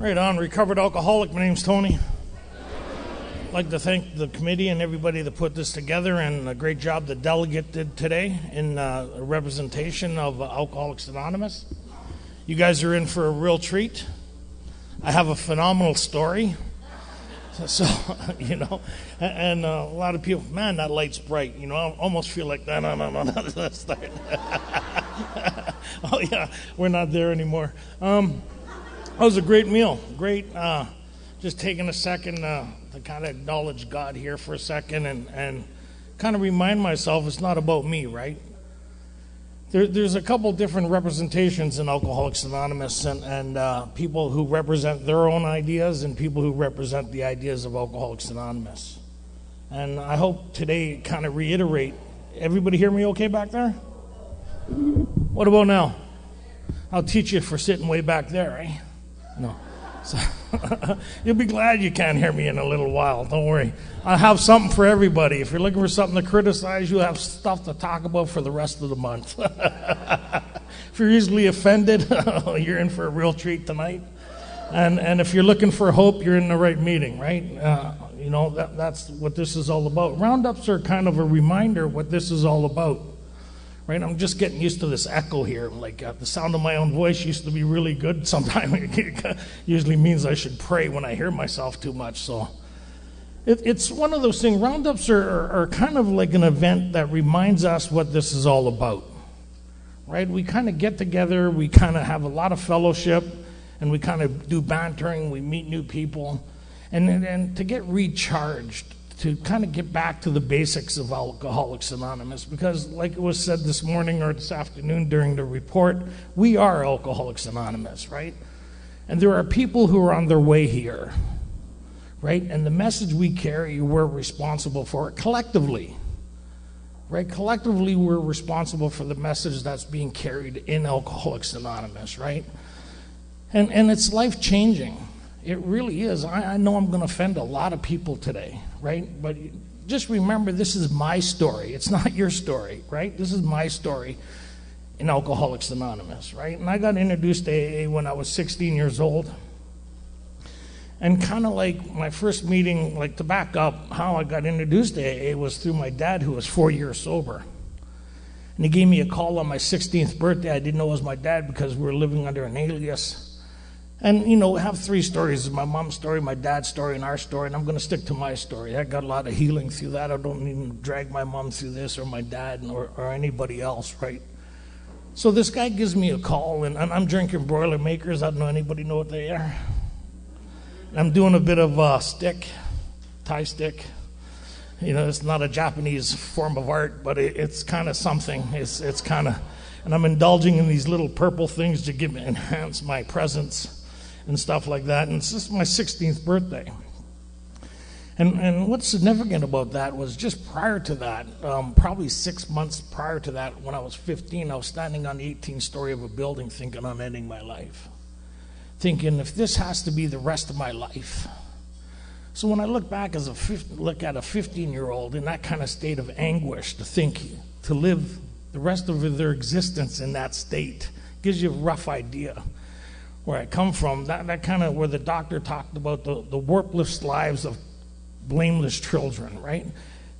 Right on, recovered alcoholic. My name's Tony. I'd like to thank the committee and everybody that put this together, and a great job the delegate did today in a representation of Alcoholics Anonymous. You guys are in for a real treat. I have a phenomenal story. So, and a lot of people, man, that light's bright. I almost feel like that. No, let's start. Oh, yeah, we're not there anymore. That was a great meal. Great. Just taking a second to kind of acknowledge God here for a second and kind of remind myself it's not about me, right? There's a couple different representations in Alcoholics Anonymous and people who represent their own ideas and people who represent the ideas of Alcoholics Anonymous. And I hope today kind of reiterate. Everybody hear me okay back there? What about now? I'll teach you for sitting way back there, eh? No. So, you'll be glad you can't hear me in a little while. Don't worry. I have something for everybody. If you're looking for something to criticize, you'll have stuff to talk about for the rest of the month. If you're easily offended, you're in for a real treat tonight. And if you're looking for hope, you're in the right meeting, right? That's what this is all about. Roundups are kind of a reminder what this is all about. Right, I'm just getting used to this echo here. Like the sound of my own voice used to be really good. Sometimes it usually means I should pray when I hear myself too much. So it's one of those things. Roundups are kind of like an event that reminds us what this is all about. Right, we kind of get together. We kind of have a lot of fellowship, and we kind of do bantering. We meet new people, and to get recharged, to kind of get back to the basics of Alcoholics Anonymous, because like it was said this morning or this afternoon during the report, we are Alcoholics Anonymous, right? And there are people who are on their way here, right? And the message we carry, we're responsible for it collectively, right? Collectively, we're responsible for the message that's being carried in Alcoholics Anonymous, right? And it's life-changing. It really is. I know I'm going to offend a lot of people today, right? But just remember, this is my story. It's not your story, right? This is my story in Alcoholics Anonymous, right? And I got introduced to AA when I was 16 years old. And kind of like my first meeting, like to back up, how I got introduced to AA was through my dad, who was 4 years sober. And he gave me a call on my 16th birthday. I didn't know it was my dad because we were living under an alias. And, I have three stories: my mom's story, my dad's story, and our story. And I'm going to stick to my story. I got a lot of healing through that. I don't even drag my mom through this or my dad or anybody else, right? So this guy gives me a call, and I'm drinking Broiler Makers. I don't know anybody know what they are. And I'm doing a bit of Thai stick. It's not a Japanese form of art, but it's kind of something. It's kind of, and I'm indulging in these little purple things to enhance my presence and stuff like that. And it's just my 16th birthday. And what's significant about that was just prior to that, probably 6 months prior to that, when I was 15, I was standing on the 18th story of a building thinking I'm ending my life. Thinking, if this has to be the rest of my life. So when I look back look at a 15-year-old in that kind of state of anguish, to live the rest of their existence in that state, gives you a rough idea where I come from. That kind of where the doctor talked about the warpless lives of blameless children, right?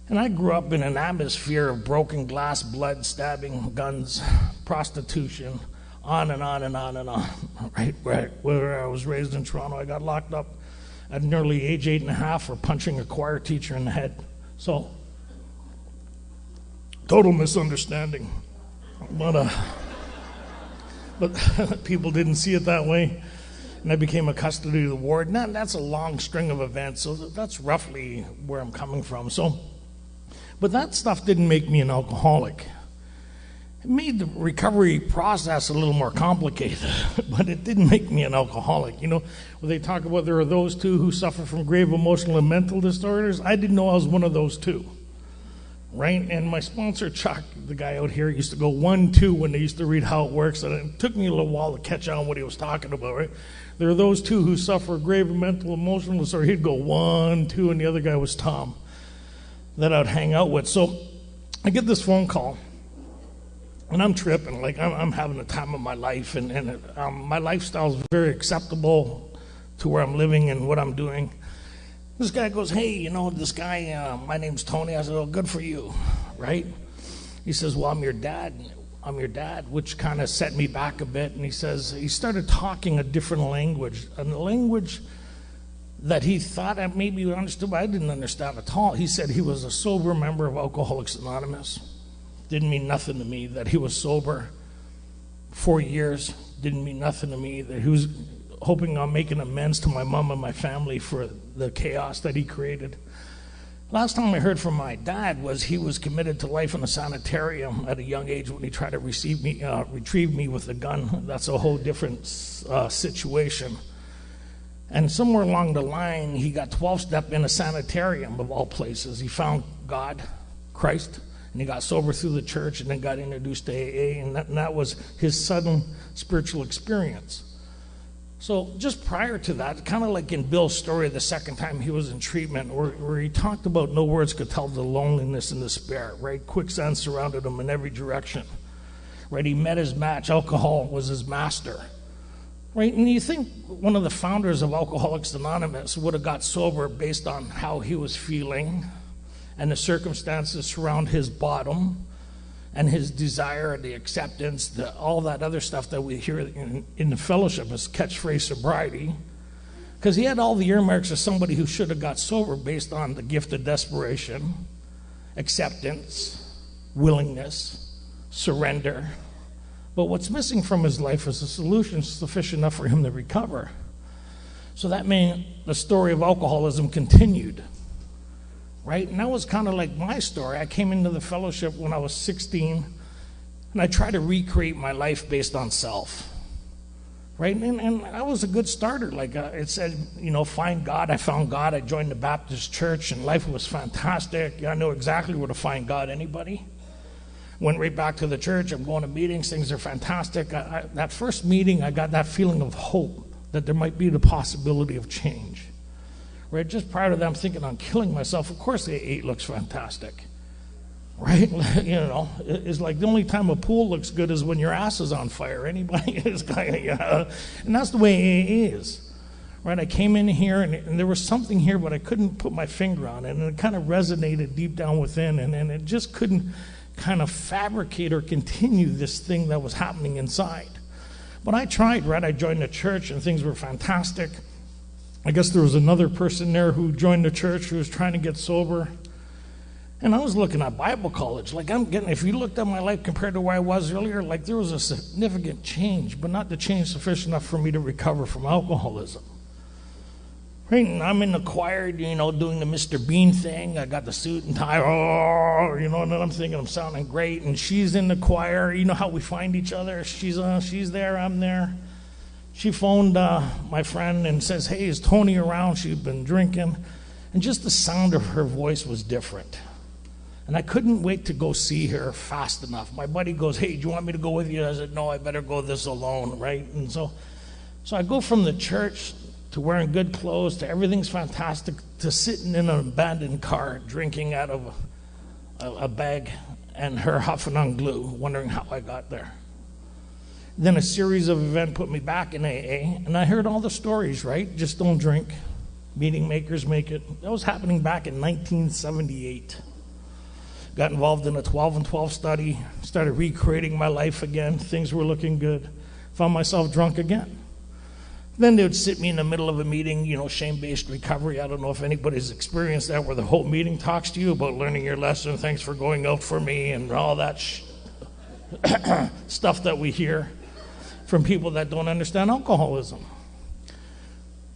And I grew up in an atmosphere of broken glass, blood, stabbing, guns, prostitution, on and on and on and on, right? Where I was raised in Toronto, I got locked up at nearly age 8.5 for punching a choir teacher in the head. So, total misunderstanding. But people didn't see it that way, and I became a custody of the ward. And that's a long string of events, so that's roughly where I'm coming from. But that stuff didn't make me an alcoholic. It made the recovery process a little more complicated, but it didn't make me an alcoholic. When they talk about there are those two who suffer from grave emotional and mental disorders, I didn't know I was one of those two. Right? And my sponsor, Chuck, the guy out here, used to go 1, 2 when they used to read how it works, and it took me a little while to catch on what he was talking about, right? There are those two who suffer grave mental, emotional disorder. He'd go 1, 2, and the other guy was Tom that I'd hang out with. So I get this phone call, and I'm tripping. Like, I'm having the time of my life, and my lifestyle is very acceptable to where I'm living and what I'm doing. This guy goes, hey, this guy, my name's Tony. I said, oh, good for you, right? He says, well, I'm your dad, which kind of set me back a bit. And he says, he started talking a different language, a language that he thought I maybe understood, but I didn't understand at all. He said he was a sober member of Alcoholics Anonymous. Didn't mean nothing to me that he was sober 4 years. Didn't mean nothing to me that he was hoping on making amends to my mom and my family for the chaos that he created. Last time I heard from my dad was he was committed to life in a sanitarium at a young age when he tried to retrieve me with a gun. That's a whole different situation. And somewhere along the line, he got 12-step in a sanitarium of all places. He found God, Christ, and he got sober through the church and then got introduced to AA, and that was his sudden spiritual experience. So just prior to that, kind of like in Bill's story the second time he was in treatment, where he talked about no words could tell the loneliness and despair, right? Quicksand surrounded him in every direction, right? He met his match. Alcohol was his master, right? And you think one of the founders of Alcoholics Anonymous would have got sober based on how he was feeling and the circumstances surround his bottom and his desire, the acceptance, all that other stuff that we hear in the fellowship as catchphrase sobriety, because he had all the earmarks of somebody who should have got sober based on the gift of desperation, acceptance, willingness, surrender. But what's missing from his life is a solution sufficient enough for him to recover. So that meant the story of alcoholism continued. Right? And that was kind of like my story. I came into the fellowship when I was 16, and I tried to recreate my life based on self. Right? And I was a good starter. Like it said, find God. I found God. I joined the Baptist church, and life was fantastic. I knew exactly where to find God. Anybody? Went right back to the church. I'm going to meetings. Things are fantastic. That first meeting, I got that feeling of hope that there might be the possibility of change. Right, just prior to that, I'm thinking on killing myself. Of course, AA looks fantastic, right? It's like the only time a pool looks good is when your ass is on fire. Anybody is kind of, and that's the way AA is, right? I came in here and there was something here, but I couldn't put my finger on it, and it kind of resonated deep down within, and it just couldn't kind of fabricate or continue this thing that was happening inside. But I tried, right? I joined the church, and things were fantastic. I guess there was another person there who joined the church who was trying to get sober. And I was looking at Bible college. If you looked at my life compared to where I was earlier, there was a significant change, but not the change sufficient enough for me to recover from alcoholism. Right? And I'm in the choir, doing the Mr. Bean thing. I got the suit and tie, and then I'm thinking I'm sounding great. And she's in the choir. You know how we find each other? She's there, I'm there. She phoned my friend and says, hey, is Tony around? She'd been drinking. And just the sound of her voice was different. And I couldn't wait to go see her fast enough. My buddy goes, hey, do you want me to go with you? I said, no, I better go this alone, right? And so I go from the church to wearing good clothes to everything's fantastic to sitting in an abandoned car drinking out of a bag and her huffing on glue, wondering how I got there. Then a series of events put me back in AA, and I heard all the stories, right? Just don't drink. Meeting makers make it. That was happening back in 1978. Got involved in a 12 and 12 study, started recreating my life again. Things were looking good. Found myself drunk again. Then they would sit me in the middle of a meeting, shame-based recovery. I don't know if anybody's experienced that, where the whole meeting talks to you about learning your lesson, thanks for going out for me, and all that stuff that we hear from people that don't understand alcoholism.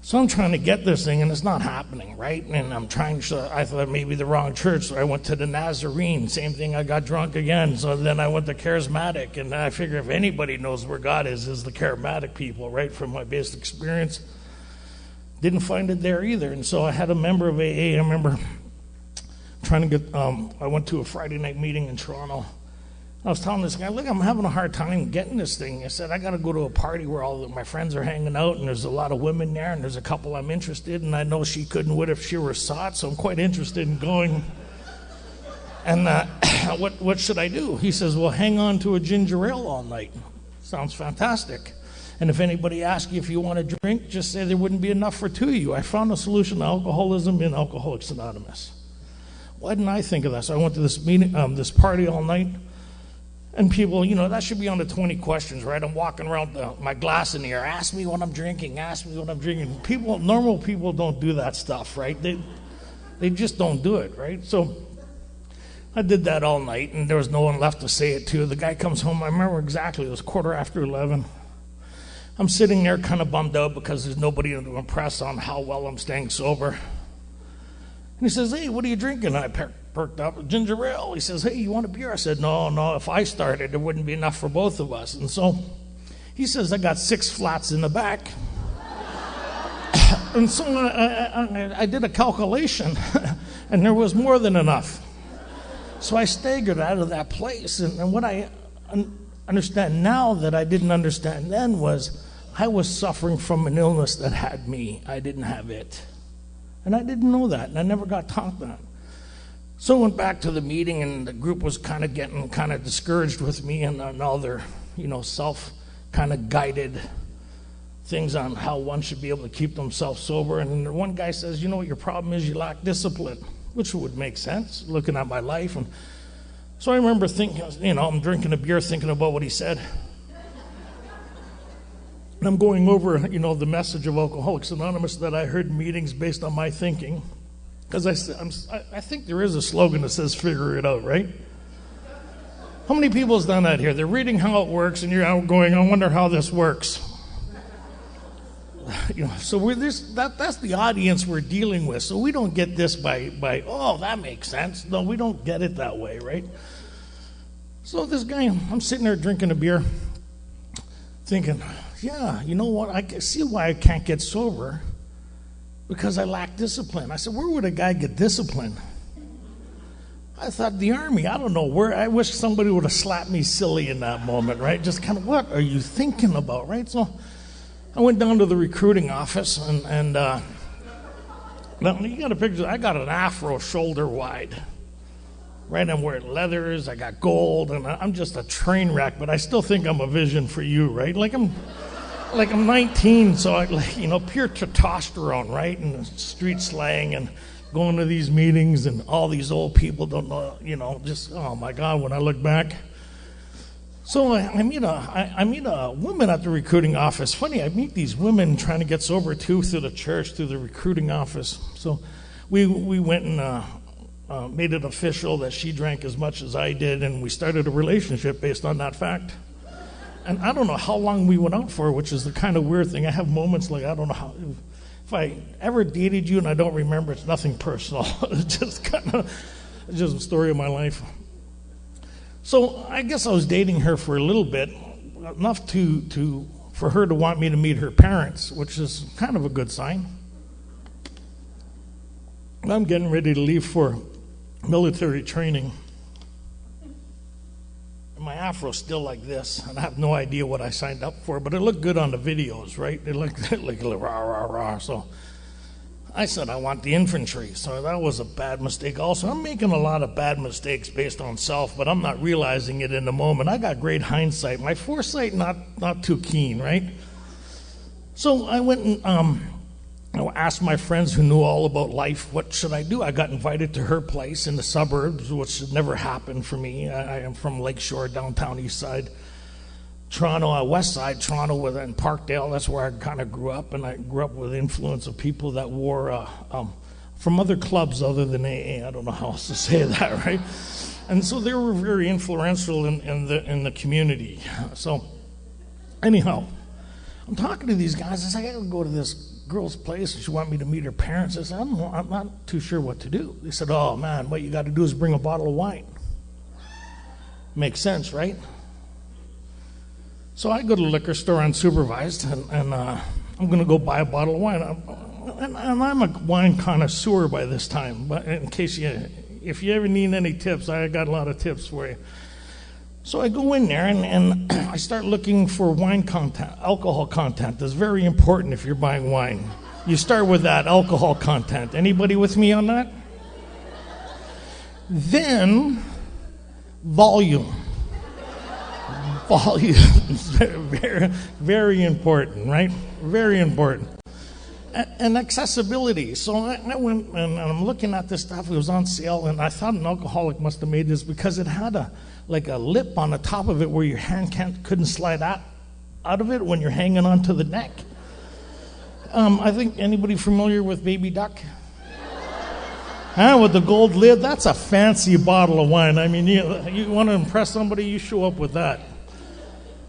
So I'm trying to get this thing, and it's not happening, right? And I thought maybe the wrong church, so I went to the Nazarene. Same thing, I got drunk again. So then I went to Charismatic, and I figure if anybody knows where God is the Charismatic people, right? From my basic experience. Didn't find it there either. And so I had a member of AA. I remember trying to get, I went to a Friday night meeting in Toronto. I was telling this guy, look, I'm having a hard time getting this thing. I said, I got to go to a party where all of my friends are hanging out, and there's a lot of women there, and there's a couple I'm interested in, and I know she couldn't would if she were sought, so I'm quite interested in going. And what should I do? He says, well, hang on to a ginger ale all night. Sounds fantastic. And if anybody asks you if you want to drink, just say there wouldn't be enough for two of you. I found a solution to alcoholism in Alcoholics Anonymous. Why didn't I think of that? So I went to this meeting, this party all night, and people, that should be on the 20 questions, right? I'm walking around my glass in the air. Ask me what I'm drinking. Ask me what I'm drinking. Normal people don't do that stuff, right? They just don't do it, right? So I did that all night, and there was no one left to say it to. The guy comes home. I remember exactly. It was 11:15. I'm sitting there kind of bummed out because there's nobody to impress on how well I'm staying sober. And he says, hey, what are you drinking? And I perked up. Ginger ale. He says, hey, you want a beer? I said, no, if I started, there wouldn't be enough for both of us. And so he says, I got 6 flats in the back. And so I did a calculation, and there was more than enough. So I staggered out of that place. And what I understand now that I didn't understand then was I was suffering from an illness that had me. I didn't have it. And I didn't know that, and I never got taught that. So I went back to the meeting, and the group was kind of getting kind of discouraged with me and all their, self kind of guided things on how one should be able to keep themselves sober. And one guy says, what your problem is? You lack discipline, which would make sense looking at my life. And so I remember thinking, I'm drinking a beer thinking about what he said. And I'm going over, the message of Alcoholics Anonymous that I heard in meetings based on my thinking. Because I think there is a slogan that says, figure it out, right? How many people has done that here? They're reading how it works, and you're out going, I wonder how this works. So that's the audience we're dealing with. So we don't get this by oh, that makes sense. No, we don't get it that way, right? So this guy, I'm sitting there drinking a beer, thinking, yeah, you know what? I can see why I can't get sober, because I lack discipline. I said, where would a guy get discipline? I thought the army. I don't know where. I wish somebody would have slapped me silly in that moment, right? Just kind of, what are you thinking about, right? So I went down to the recruiting office, and now you got a picture. I got an afro shoulder wide, right? I'm wearing leathers. I got gold, and I'm just a train wreck. But I still think I'm a vision for you, right? Like I'm 19, so pure testosterone, right? And street slang, and going to these meetings, and all these old people don't know, just oh my God, when I look back. So I meet a woman at the recruiting office. Funny, I meet these women trying to get sober too through the church, through the recruiting office. So we went and made it official that she drank as much as I did, and we started a relationship based on that fact. And I don't know how long we went out for, which is the kind of weird thing. I have moments like I don't know how. If I ever dated you and I don't remember, it's nothing personal. It's just a story of my life. So I guess I was dating her for a little bit, enough for her to want me to meet her parents, which is kind of a good sign. I'm getting ready to leave for military training. My afro's still like this, and I have no idea what I signed up for, but it looked good on the videos, right? It looked like rah, rah, rah. So I said, I want the infantry. So that was a bad mistake also. I'm making a lot of bad mistakes based on self, but I'm not realizing it in the moment. I got great hindsight. My foresight, not too keen, right? So I went and I asked my friends who knew all about life, what should I do? I got invited to her place in the suburbs, which had never happened for me. I am from Lakeshore, downtown east side. Toronto, west side, Toronto and Parkdale, that's where I kind of grew up, and I grew up with the influence of people that wore, from other clubs other than AA, I don't know how else to say that, right? And so they were very influential in the community. So anyhow, I'm talking to these guys. I said, I got to go to this girl's place, and she wanted me to meet her parents. I said, I'm not too sure what to do. They said, oh man, what you got to do is bring a bottle of wine. Makes sense, right? So I go to the liquor store unsupervised, and I'm going to go buy a bottle of wine. And I'm a wine connoisseur by this time, but in case if you ever need any tips, I got a lot of tips for you. So I go in there, and I start looking for wine content, alcohol content. That's very important if you're buying wine. You start with that, alcohol content. Anybody with me on that? Then, volume. Volumes, very, very important, right? Very important. And accessibility. So I went and I'm looking at this stuff. It was on sale, and I thought an alcoholic must have made this because it had a lip on the top of it where your hand couldn't slide out of it when you're hanging onto the neck. I think anybody familiar with Baby Duck? With the gold lid, that's a fancy bottle of wine. I mean, you want to impress somebody, you show up with that.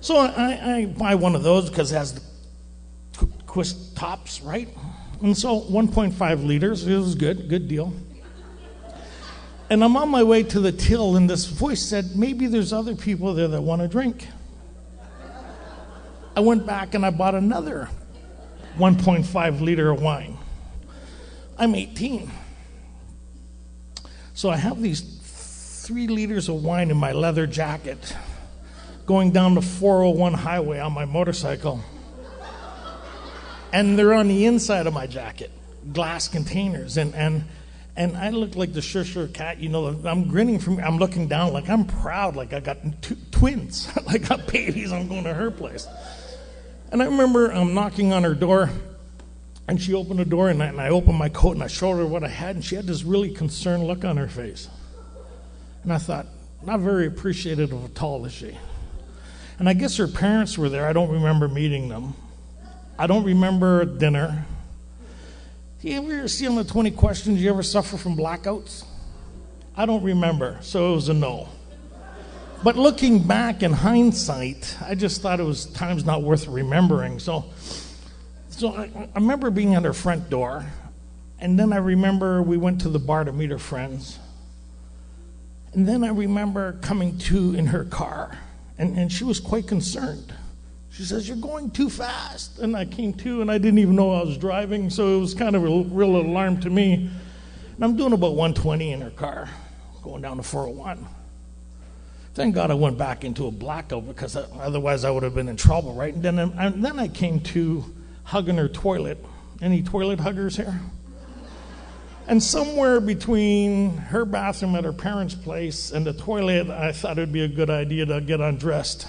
So I buy one of those because it has the twist tops, right? And so 1.5 liters, it was good deal. And I'm on my way to the till, and this voice said, maybe there's other people there that want to drink. I went back and I bought another 1.5 liter of wine. I'm 18. So I have these 3 liters of wine in my leather jacket going down the 401 highway on my motorcycle. And they're on the inside of my jacket, glass containers. And I look like the Sure cat, I'm grinning I'm looking down like I'm proud, like I got twins. I got babies, I'm going to her place. And I remember knocking on her door, and she opened the door, and I opened my coat, and I showed her what I had, and she had this really concerned look on her face. And I thought, not very appreciative of at all, is she? And I guess her parents were there. I don't remember meeting them. I don't remember dinner. Do you ever see on the 20 questions, you ever suffer from blackouts? I don't remember, so it was a no. But looking back in hindsight, I just thought it was times not worth remembering. So I remember being at her front door, and then I remember we went to the bar to meet her friends. And then I remember coming to in her car, and she was quite concerned. She says, "You're going too fast." And I came to, and I didn't even know I was driving, so it was kind of a real alarm to me. And I'm doing about 120 in her car, going down to 401. Thank God I went back into a blackout, because otherwise I would have been in trouble, right? And then I came to hugging her toilet. Any toilet huggers here? And somewhere between her bathroom at her parents' place and the toilet, I thought it would be a good idea to get undressed,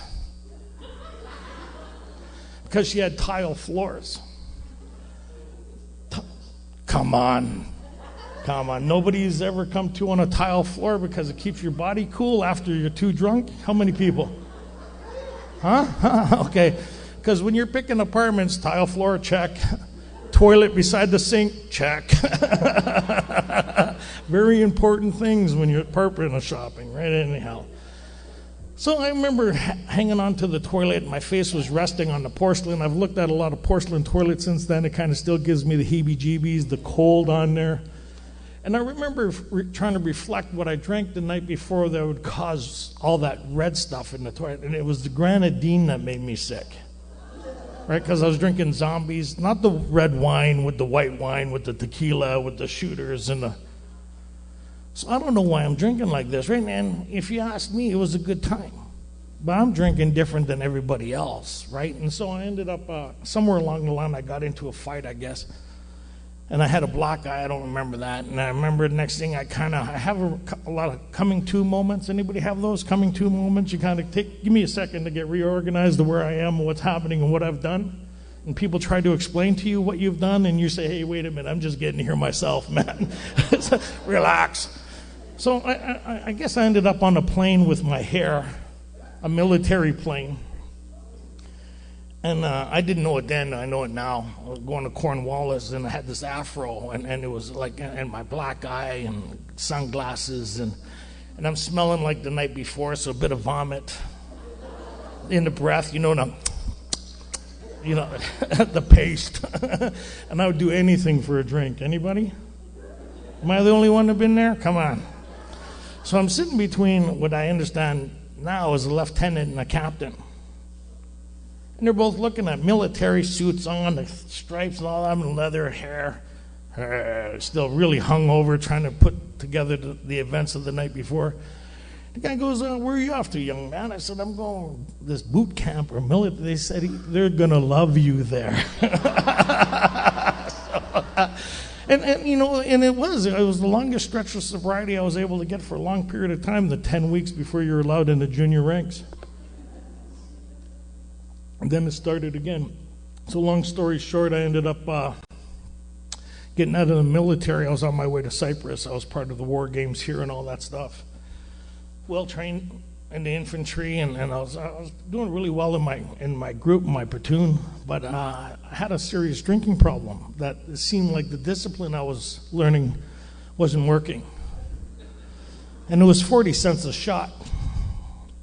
because she had tile floors. Come on. Nobody's ever come to on a tile floor because it keeps your body cool after you're too drunk? How many people? Huh? Okay. Because when you're picking apartments, tile floor, check. Toilet beside the sink, check. Very important things when you're apartment shopping, right? Anyhow. So I remember hanging onto the toilet. My face was resting on the porcelain. I've looked at a lot of porcelain toilets since then. It kind of still gives me the heebie-jeebies, the cold on there. And I remember trying to reflect what I drank the night before that would cause all that red stuff in the toilet. And it was the grenadine that made me sick. Right? Because I was drinking zombies, not the red wine with the white wine, with the tequila, with the shooters and the... So I don't know why I'm drinking like this, right? And if you ask me, it was a good time. But I'm drinking different than everybody else, right? And so I ended up, somewhere along the line, I got into a fight, I guess. And I had a black eye, I don't remember that. And I remember the next thing I have a lot of coming to moments. Anybody have those coming to moments? You kind of give me a second to get reorganized to where I am and what's happening and what I've done. And people try to explain to you what you've done, and you say, "Hey, wait a minute, I'm just getting here myself, man." Relax. So I guess I ended up on a plane with my hair, a military plane. And I didn't know it then, I know it now. I was going to Cornwallis, and I had this afro, and it was like, and my black eye, and sunglasses, and I'm smelling like the night before, so a bit of vomit in the breath, the paste. And I would do anything for a drink. Anybody? Am I the only one that's been there? Come on. So I'm sitting between what I understand now is a lieutenant and a captain. And they're both looking at military suits on, the stripes and all that, and leather hair, still really hungover, trying to put together the events of the night before. The guy goes, "Where are you off to, young man?" I said, "I'm going to this boot camp or military." They said, "They're going to love you there." And it was the longest stretch of sobriety I was able to get for a long period of time, the 10 weeks before you're allowed in the junior ranks. And then it started again. So long story short, I ended up getting out of the military. I was on my way to Cyprus. I was part of the war games here and all that stuff. Well trained in the infantry, and I was doing really well in my group, my platoon. But I had a serious drinking problem that it seemed like the discipline I was learning wasn't working. And it was 40 cents a shot.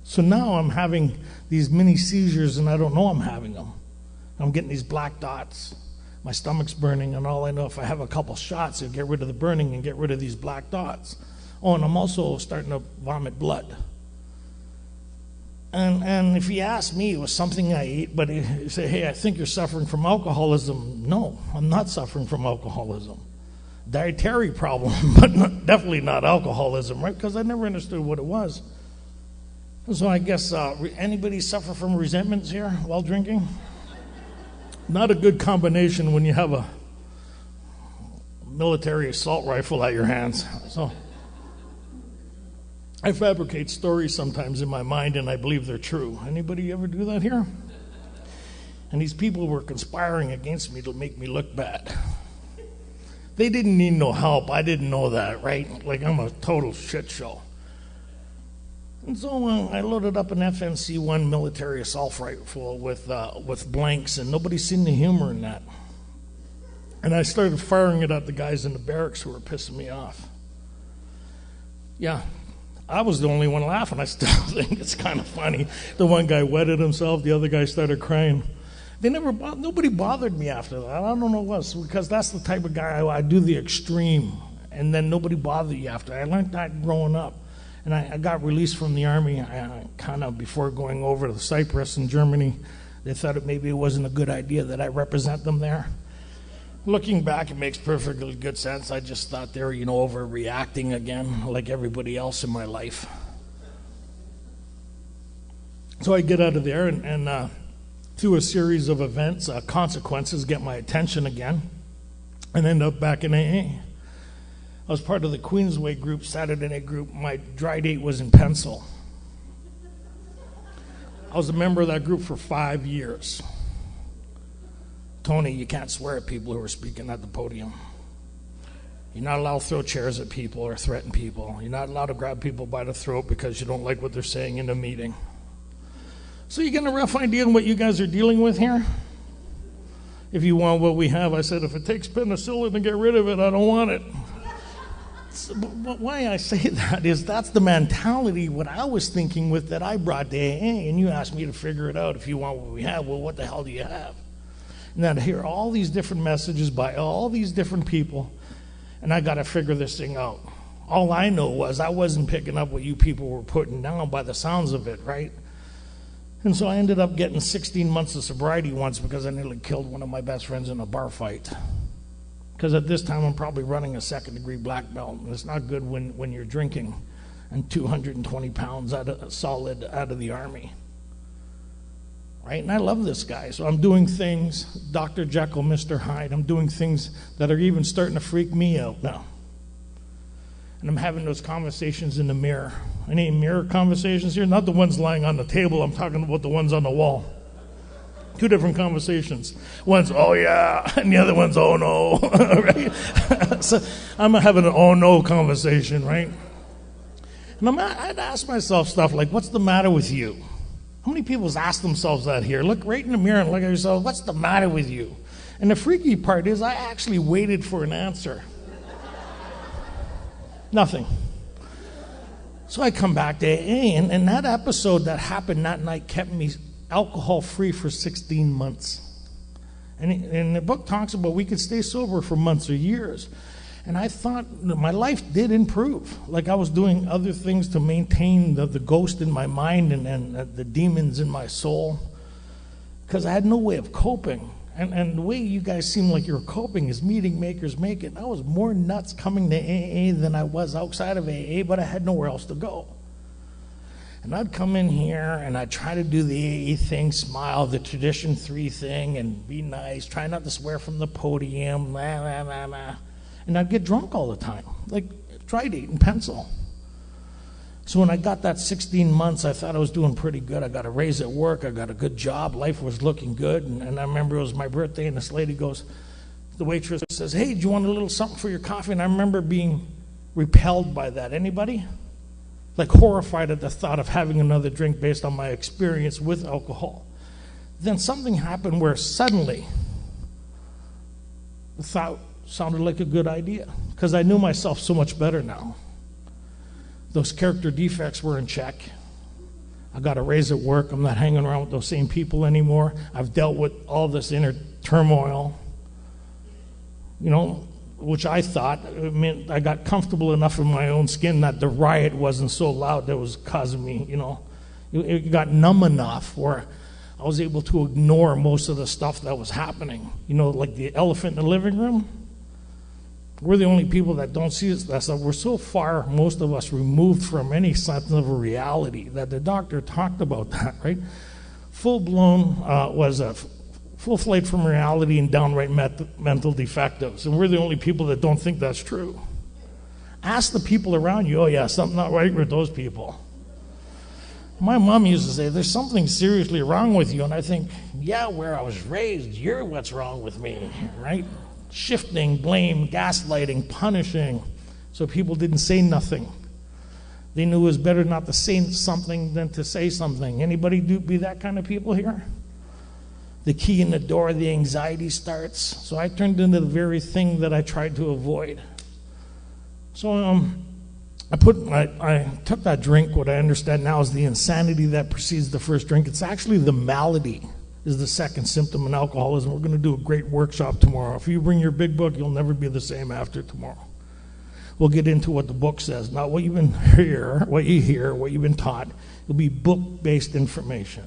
So now I'm having these mini seizures, and I don't know I'm having them. I'm getting these black dots. My stomach's burning, and all I know, if I have a couple shots, it'll get rid of the burning and get rid of these black dots. Oh, and I'm also starting to vomit blood. And if you ask me, it was something I ate, but you say, hey, I think you're suffering from alcoholism. No, I'm not suffering from alcoholism. Dietary problem, but definitely not alcoholism, right? Because I never understood what it was. And so I guess anybody suffer from resentments here while drinking? Not a good combination when you have a military assault rifle at your hands. So I fabricate stories sometimes in my mind, and I believe they're true. Anybody ever do that here? And these people were conspiring against me to make me look bad. They didn't need no help. I didn't know that, right? Like I'm a total shit show. And so I loaded up an FNC-1 military assault rifle with blanks, and nobody seen the humor in that. And I started firing it at the guys in the barracks who were pissing me off. Yeah, I was the only one laughing. I still think it's kind of funny. The one guy wetted himself. The other guy started crying. Nobody bothered me after that. I don't know what, because that's the type of guy I do the extreme, and then nobody bothered you after. I learned that growing up. And I got released from the Army kind of before going over to Cyprus in Germany. They thought maybe it wasn't a good idea that I represent them there. Looking back, it makes perfectly good sense. I just thought they were, overreacting again, like everybody else in my life. So I get out of there, and through a series of events, consequences get my attention again, and end up back in AA. I was part of the Queensway group, Saturday night group. My dry date was in Pencil. I was a member of that group for 5 years. Tony, you can't swear at people who are speaking at the podium. You're not allowed to throw chairs at people or threaten people. You're not allowed to grab people by the throat because you don't like what they're saying in a meeting. So you get a rough idea of what you guys are dealing with here? If you want what we have, I said, if it takes penicillin to get rid of it, I don't want it. But why I say that is that's the mentality, what I was thinking with that I brought to AA, and you asked me to figure it out. If you want what we have, well, what the hell do you have? And then I hear all these different messages by all these different people, and I got to figure this thing out. All I know was I wasn't picking up what you people were putting down by the sounds of it, right? And so I ended up getting 16 months of sobriety once because I nearly killed one of my best friends in a bar fight. Because at this time, I'm probably running a second-degree black belt. And it's not good when you're drinking and 220 pounds solid out of the Army. Right? And I love this guy. So I'm doing things, Dr. Jekyll, Mr. Hyde. I'm doing things that are even starting to freak me out now. And I'm having those conversations in the mirror. Any mirror conversations here? Not the ones lying on the table. I'm talking about the ones on the wall. Two different conversations. One's, oh yeah, and the other one's, oh no. Right? So I'm having an oh no conversation, right? And I'd ask myself stuff like, what's the matter with you? How many people ask themselves that here? Look right in the mirror and look at yourself, what's the matter with you? And the freaky part is I actually waited for an answer. Nothing. So I come back to AA, and that episode that happened that night kept me alcohol-free for 16 months. And the book talks about we could stay sober for months or years. And I thought my life did improve. Like I was doing other things to maintain the ghost in my mind and the demons in my soul. Because I had no way of coping. And the way you guys seem like you're coping is meeting makers make it. I was more nuts coming to AA than I was outside of AA, but I had nowhere else to go. And I'd come in here and I'd try to do the AA thing, smile, the tradition 3 thing, and be nice, try not to swear from the podium, blah, blah, blah, blah. And I'd get drunk all the time, like dry date and Pencil. So when I got that 16 months, I thought I was doing pretty good. I got a raise at work. I got a good job. Life was looking good. And I remember it was my birthday, and this lady goes, the waitress says, "Hey, do you want a little something for your coffee?" And I remember being repelled by that. Anybody? Like horrified at the thought of having another drink based on my experience with alcohol. Then something happened where suddenly the thought sounded like a good idea, because I knew myself so much better now. Those character defects were in check. I got a raise at work. I'm not hanging around with those same people anymore. I've dealt with all this inner turmoil, which I thought it meant I got comfortable enough in my own skin that the riot wasn't so loud that was causing me, it got numb enough where I was able to ignore most of the stuff that was happening. Like the elephant in the living room. We're the only people that don't see that stuff. We're so far, most of us, removed from any sense of a reality that the doctor talked about that, right? Full-blown was a full flight from reality and downright mental defectives. And we're the only people that don't think that's true. Ask the people around you, "Oh yeah, something not right with those people." My mom used to say, "There's something seriously wrong with you." And I think, yeah, where I was raised, you're what's wrong with me, right? Shifting, blame, gaslighting, punishing, so people didn't say nothing. They knew it was better not to say something than to say something. Anybody be that kind of people here? The key in the door, the anxiety starts. So I turned into the very thing that I tried to avoid. So I took that drink. What I understand now is the insanity that precedes the first drink. It's actually the malady is the second symptom in alcoholism. We're going to do a great workshop tomorrow. If you bring your big book, you'll never be the same after tomorrow. We'll get into what the book says, not what you've been what you've been taught. It'll be book-based information.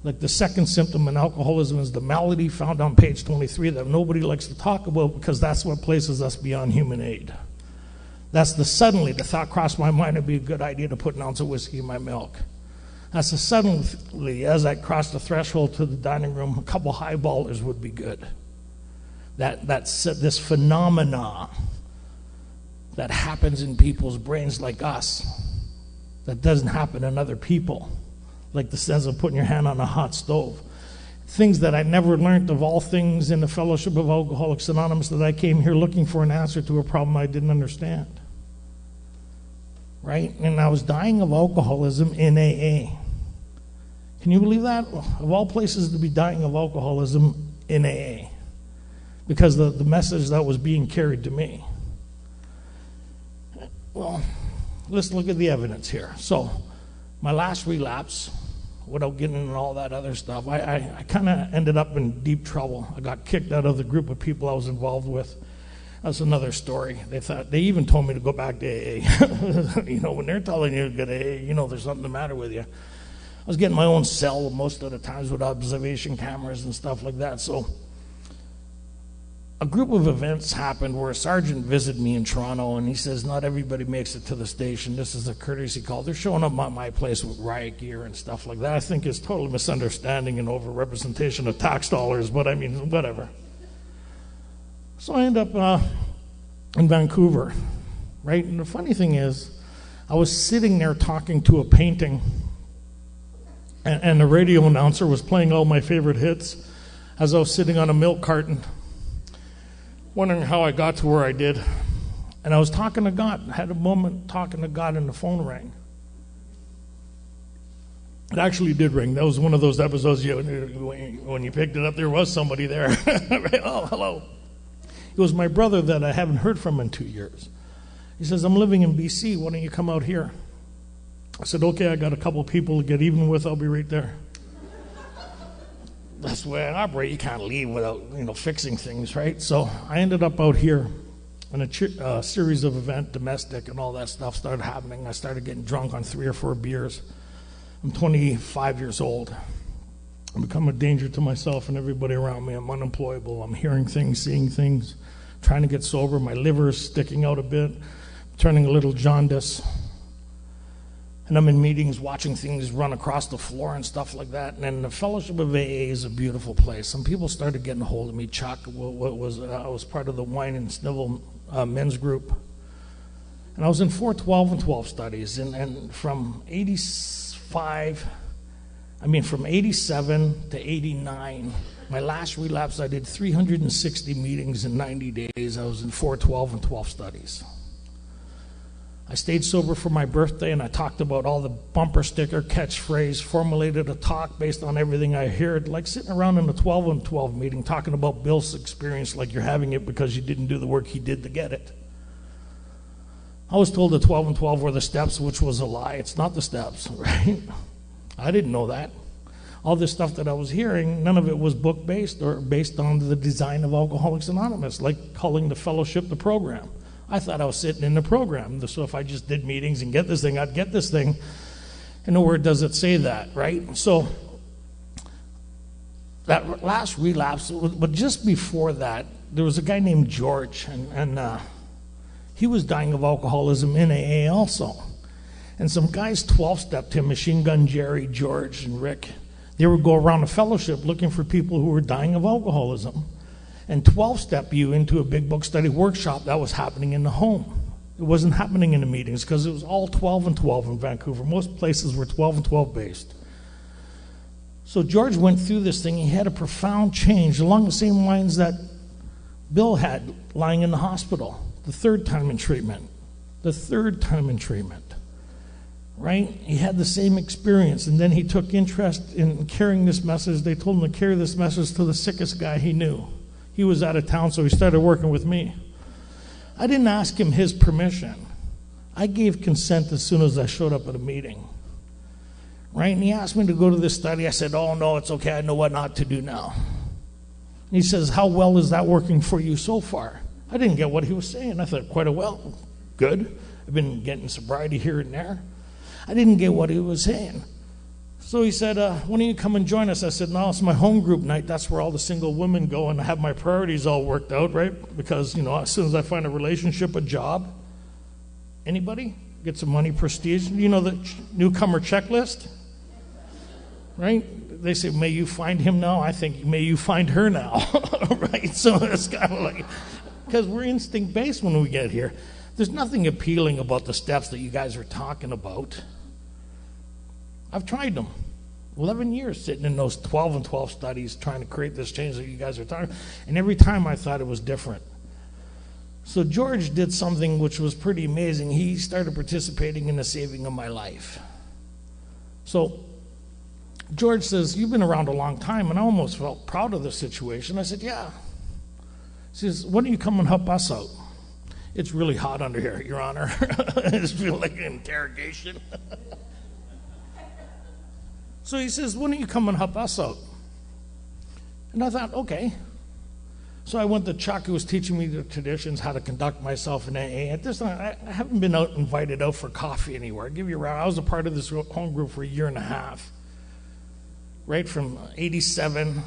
Like the second symptom in alcoholism is the malady found on page 23 that nobody likes to talk about because that's what places us beyond human aid. That's the thought crossed my mind it'd be a good idea to put an ounce of whiskey in my milk. That's the suddenly, as I crossed the threshold to the dining room, a couple highballers would be good. That's this phenomena that happens in people's brains like us, that doesn't happen in other people, like the sense of putting your hand on a hot stove. Things that I never learned, of all things, in the Fellowship of Alcoholics Anonymous, that I came here looking for an answer to a problem I didn't understand. Right? And I was dying of alcoholism in AA. Can you believe that? Of all places to be dying of alcoholism in AA. Because the message that was being carried to me. Well, let's look at the evidence here. So, my last relapse, without getting into all that other stuff, I kind of ended up in deep trouble. I got kicked out of the group of people I was involved with. That's another story. They even told me to go back to AA. When they're telling you to go to AA, there's something the matter with you. I was getting my own cell most of the times with observation cameras and stuff like that. So a group of events happened where a sergeant visited me in Toronto, and he says, "Not everybody makes it to the station. This is a courtesy call." They're showing up at my place with riot gear and stuff like that. I think it's total misunderstanding and over-representation of tax dollars, but I mean, whatever. So I end up in Vancouver, right? And the funny thing is, I was sitting there talking to a painting, and the radio announcer was playing all my favorite hits as I was sitting on a milk carton, wondering how I got to where I did. And I was talking to God. I had a moment talking to God, and the phone rang. It actually did ring. That was one of those episodes when you picked it up, there was somebody there. Right? Oh, hello. It was my brother that I haven't heard from in 2 years. He says, "I'm living in BC. Why don't you come out here?" I said, "Okay, I got a couple people to get even with. I'll be right there." That's the way I operate. You can't leave without, fixing things, right? So I ended up out here, and a series of events, domestic and all that stuff started happening. I started getting drunk on 3 or 4 beers. I'm 25 years old. I've become a danger to myself and everybody around me. I'm unemployable. I'm hearing things, seeing things, trying to get sober. My liver is sticking out a bit, turning a little jaundice. And I'm in meetings watching things run across the floor and stuff like that. And then the Fellowship of AA is a beautiful place. Some people started getting a hold of me. Chuck I was part of the Wine and Snivel men's group. And I was in 4 12 and 12 studies, and from 87 to 89, my last relapse, I did 360 meetings in 90 days. I was in 4 12 and 12 studies. I stayed sober for my birthday, and I talked about all the bumper sticker, catchphrase, formulated a talk based on everything I heard, like sitting around in a 12 and 12 meeting talking about Bill's experience like you're having it because you didn't do the work he did to get it. I was told the 12 and 12 were the steps, which was a lie. It's not the steps, right? I didn't know that. All this stuff that I was hearing, none of it was book-based or based on the design of Alcoholics Anonymous, like calling the fellowship the program. I thought I was sitting in the program. So if I just did meetings and get this thing, I'd get this thing. And nowhere does it say that, right? So that last relapse, but just before that, there was a guy named George, and he was dying of alcoholism in AA also. And some guys 12-stepped him, Machine Gun Jerry, George, and Rick. They would go around a fellowship looking for people who were dying of alcoholism and 12-step you into a big book study workshop that was happening in the home. It wasn't happening in the meetings because it was all 12 and 12 in Vancouver. Most places were 12 and 12 based. So George went through this thing. He had a profound change along the same lines that Bill had lying in the hospital, the third time in treatment. Right? He had the same experience, and then he took interest in carrying this message. They told him to carry this message to the sickest guy he knew. He was out of town, so he started working with me. I didn't ask him his permission. I gave consent as soon as I showed up at a meeting. Right? And he asked me to go to this study. I said, oh, no, it's okay. I know what not to do now. And he says, how well is that working for you so far? I didn't get what he was saying. I thought, quite well, good. I've been getting sobriety here and there. I didn't get what he was saying. So he said, why don't you come and join us? I said, no, it's my home group night. That's where all the single women go, and I have my priorities all worked out, right? Because, as soon as I find a relationship, a job, anybody? Get some money, prestige. You know the newcomer checklist? Right? They say, may you find him now. I think, may you find her now. Right? So it's kind of like, because we're instinct-based when we get here. There's nothing appealing about the steps that you guys are talking about. I've tried them. 11 years sitting in those 12 and 12 studies trying to create this change that you guys are talking about. And every time I thought it was different. So George did something which was pretty amazing. He started participating in the saving of my life. So George says, you've been around a long time, and I almost felt proud of the situation. I said, yeah. He says, why don't you come and help us out? It's really hot under here, Your Honor. I just feel like an interrogation. So he says, why don't you come and help us out? And I thought, okay. So I went to Chuck, who was teaching me the traditions, how to conduct myself in AA. At this time, I haven't been invited out for coffee anywhere. I was a part of this home group for a year and a half, right from 87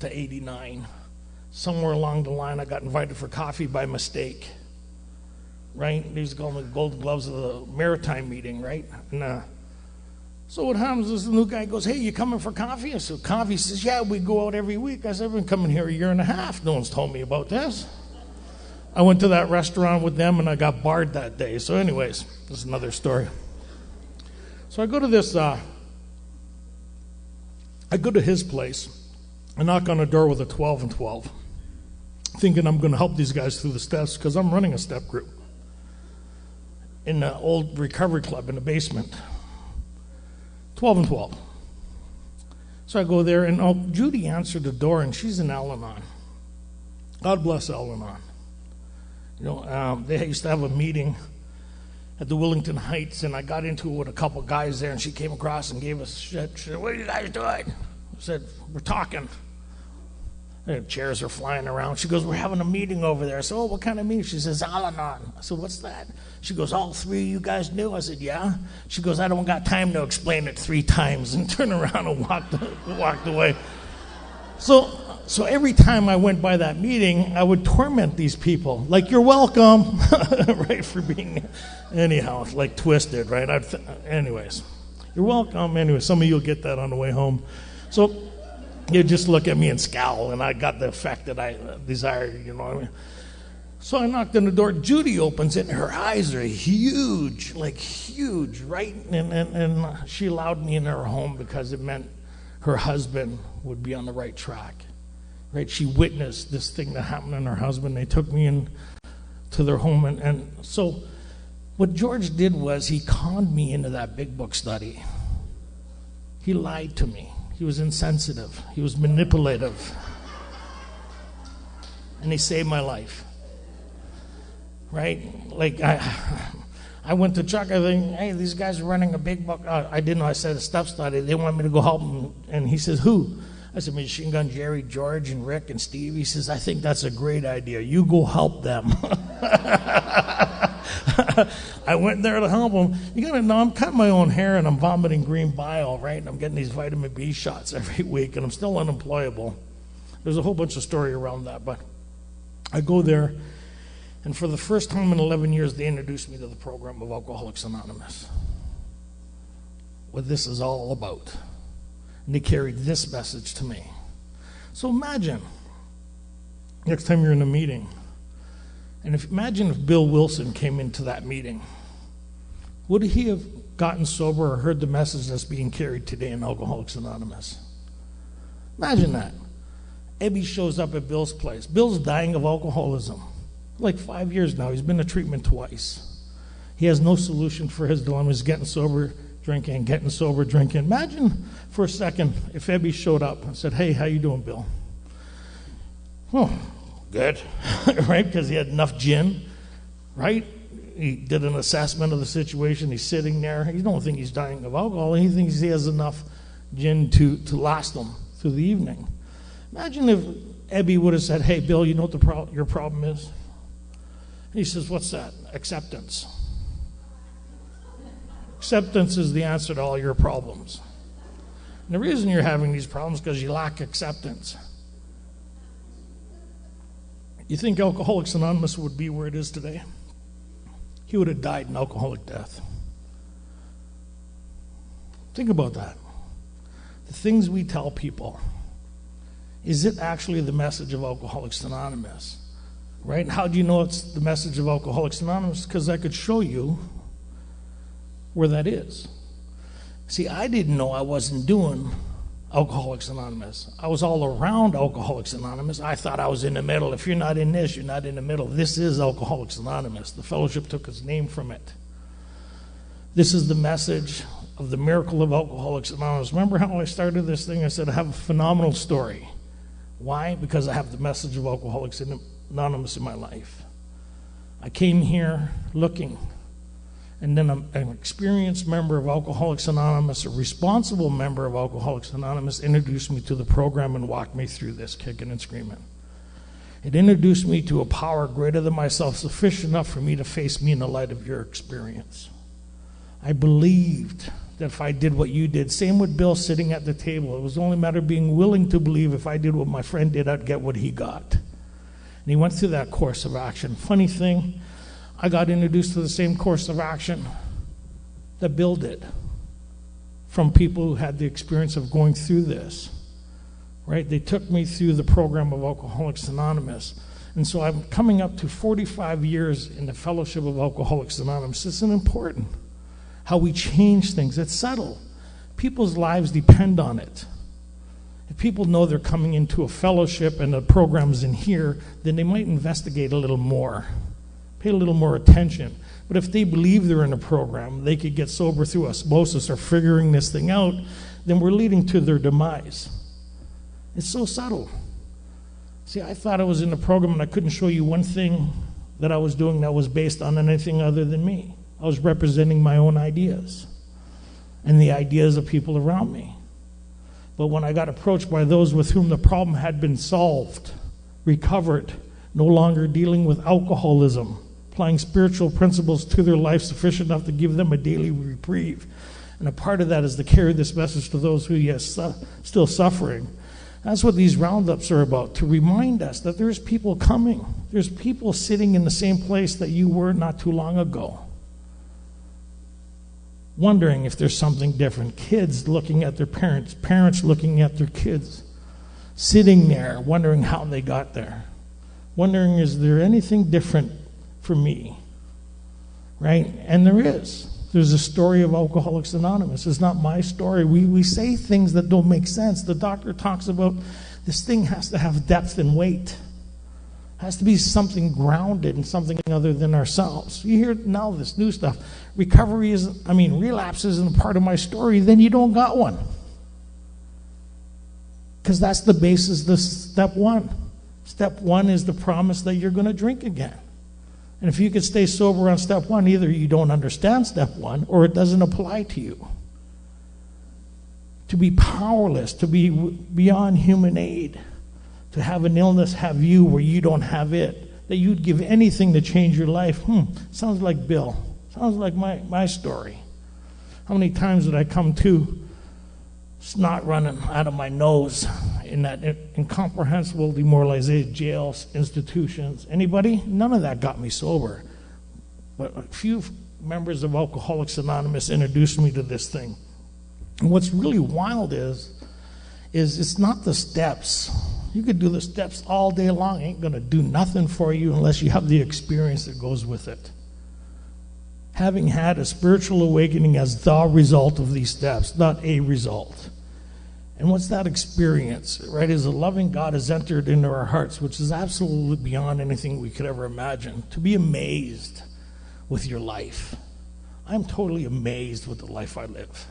to 89. Somewhere along the line, I got invited for coffee by mistake, right? These are called the Golden Gloves of the Maritime meeting, right? And so what happens is the new guy goes, hey, you coming for coffee? I said, coffee? He says, yeah, we go out every week. I said, I've been coming here a year and a half. No one's told me about this. I went to that restaurant with them, and I got barred that day. So anyways, this is another story. So I go to this, I go to his place. I knock on a door with a 12 and 12, thinking I'm going to help these guys through the steps because I'm running a step group in the old recovery club in the basement. 12 and 12. So I go there, and Judy answered the door, and she's in Al-Anon. God bless Al-Anon. They used to have a meeting at the Wellington Heights, and I got into it with a couple guys there, and she came across and gave us shit. She said, what are you guys doing? I said, we're talking. And chairs are flying around. She goes, we're having a meeting over there. I said, oh, what kind of meeting? She says, Al-Anon. I said, what's that? She goes, all three of you guys knew? I said, yeah. She goes, I don't got time to explain it 3 times, and turned around and walked away. So every time I went by that meeting, I would torment these people. Like, you're welcome, right, for being, anyhow, like twisted, right? Anyways, you're welcome. Anyway, some of you will get that on the way home. So you just look at me and scowl, and I got the effect that I desired, you know what I mean? So I knocked on the door. Judy opens it, and her eyes are huge, like huge, right? And she allowed me in her home because it meant her husband would be on the right track, right? She witnessed this thing that happened in her husband. They took me in to their home, and so what George did was he conned me into that big book study. He lied to me. He was insensitive. He was manipulative. And he saved my life. Right? Like, I went to Chuck. I think, hey, these guys are running a big book. I didn't know. I said a step study. They want me to go help them. And he says, who? I said, Machine Gun Jerry, George, and Rick, and Steve. He says, I think that's a great idea. You go help them. I went there to help them. You got to know, I'm cutting my own hair, and I'm vomiting green bile, right? And I'm getting these vitamin B shots every week, and I'm still unemployable. There's a whole bunch of story around that, but I go there, and for the first time in 11 years, they introduced me to the program of Alcoholics Anonymous. What this is all about. And they carried this message to me. So imagine, next time you're in a meeting, and imagine if Bill Wilson came into that meeting. Would he have gotten sober or heard the message that's being carried today in Alcoholics Anonymous? Imagine that. Ebby shows up at Bill's place. Bill's dying of alcoholism. Like 5 years now. He's been to treatment twice. He has no solution for his dilemma. He's getting sober, drinking, getting sober, drinking. Imagine for a second if Ebby showed up and said, hey, how you doing, Bill? Oh, good. Right? Because he had enough gin. Right? He did an assessment of the situation. He's sitting there. He don't think he's dying of alcohol. He thinks he has enough gin to last him through the evening. Imagine if Ebby would have said, hey, Bill, you know what your problem is? He says, what's that? Acceptance. Acceptance is the answer to all your problems. And the reason you're having these problems is because you lack acceptance. You think Alcoholics Anonymous would be where it is today? He would have died an alcoholic death. Think about that. The things we tell people, is it actually the message of Alcoholics Anonymous? Right? How do you know it's the message of Alcoholics Anonymous? Because I could show you where that is. See, I didn't know I wasn't doing Alcoholics Anonymous. I was all around Alcoholics Anonymous. I thought I was in the middle. If you're not in this, you're not in the middle. This is Alcoholics Anonymous. The fellowship took its name from it. This is the message of the miracle of Alcoholics Anonymous. Remember how I started this thing? I said I have a phenomenal story. Why? Because I have the message of Alcoholics Anonymous in my life. I came here looking, and then an experienced member of Alcoholics Anonymous, a responsible member of Alcoholics Anonymous, introduced me to the program and walked me through this, kicking and screaming. It introduced me to a power greater than myself, sufficient enough for me to face me in the light of your experience. I believed that if I did what you did, same with Bill sitting at the table, it was only a matter of being willing to believe if I did what my friend did, I'd get what he got. And he went through that course of action. Funny thing, I got introduced to the same course of action that Bill did from people who had the experience of going through this, right? They took me through the program of Alcoholics Anonymous. And so I'm coming up to 45 years in the fellowship of Alcoholics Anonymous. It's important how we change things. It's subtle. People's lives depend on it. If people know they're coming into a fellowship and the program's in here, then they might investigate a little more, pay a little more attention. But if they believe they're in a program, they could get sober through osmosis or figuring this thing out, then we're leading to their demise. It's so subtle. See, I thought I was in the program and I couldn't show you one thing that I was doing that was based on anything other than me. I was representing my own ideas and the ideas of people around me. But when I got approached by those with whom the problem had been solved, recovered, no longer dealing with alcoholism, applying spiritual principles to their life sufficient enough to give them a daily reprieve. And a part of that is to carry this message to those who are still suffering. That's what these roundups are about, to remind us that there's people coming. There's people sitting in the same place that you were not too long ago, wondering if there's something different. Kids looking at their parents, parents looking at their kids, sitting there wondering how they got there. wondering, is there anything different for me? Right? And there is. There's a story of Alcoholics Anonymous. It's not my story. We say things that don't make sense. The doctor talks about this thing has to have depth and weight. It has to be something grounded in something other than ourselves. You hear now this new stuff. Relapse isn't a part of my story, then you don't got one. Because that's the basis of step one. Step one is the promise that you're going to drink again. And if you could stay sober on step one, either you don't understand step one or it doesn't apply to you. To be powerless, to be beyond human aid, to have an illness have you where you don't have it, that you'd give anything to change your life. Sounds like Bill. Sounds like my story. How many times did I come to snot running out of my nose in that incomprehensible demoralization, jails, institutions? Anybody? None of that got me sober. But a few members of Alcoholics Anonymous introduced me to this thing. And what's really wild is it's not the steps. You could do the steps all day long. It ain't going to do nothing for you unless you have the experience that goes with it. Having had a spiritual awakening as the result of these steps, not a result. And what's that experience, right? Is a loving God has entered into our hearts, which is absolutely beyond anything we could ever imagine. To be amazed with your life. I'm totally amazed with the life I live.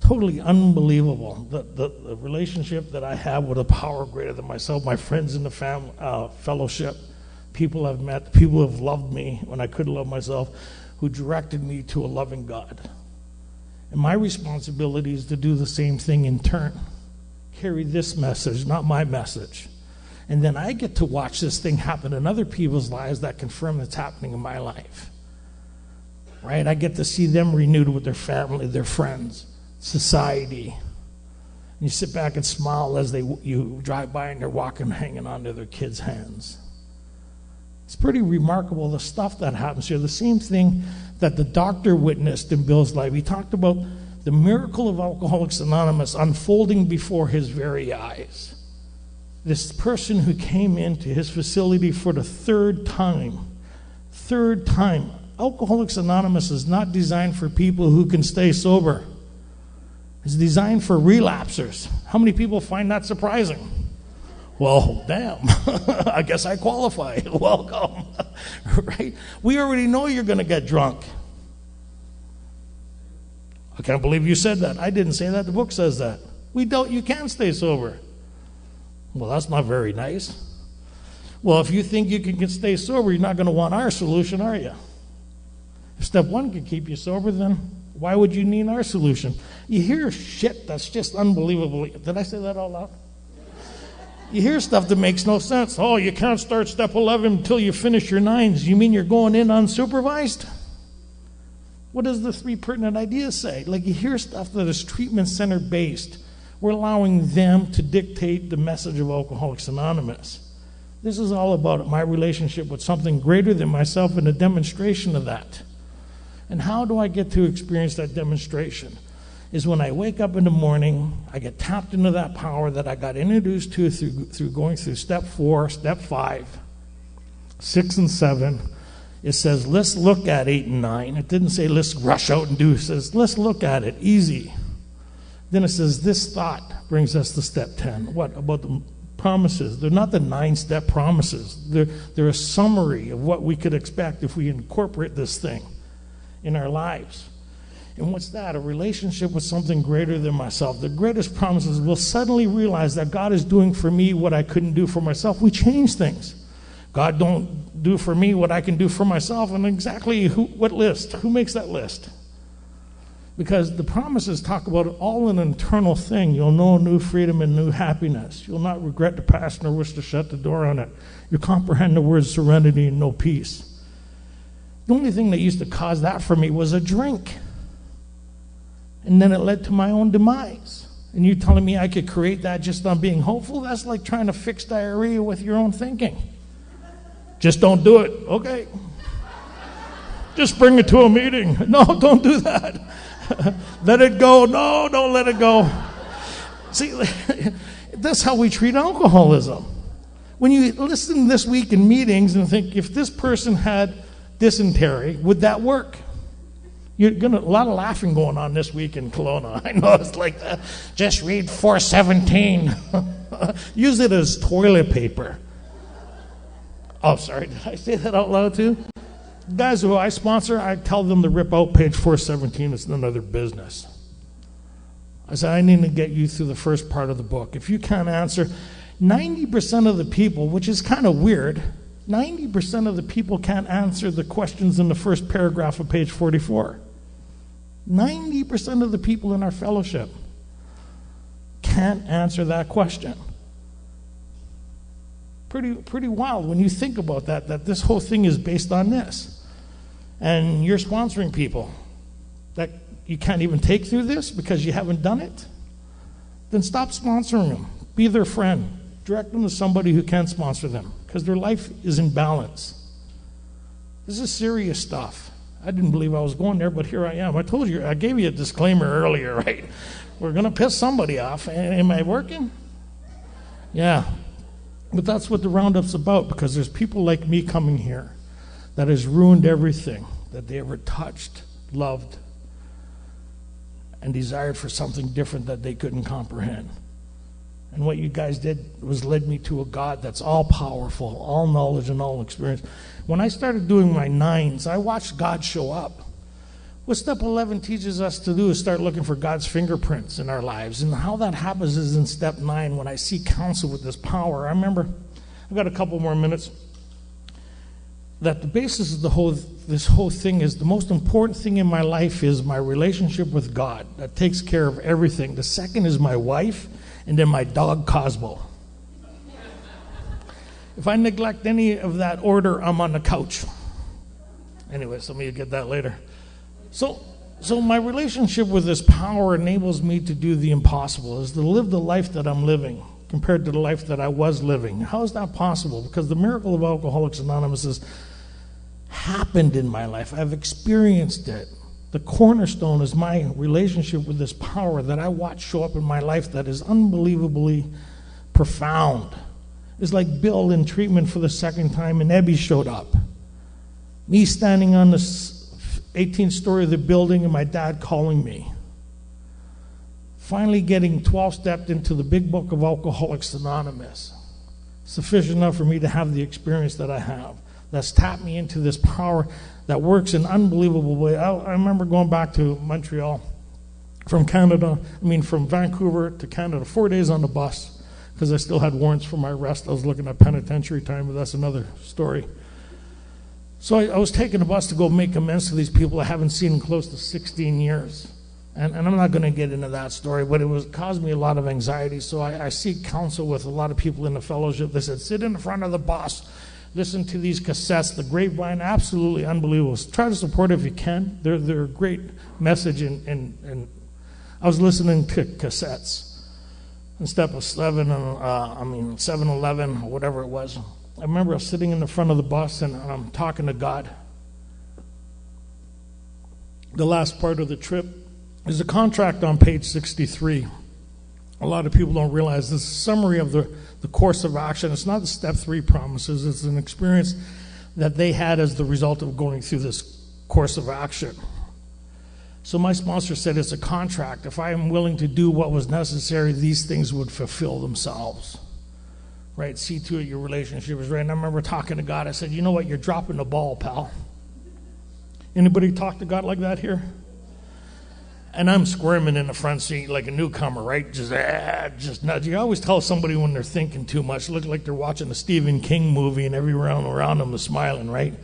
Totally unbelievable. The relationship that I have with a power greater than myself, my friends in the fellowship, people I've met, people who have loved me when I couldn't love myself, who directed me to a loving God. And my responsibility is to do the same thing in turn. Carry this message, not my message. And then I get to watch this thing happen in other people's lives that confirm it's happening in my life. Right? I get to see them renewed with their family, their friends, society. And you sit back and smile as you drive by and they're walking, hanging onto their kids' hands. It's pretty remarkable, the stuff that happens here. The same thing that the doctor witnessed in Bill's life. He talked about the miracle of Alcoholics Anonymous unfolding before his very eyes. This person who came into his facility for the third time. Alcoholics Anonymous is not designed for people who can stay sober. It's designed for relapsers. How many people find that surprising? Well, damn, I guess I qualify. Welcome, right? We already know you're going to get drunk. I can't believe you said that. I didn't say that. The book says that. You can stay sober. Well, that's not very nice. Well, if you think you can stay sober, you're not going to want our solution, are you? If step one can keep you sober, then why would you need our solution? You hear shit that's just unbelievable. Did I say that out loud? You hear stuff that makes no sense. Oh, you can't start step 11 until you finish your 9s. You mean you're going in unsupervised? What does the 3 pertinent ideas say? Like, you hear stuff that is treatment center based. We're allowing them to dictate the message of Alcoholics Anonymous. This is all about my relationship with something greater than myself and a demonstration of that. And how do I get to experience that demonstration? Is when I wake up in the morning, I get tapped into that power that I got introduced to through going through step 4, step 5, 6 and 7. It says, let's look at 8 and 9. It didn't say, let's rush out and do. It says, let's look at it, easy. Then it says, this thought brings us to step 10. What about the promises? They're not the 9-step promises. They're a summary of what we could expect if we incorporate this thing in our lives. And what's that? A relationship with something greater than myself. The greatest promises will suddenly realize that God is doing for me what I couldn't do for myself. We change things. God don't do for me what I can do for myself. And exactly what list? Who makes that list? Because the promises talk about all an internal thing. You'll know new freedom and new happiness. You'll not regret the past nor wish to shut the door on it. You comprehend the words serenity and no peace. The only thing that used to cause that for me was a drink. And then it led to my own demise. And you telling me I could create that just on being hopeful? That's like trying to fix diarrhea with your own thinking. Just don't do it. Okay. Just bring it to a meeting. No, don't do that. Let it go. No, don't let it go. See, that's how we treat alcoholism. When you listen this week in meetings and think, if this person had dysentery, would that work? You're gonna a lot of laughing going on this week in Kelowna. I know it's like that. Just read 417. Use it as toilet paper. Oh, sorry, did I say that out loud too? Guys who I sponsor, I tell them to rip out page 417. It's none of their business. I said, I need to get you through the first part of the book. If you can't answer, 90% of the people, which is kind of weird, 90% of the people can't answer the questions in the first paragraph of page 44. 90% of the people in our fellowship can't answer that question. Pretty wild when you think about that this whole thing is based on this. And you're sponsoring people that you can't even take through this because you haven't done it. Then stop sponsoring them. Be their friend. Direct them to somebody who can sponsor them because their life is in balance. This is serious stuff. I didn't believe I was going there, but here I am. I told you, I gave you a disclaimer earlier, right? We're going to piss somebody off. Am I working? Yeah. But that's what the Roundup's about, because there's people like me coming here that has ruined everything that they ever touched, loved, and desired for something different that they couldn't comprehend. And what you guys did was led me to a God that's all powerful, all knowledge and all experience. When I started doing my 9s, I watched God show up. What step 11 teaches us to do is start looking for God's fingerprints in our lives. And how that happens is in step 9 when I see counsel with this power. I remember, I've got a couple more minutes, that the basis of this whole thing is the most important thing in my life is my relationship with God. That takes care of everything. The second is my wife, and then my dog Cosmo. If I neglect any of that order, I'm on the couch. Anyway, some of you get that later. So my relationship with this power enables me to do the impossible, is to live the life that I'm living compared to the life that I was living. How is that possible? Because the miracle of Alcoholics Anonymous has happened in my life. I've experienced it. The cornerstone is my relationship with this power that I watch show up in my life that is unbelievably profound. It's like Bill in treatment for the second time and Ebby showed up. Me standing on the 18th story of the building and my dad calling me. Finally getting 12-stepped into the big book of Alcoholics Anonymous. Sufficient enough for me to have the experience that I have. That's tapped me into this power that works in unbelievable way. I remember going back to Montreal from Vancouver to Canada, 4 days on the bus, because I still had warrants for my arrest. I was looking at penitentiary time, but that's another story. So I was taking a bus to go make amends to these people I haven't seen in close to 16 years. And I'm not going to get into that story, but it caused me a lot of anxiety. So I seek counsel with a lot of people in the fellowship. They said, sit in the front of the bus. Listen to these cassettes, the Grapevine, absolutely unbelievable. Try to support it if you can. They're a great message. And I was listening to cassettes. In step of 7-11, or whatever it was. I remember I was sitting in the front of the bus and I'm talking to God. The last part of the trip is a contract on page 63. A lot of people don't realize this is a summary of the course of action. It's not the step 3 promises. It's an experience that they had as the result of going through this course of action. So my sponsor said it's a contract. If I am willing to do what was necessary, these things would fulfill themselves. Right? See to it your relationship is right. And I remember talking to God. I said, you know what? You're dropping the ball, pal. Anybody talk to God like that here? And I'm squirming in the front seat like a newcomer, right? Just nuts. You always tell somebody when they're thinking too much. Look like they're watching a Stephen King movie and everyone around them is smiling, right?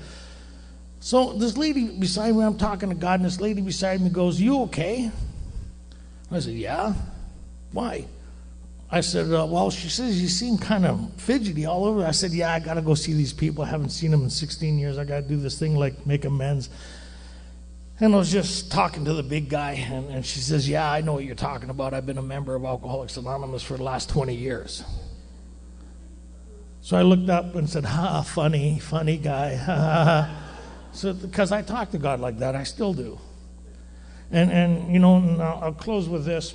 So this lady beside me, I'm talking to God, and this lady beside me goes, you okay? I said, yeah. Why? I said, well, she says you seem kind of fidgety all over. I said, yeah, I got to go see these people. I haven't seen them in 16 years. I got to do this thing like make amends. And I was just talking to the big guy, and she says, yeah, I know what you're talking about. I've been a member of Alcoholics Anonymous for the last 20 years. So I looked up and said, funny guy. So, because I talk to God like that, I still do. And you know, and I'll close with this,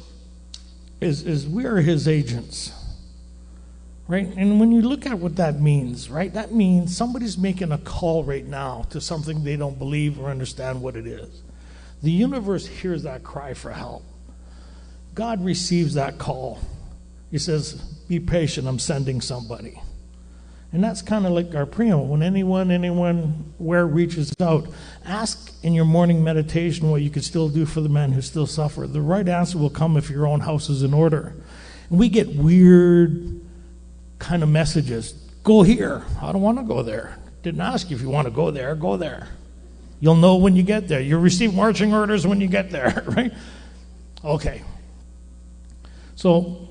is we are his agents. right? And when you look at what that means, right, that means somebody's making a call right now to something they don't believe or understand what it is. The universe hears that cry for help. God receives that call. He says, be patient, I'm sending somebody. And that's kind of like our preamble. When anyone where reaches out, ask in your morning meditation what you could still do for the men who still suffer. The right answer will come if your own house is in order. And we get weird kind of messages. Go here. I don't want to go there. Didn't ask you if you want to go there. Go there. You'll know when you get there. You'll receive marching orders when you get there, right? Okay. So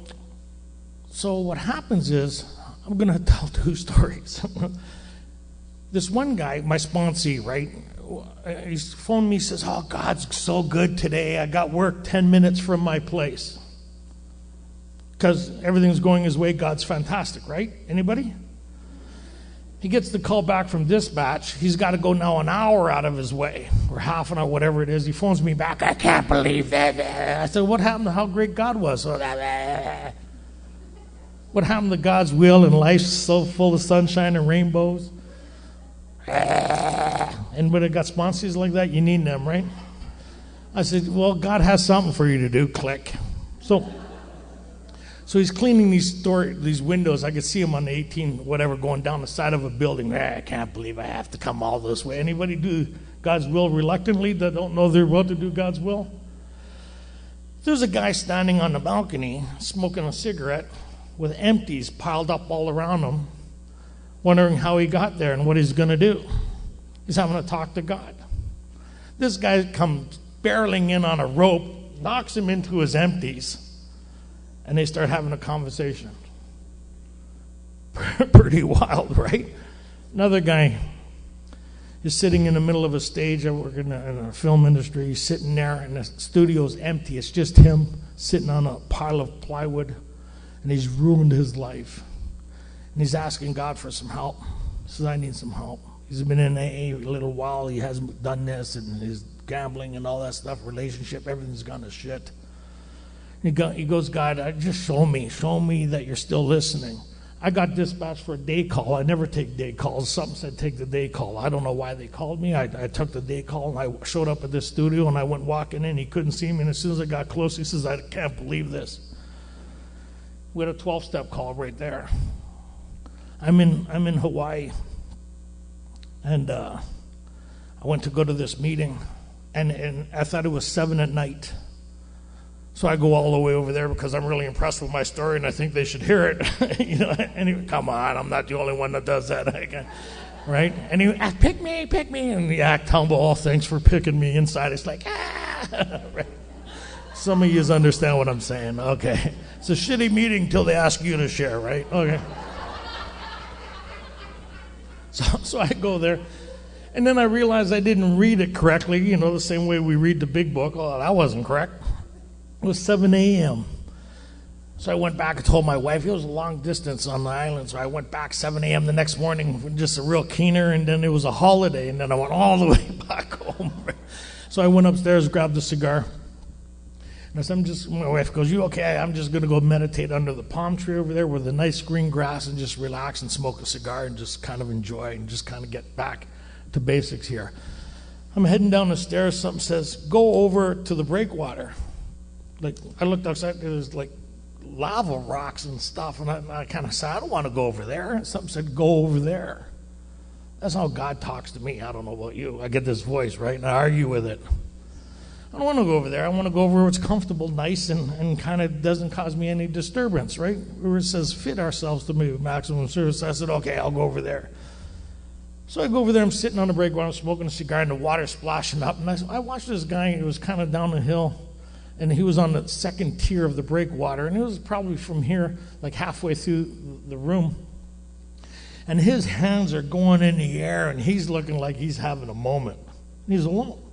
what happens is, I'm going to tell two stories. This one guy, my sponsee, right, he's phoned me, says, oh, God's so good today. I got work 10 minutes from my place. Because everything's going his way, God's fantastic, right? Anybody? He gets the call back from dispatch. He's got to go now an hour out of his way, or half an hour, whatever it is. He phones me back. I can't believe that. I said, what happened to how great God was? What happened to God's will and life so full of sunshine and rainbows? And when it got sponsors like that, you need them, right? I said, well, God has something for you to do. Click. So he's cleaning these windows. I could see him on the 18, whatever, going down the side of a building. I can't believe I have to come all this way. Anybody do God's will reluctantly that don't know they're about to do God's will? There's a guy standing on the balcony smoking a cigarette with empties piled up all around him, wondering how he got there and what he's going to do. He's having to talk to God. This guy comes barreling in on a rope, knocks him into his empties, and they start having a conversation. Pretty wild, right? Another guy is sitting in the middle of a stage. I work in a film industry. He's sitting there, and the studio's empty. It's just him sitting on a pile of plywood. And he's ruined his life. And he's asking God for some help. He says, I need some help. He's been in AA a little while. He hasn't done this, and his gambling and all that stuff, relationship, everything's gone to shit. He goes, God, just show me that you're still listening. I got dispatched for a day call. I never take day calls. Something said take the day call. I don't know why they called me. I took the day call, and I showed up at this studio, and I went walking in. He couldn't see me, and as soon as I got close, he says, I can't believe this. We had a 12-step call right there. I'm in Hawaii, and I went to go to this meeting, and I thought it was 7 at night. So I go all the way over there because I'm really impressed with my story, and I think they should hear it. Anyway, come on, I'm not the only one that does that, right? And he pick me, and the act humble. Oh, thanks for picking me. Inside, it's like right? Some of you understand what I'm saying. Okay. It's a shitty meeting till they ask you to share, right? Okay. So I go there, and then I realized I didn't read it correctly, the same way we read the big book. Oh, that wasn't correct. It was 7 a.m. So I went back and told my wife. It was a long distance on the island, so I went back 7 a.m. the next morning, just a real keener, and then it was a holiday, and then I went all the way back home. So I went upstairs, grabbed a cigar. I said, my wife goes, you okay? I'm just going to go meditate under the palm tree over there with the nice green grass and just relax and smoke a cigar and just kind of enjoy and just kind of get back to basics here. I'm heading down the stairs. Something says, go over to the breakwater. Like, I looked outside, there's like lava rocks and stuff, and I kind of said, I don't want to go over there. And something said, go over there. That's how God talks to me. I don't know about you. I get this voice, right? And I argue with it. I don't want to go over there. I want to go over where it's comfortable, nice, and kind of doesn't cause me any disturbance, right? Where it says fit ourselves to maximum service. I said, okay, I'll go over there. So I go over there. I'm sitting on the breakwater. I'm smoking a cigar, and the water's splashing up. And I watched this guy. He was kind of down the hill, and he was on the second tier of the breakwater. And it was probably from here, like halfway through the room. And his hands are going in the air, and he's looking like he's having a moment. He's alone.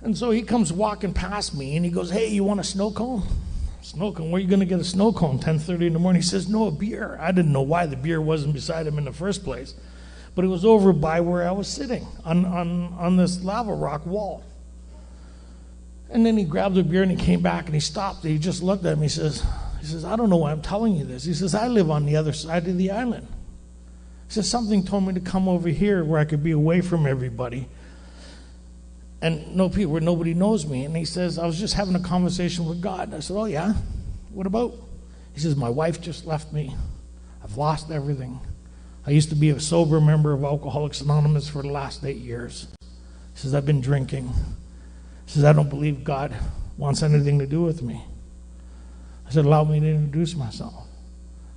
And so he comes walking past me, and he goes, hey, you want a snow cone? Snow cone? Where are you going to get a snow cone? 10:30 in the morning. He says, no, a beer. I didn't know why the beer wasn't beside him in the first place. But it was over by where I was sitting on this lava rock wall. And then he grabbed the beer, and he came back, and he stopped. And he just looked at me. He says, He says, I don't know why I'm telling you this. He says, I live on the other side of the island. He says, something told me to come over here where I could be away from everybody and know people where nobody knows me. And he says, I was just having a conversation with God. I said, oh yeah? What about? He says, my wife just left me. I've lost everything. I used to be a sober member of Alcoholics Anonymous for the last 8 years. He says, I've been drinking. He says, I don't believe God wants anything to do with me. I said, allow me to introduce myself.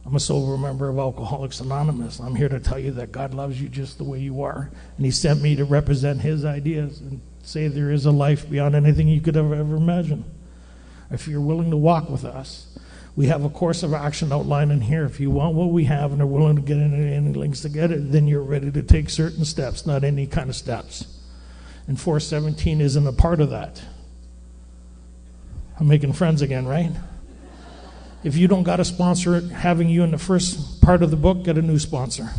I'm a sober member of Alcoholics Anonymous. I'm here to tell you that God loves you just the way you are. And he sent me to represent his ideas and say there is a life beyond anything you could ever imagine. If you're willing to walk with us, we have a course of action outlined in here. If you want what we have and are willing to get into any links to get it, then you're ready to take certain steps, not any kind of steps. And 417 isn't a part of that. I'm making friends again, right? If you don't got a sponsor having you in the first part of the book, get a new sponsor.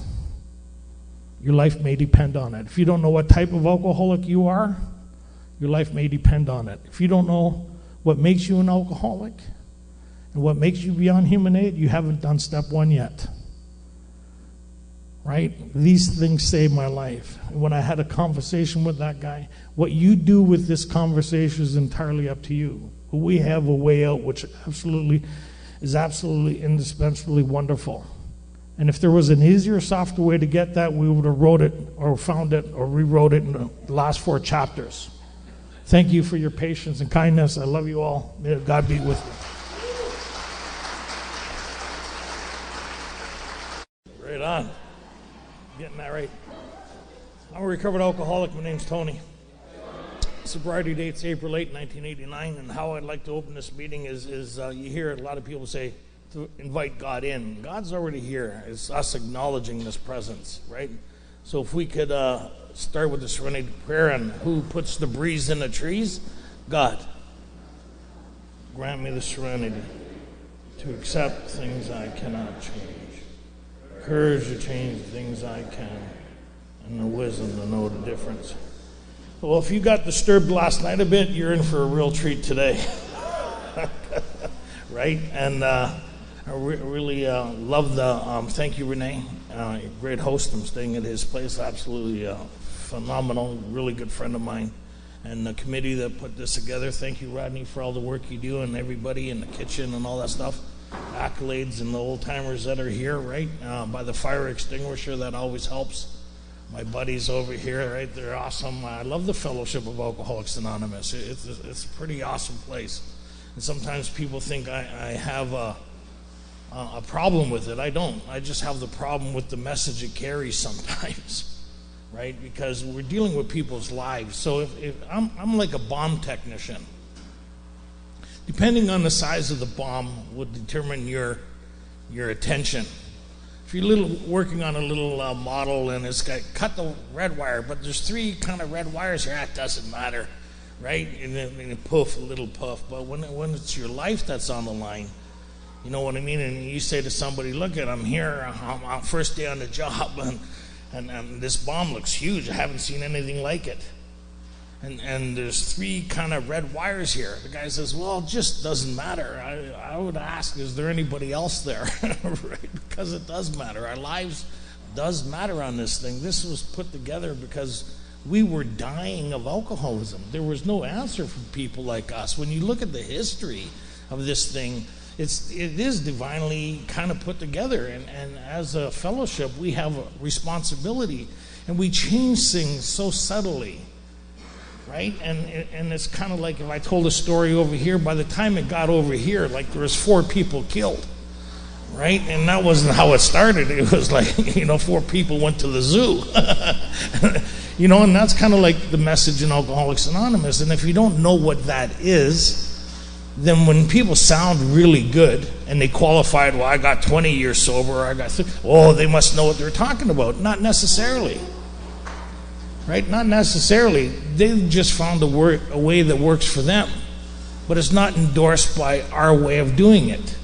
Your life may depend on it. If you don't know what type of alcoholic you are, your life may depend on it. If you don't know what makes you an alcoholic and what makes you beyond human aid, you haven't done step 1 yet. Right? These things saved my life. When I had a conversation with that guy, what you do with this conversation is entirely up to you. But we have a way out which is absolutely indispensably wonderful. And if there was an easier, softer way to get that, we would have wrote it or found it or rewrote it in the last 4 chapters. Thank you for your patience and kindness. I love you all. May God be with you. Right on. Getting that right. I'm a recovered alcoholic. My name's Tony. Sobriety date's April 8, 1989, and how I'd like to open this meeting is you hear a lot of people say to invite God in. God's already here. It's us acknowledging this presence, right? So if we could start with the serenity prayer, and who puts the breeze in the trees? God. Grant me the serenity to accept things I cannot change, courage to change things I can, and the wisdom to know the difference. Well, if you got disturbed last night a bit, you're in for a real treat today. Right? And I really love the, thank you, Renee. Great host. I'm staying at his place. Absolutely phenomenal, really good friend of mine. And the committee that put this together, thank you, Rodney, for all the work you do, and everybody in the kitchen and all that stuff. Accolades and the old-timers that are here, right? By the fire extinguisher, that always helps. My buddies over here, right? They're awesome. I love the Fellowship of Alcoholics Anonymous. It's a pretty awesome place. And sometimes people think I have a problem with it. I don't. I just have the problem with the message it carries sometimes, right? Because we're dealing with people's lives. So if I'm like a bomb technician. Depending on the size of the bomb would determine your attention. If you're working on a little model and it's got cut the red wire, but there's 3 kind of red wires here, it doesn't matter, right? And then poof, a little puff. But when it's your life that's on the line, you know what I mean? And you say to somebody, look, I'm here, I'm first day on the job, and this bomb looks huge. I haven't seen anything like it. And there's 3 kind of red wires here. The guy says, well, it just doesn't matter. I would ask, is there anybody else there? Right? Because it does matter. Our lives does matter on this thing. This was put together because we were dying of alcoholism. There was no answer for people like us. When you look at the history of this thing, it is divinely kind of put together. And as a fellowship, we have a responsibility. And we change things so subtly. Right? And it's kind of like if I told a story over here, by the time it got over here, like there was 4 people killed. Right? And that wasn't how it started. It was like, 4 people went to the zoo. And that's kind of like the message in Alcoholics Anonymous. And if you don't know what that is, then when people sound really good and they qualified, well, I got 20 years sober, or I got 30, they must know what they're talking about. Not necessarily. Right? Not necessarily. They've just found a way that works for them. But it's not endorsed by our way of doing it.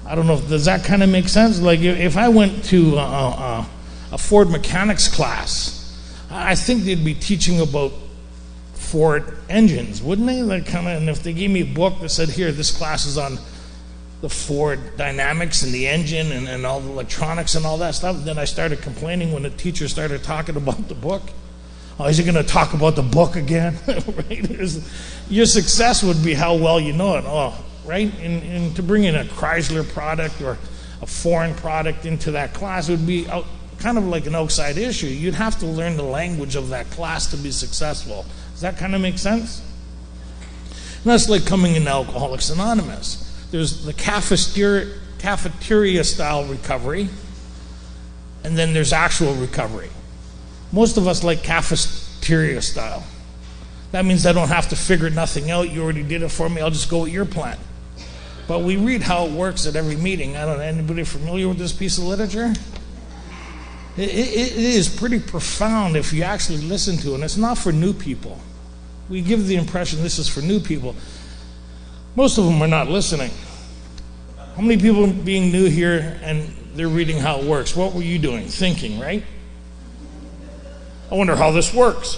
I don't know, does that kind of make sense? Like if I went to a Ford mechanics class, I think they'd be teaching about Ford engines, wouldn't they? Like and if they gave me a book that said, here, this class is on the Ford dynamics and the engine and all the electronics and all that stuff. Then I started complaining when the teacher started talking about the book. Oh, is he going to talk about the book again? Right? Your success would be how well you know it. Oh, right? And to bring in a Chrysler product or a foreign product into that class would be kind of like an outside issue. You'd have to learn the language of that class to be successful. Does that kind of make sense? And that's like coming into Alcoholics Anonymous. There's the cafeteria style recovery, and then there's actual recovery. Most of us like cafeteria style. That means I don't have to figure nothing out. You already did it for me. I'll just go with your plan. But we read how it works at every meeting. I don't know, anybody familiar with this piece of literature? It is pretty profound if you actually listen to it. And it's not for new people. We give the impression this is for new people. Most of them are not listening. How many people being new here and they're reading how it works? What were you doing? Thinking, right? I wonder how this works.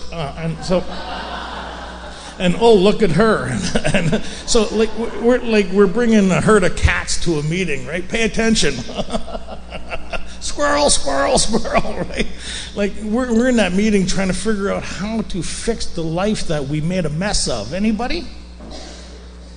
And oh, look at her. And so we're bringing a herd of cats to a meeting, right? Pay attention. Squirrel, squirrel, squirrel, right? Like we're in that meeting trying to figure out how to fix the life that we made a mess of. Anybody?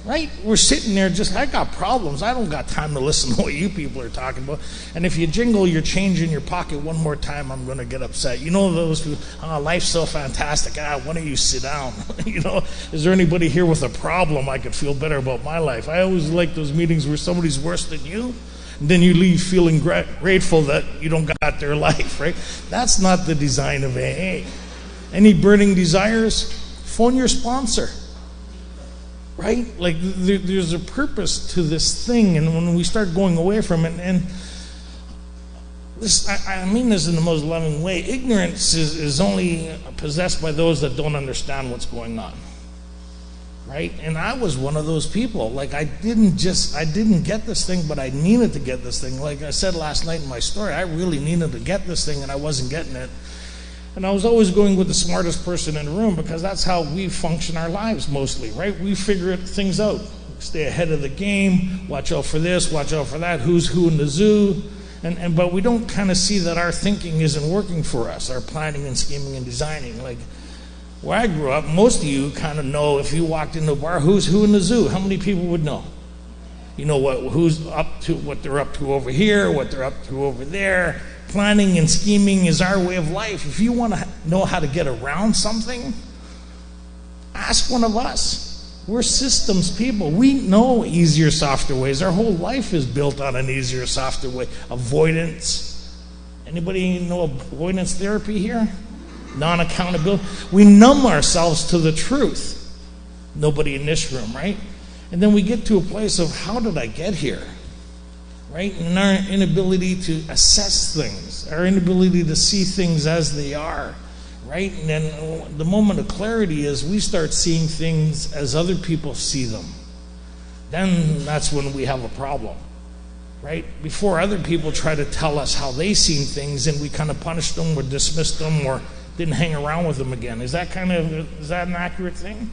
Right? We're sitting there I got problems. I don't got time to listen to what you people are talking about. And if you jingle your change in your pocket one more time, I'm going to get upset. You know those people, oh, life's so fantastic. Why don't you sit down? You know, is there anybody here with a problem I could feel better about my life? I always like those meetings where somebody's worse than you, and then you leave feeling grateful that you don't got their life, right? That's not the design of AA. Any burning desires? Phone your sponsor. Right? Like there's a purpose to this thing, and when we start going away from it, and this, I mean this in the most loving way, ignorance is only possessed by those that don't understand what's going on. Right? And I was one of those people. Like I didn't get this thing, but I needed to get this thing. Like I said last night in my story, I really needed to get this thing, and I wasn't getting it. And I was always going with the smartest person in the room because that's how we function our lives mostly, right? We figure things out. Stay ahead of the game, watch out for this, watch out for that, who's who in the zoo. But we don't kind of see that our thinking isn't working for us, our planning and scheming and designing. Like where I grew up, most of you kind of know if you walked into a bar, who's who in the zoo. How many people would know? You know who's up to, what they're up to over here, what they're up to over there. Planning and scheming is our way of life. If you want to know how to get around something, ask one of us. We're systems people. We know easier, softer ways. Our whole life is built on an easier, softer way. Avoidance. Anybody know avoidance therapy here? Non-accountability. We numb ourselves to the truth. Nobody in this room, right? And then we get to a place of, how did I get here? Right? And our inability to assess things, our inability to see things as they are, right? And then the moment of clarity is we start seeing things as other people see them. Then that's when we have a problem, right? Before other people try to tell us how they seen things and we kind of punished them or dismissed them or didn't hang around with them again. Is that an accurate thing?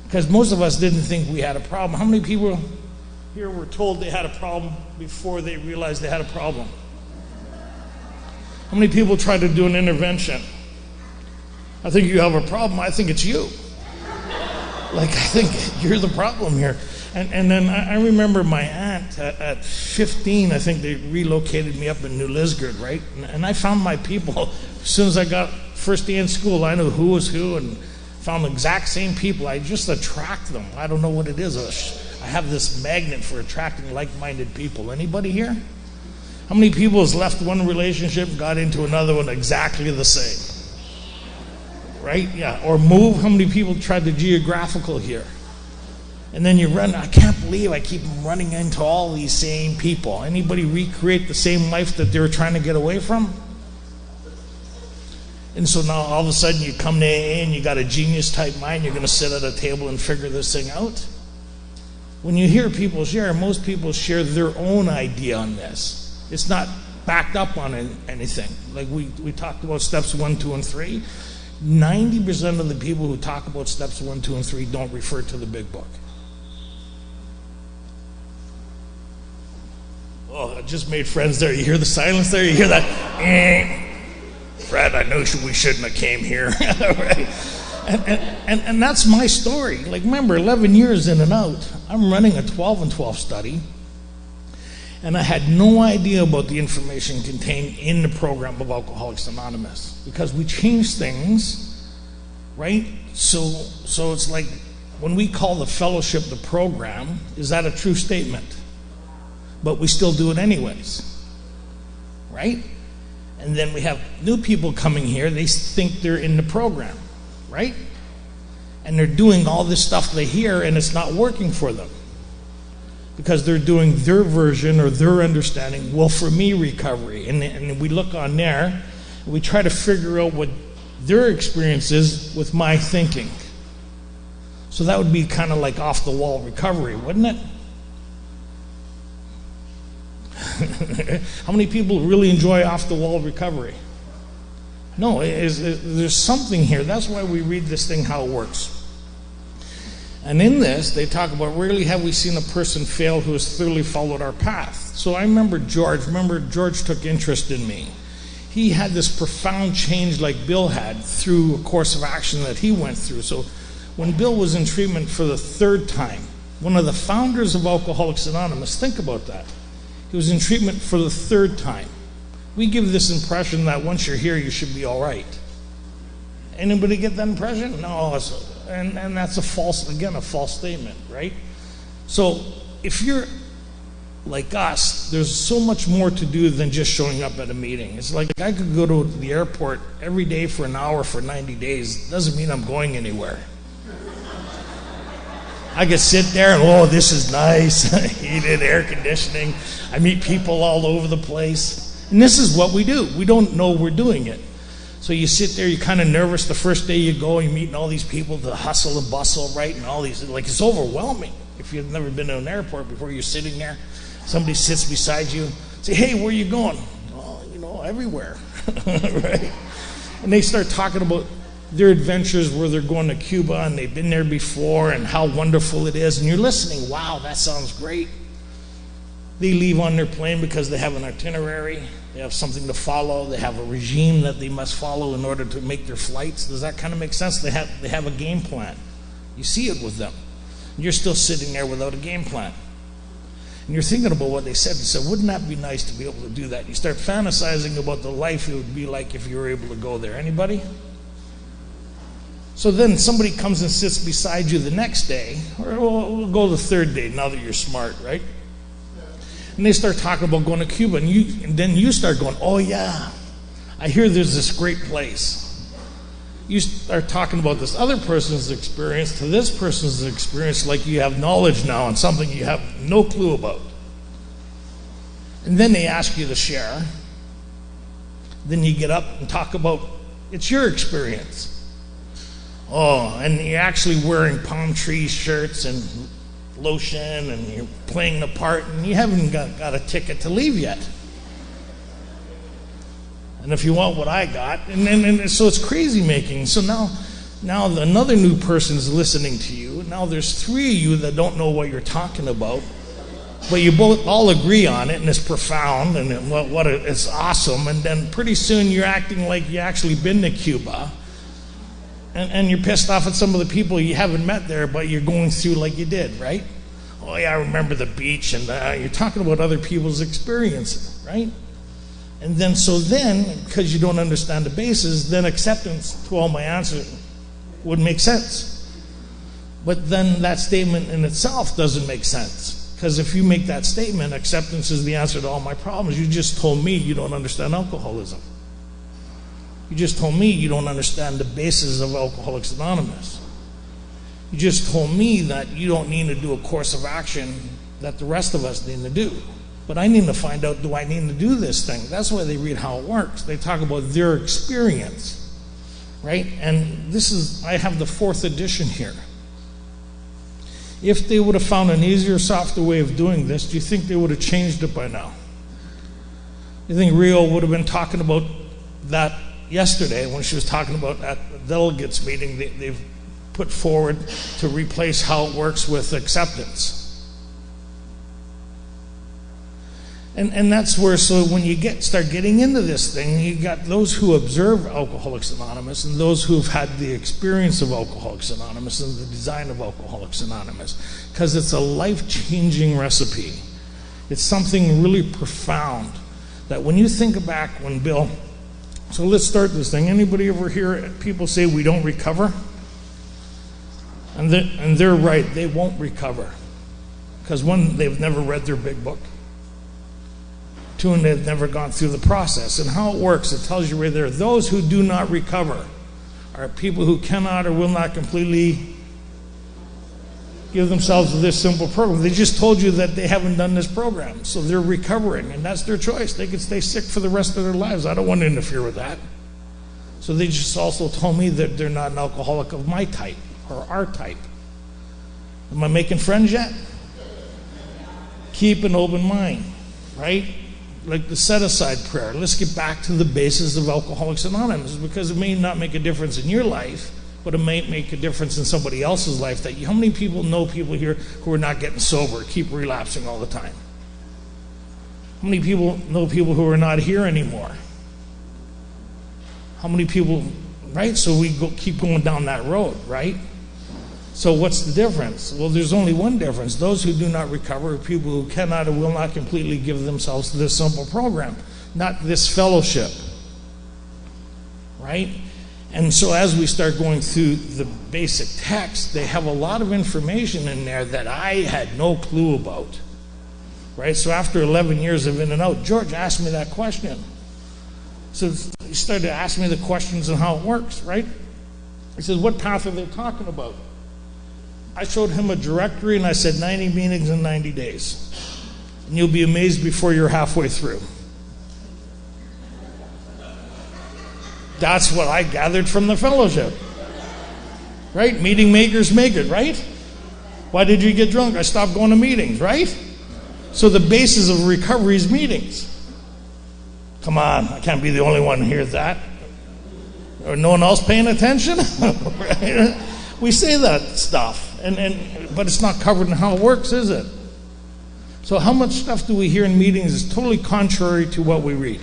Because most of us didn't think we had a problem. How many people here were told they had a problem before they realized they had a problem? How many people tried to do an intervention? I think you have a problem. I think it's you. Like, I think you're the problem here. And then I remember my aunt at 15, I think they relocated me up in New Lisgard, right? And I found my people. As soon as I got first day in school, I knew who was who and found the exact same people. I just attract them. I don't know what it is. I have this magnet for attracting like-minded people. Anybody here? How many people has left one relationship and got into another one exactly the same? Right? Yeah. Or move. How many people tried the geographical here? And then you run. I can't believe I keep running into all these same people. Anybody recreate the same life that they were trying to get away from? And so now all of a sudden you come to AA and you got a genius type mind. You're going to sit at a table and figure this thing out. When you hear people share, most people share their own idea on this. It's not backed up on anything. Like we talked about steps 1, 2, and 3. 90% of the people who talk about steps 1, 2, and 3 don't refer to the big book. just made friends there. You hear the silence there? You hear that? Fred, I know we shouldn't have came here. Right? And that's my story. Like, remember, 11 years in and out, I'm running a 12 and 12 study, and I had no idea about the information contained in the program of Alcoholics Anonymous, because we changed things, right? So it's like when we call the fellowship the program, is that a true statement? But we still do it anyways, right? And then we have new people coming here, they think they're in the program, right? And they're doing all this stuff they hear, and it's not working for them because they're doing their version or their understanding. Well, for me, recovery. And we look on there, and we try to figure out what their experience is with my thinking. So that would be kind of like off-the-wall recovery, wouldn't it? How many people really enjoy off-the-wall recovery? No, there's something here. That's why we read this thing, how it works. And in this, they talk about, rarely have we seen a person fail who has thoroughly followed our path. So I remember George. George took interest in me. He had this profound change like Bill had through a course of action that he went through. So when Bill was in treatment for the third time, one of the founders of Alcoholics Anonymous, think about that. He was in treatment for the third time. We give this impression that once you're here, you should be all right. Anybody get that impression? No, and that's a false statement, right? So if you're like us, there's so much more to do than just showing up at a meeting. It's like I could go to the airport every day for an hour for 90 days. Doesn't mean I'm going anywhere. I could sit there and, oh, this is nice, heated, air conditioning. I meet people all over the place. And this is what we do. We don't know we're doing it. So you sit there, you're kind of nervous the first day you go, you're meeting all these people, the hustle and bustle, right? And all these, like, it's overwhelming. If you've never been to an airport before, you're sitting there, somebody sits beside you, say, hey, where are you going? Oh, everywhere, right? And they start talking about their adventures where they're going to Cuba and they've been there before and how wonderful it is. And you're listening, wow, that sounds great. They leave on their plane because they have an itinerary. They have something to follow. They have a regime that they must follow in order to make their flights. Does that kind of make sense? They have a game plan. You see it with them. And you're still sitting there without a game plan. And you're thinking about what they said. You said, wouldn't that be nice to be able to do that? You start fantasizing about the life it would be like if you were able to go there. Anybody? So then somebody comes and sits beside you the next day, or we'll go the third day now that you're smart, right? And they start talking about going to Cuba, and then you start going, oh yeah, I hear there's this great place. You start talking about this other person's experience to this person's experience like you have knowledge now on something you have no clue about. And then they ask you to share. Then you get up and talk about, it's your experience. Oh, and you're actually wearing palm tree shirts and lotion, and you're playing the part, and you haven't got a ticket to leave yet. And if you want what I got, and so it's crazy making. So now another new person's listening to you. Now there's three of you that don't know what you're talking about, but you both all agree on it, and it's profound, and it's awesome. And then pretty soon you're acting like you actually been to Cuba. And you're pissed off at some of the people you haven't met there, but you're going through like you did, right? Oh, yeah, I remember the beach, and you're talking about other people's experiences, right? And then, because you don't understand the basis, then acceptance to all my answers would make sense. But then that statement in itself doesn't make sense. Because if you make that statement, acceptance is the answer to all my problems, you just told me you don't understand alcoholism. You just told me you don't understand the basis of Alcoholics Anonymous. You just told me that you don't need to do a course of action that the rest of us need to do. But I need to find out, do I need to do this thing? That's why they read how it works. They talk about their experience, right? And I have the 4th edition here. If they would have found an easier, softer way of doing this, do you think they would have changed it by now? You think Rio would have been talking about that yesterday when she was talking about at the delegates meeting? They've put forward to replace how it works with acceptance. And that's where, so when you start getting into this thing, you got those who observe Alcoholics Anonymous and those who've had the experience of Alcoholics Anonymous and the design of Alcoholics Anonymous, because it's a life-changing recipe. It's something really profound that when you think back when Bill, so let's start this thing. Anybody ever hear people say we don't recover? And they're right, they won't recover. Because one, they've never read their big book. Two, and they've never gone through the process. And how it works, it tells you right there, those who do not recover are people who cannot or will not completely give themselves to this simple program. They just told you that they haven't done this program, so they're recovering, and that's their choice. They could stay sick for the rest of their lives. I don't want to interfere with that. So they just also told me that they're not an alcoholic of my type or our type. Am I making friends yet? Keep an open mind, right? Like the set-aside prayer. Let's get back to the basis of Alcoholics Anonymous, because it may not make a difference in your life, but it may make a difference in somebody else's life. How many people know people here who are not getting sober, keep relapsing all the time? How many people know people who are not here anymore? How many people, right? So we keep going down that road, right? So what's the difference? Well, there's only one difference. Those who do not recover are people who cannot or will not completely give themselves to this simple program, not this fellowship, right? And so as we start going through the basic text, they have a lot of information in there that I had no clue about, right? So after 11 years of in and out, George asked me that question. So he started to ask me the questions on how it works, right? He says, what path are they talking about? I showed him a directory and I said 90 meetings in 90 days. And you'll be amazed before you're halfway through. That's what I gathered from the fellowship. Right? Meeting makers make it, right? Why did you get drunk? I stopped going to meetings, right? So the basis of recovery is meetings. Come on, I can't be the only one who hears that. Or no one else paying attention? Right? We say that stuff. But it's not covered in how it works, is it? So how much stuff do we hear in meetings is totally contrary to what we read?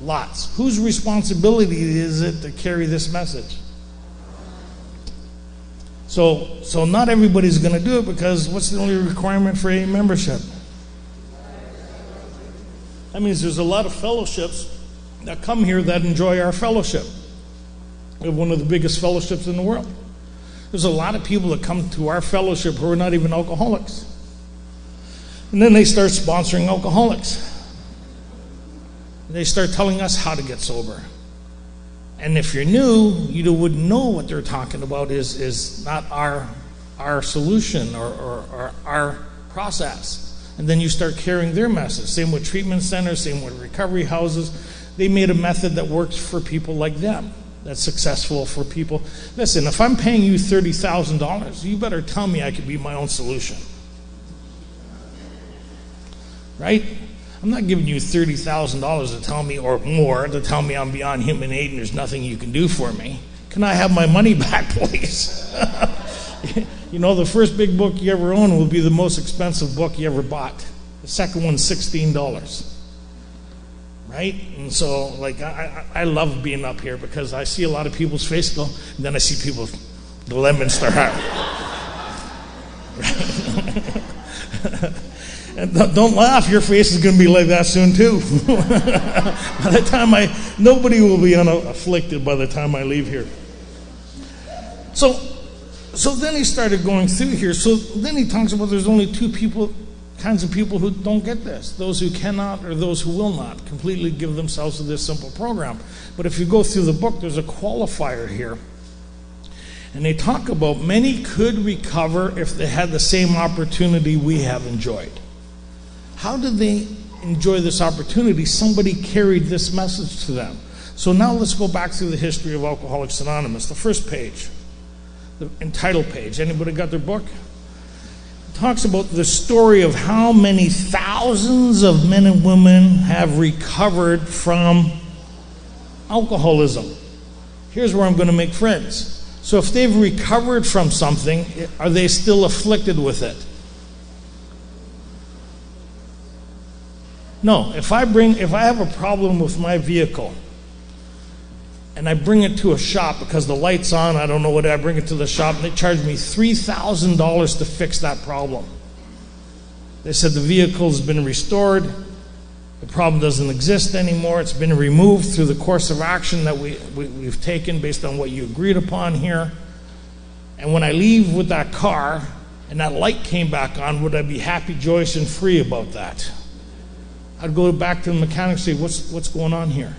Lots. Whose responsibility is it to carry this message? So not everybody's going to do it, because what's the only requirement for a membership? That means there's a lot of fellowships that come here that enjoy our fellowship. We have one of the biggest fellowships in the world. There's a lot of people that come to our fellowship who are not even alcoholics. And then they start sponsoring alcoholics. They start telling us how to get sober. And if you're new, you wouldn't know what they're talking about is not our solution or our process. And then you start carrying their message. Same with treatment centers, same with recovery houses. They made a method that works for people like them. That's successful for people. Listen, if I'm paying you $30,000, you better tell me I could be my own solution. Right? I'm not giving you $30,000 to tell me, or more, to tell me I'm beyond human aid and there's nothing you can do for me. Can I have my money back, please? You know, the first big book you ever own will be the most expensive book you ever bought. The second one's $16. Right? And so, like, I love being up here because I see a lot of people's face go, and then I see people, the lemons start right? And don't laugh, your face is going to be like that soon too. By the time nobody will be afflicted by the time I leave here. So then he started going through here. So then he talks about there's only two kinds of people who don't get this. Those who cannot or those who will not completely give themselves to this simple program. But if you go through the book, there's a qualifier here. And they talk about many could recover if they had the same opportunity we have enjoyed. How did they enjoy this opportunity? Somebody carried this message to them. So now let's go back through the history of Alcoholics Anonymous. The first page, the entitled page. Anybody got their book? Talks about the story of how many thousands of men and women have recovered from alcoholism. Here's where I'm going to make friends. So if they've recovered from something, are they still afflicted with it? No, if I have a problem with my vehicle and I bring it to a shop because the light's on, I don't know what, I bring it to the shop and they charge me $3,000 to fix that problem. They said the vehicle has been restored, the problem doesn't exist anymore, it's been removed through the course of action that we've taken based on what you agreed upon here. And when I leave with that car and that light came back on, would I be happy, joyous, and free about that? I'd go back to the mechanic and say, what's going on here?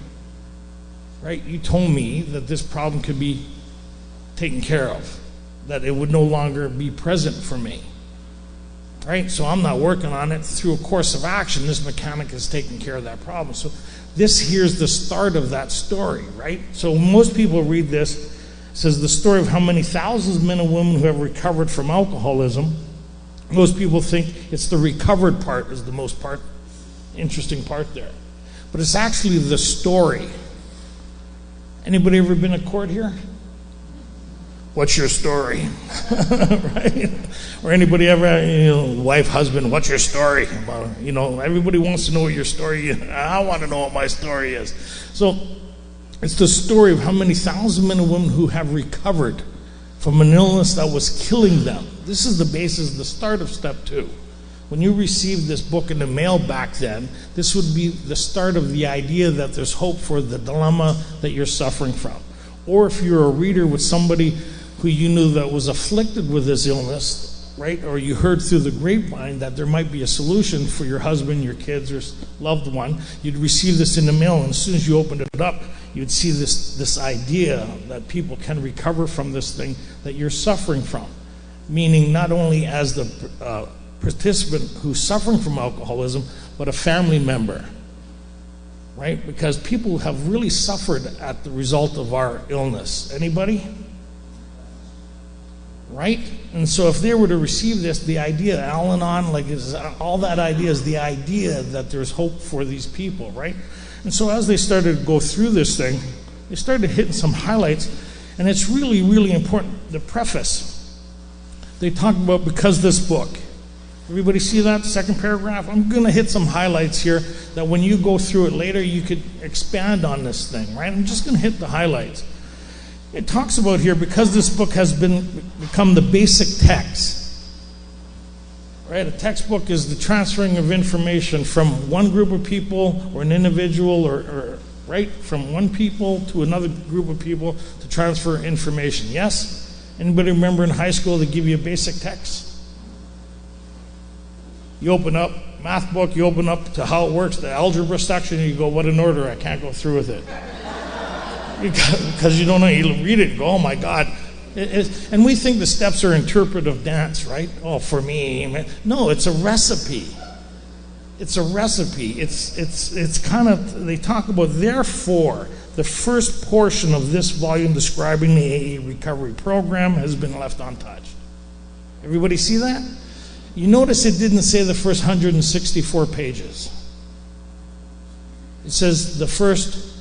Right? You told me that this problem could be taken care of, that it would no longer be present for me. Right? So I'm not working on it. Through a course of action, this mechanic has taken care of that problem. So this here's the start of that story, right? So most people read this, it says the story of how many thousands of men and women who have recovered from alcoholism. Most people think it's the recovered part is the most interesting part there. But it's actually the story. Anybody ever been to court here? What's your story? Right? Or anybody ever, wife, husband, what's your story? Well, everybody wants to know what your story is. I want to know what my story is. So it's the story of how many thousands of men and women who have recovered from an illness that was killing them. This is the basis, the start of step 2. When you received this book in the mail back then, this would be the start of the idea that there's hope for the dilemma that you're suffering from. Or if you're a reader with somebody who you knew that was afflicted with this illness, right? Or you heard through the grapevine that there might be a solution for your husband, your kids, or loved one, you'd receive this in the mail, and as soon as you opened it up, you'd see this idea that people can recover from this thing that you're suffering from. Meaning not only as the participant who's suffering from alcoholism, but a family member, right? Because people have really suffered at the result of our illness. Anybody? Right? And so if they were to receive this, the idea, Al-Anon, all that idea is the idea that there's hope for these people, right? And so as they started to go through this thing, they started hitting some highlights, and it's really, really important. The preface, they talk about because this book. Everybody see that second paragraph? I'm going to hit some highlights here that when you go through it later, you could expand on this thing, right? I'm just going to hit the highlights. It talks about here, because this book has become the basic text, right? A textbook is the transferring of information from one group of people or an individual or right, from one people to another group of people to transfer information. Yes? Anybody remember in high school they give you a basic text? You open up, math book, you open up to how it works, the algebra section, and you go, what an order, I can't go through with it. Because you don't know, you read it and go, oh my God. And we think the steps are interpretive dance, right? Oh, for me. No, it's a recipe. It's a recipe. It's kind of, they talk about, therefore, the first portion of this volume describing the AA recovery program has been left untouched. Everybody see that? You notice it didn't say the first 164 pages. It says the first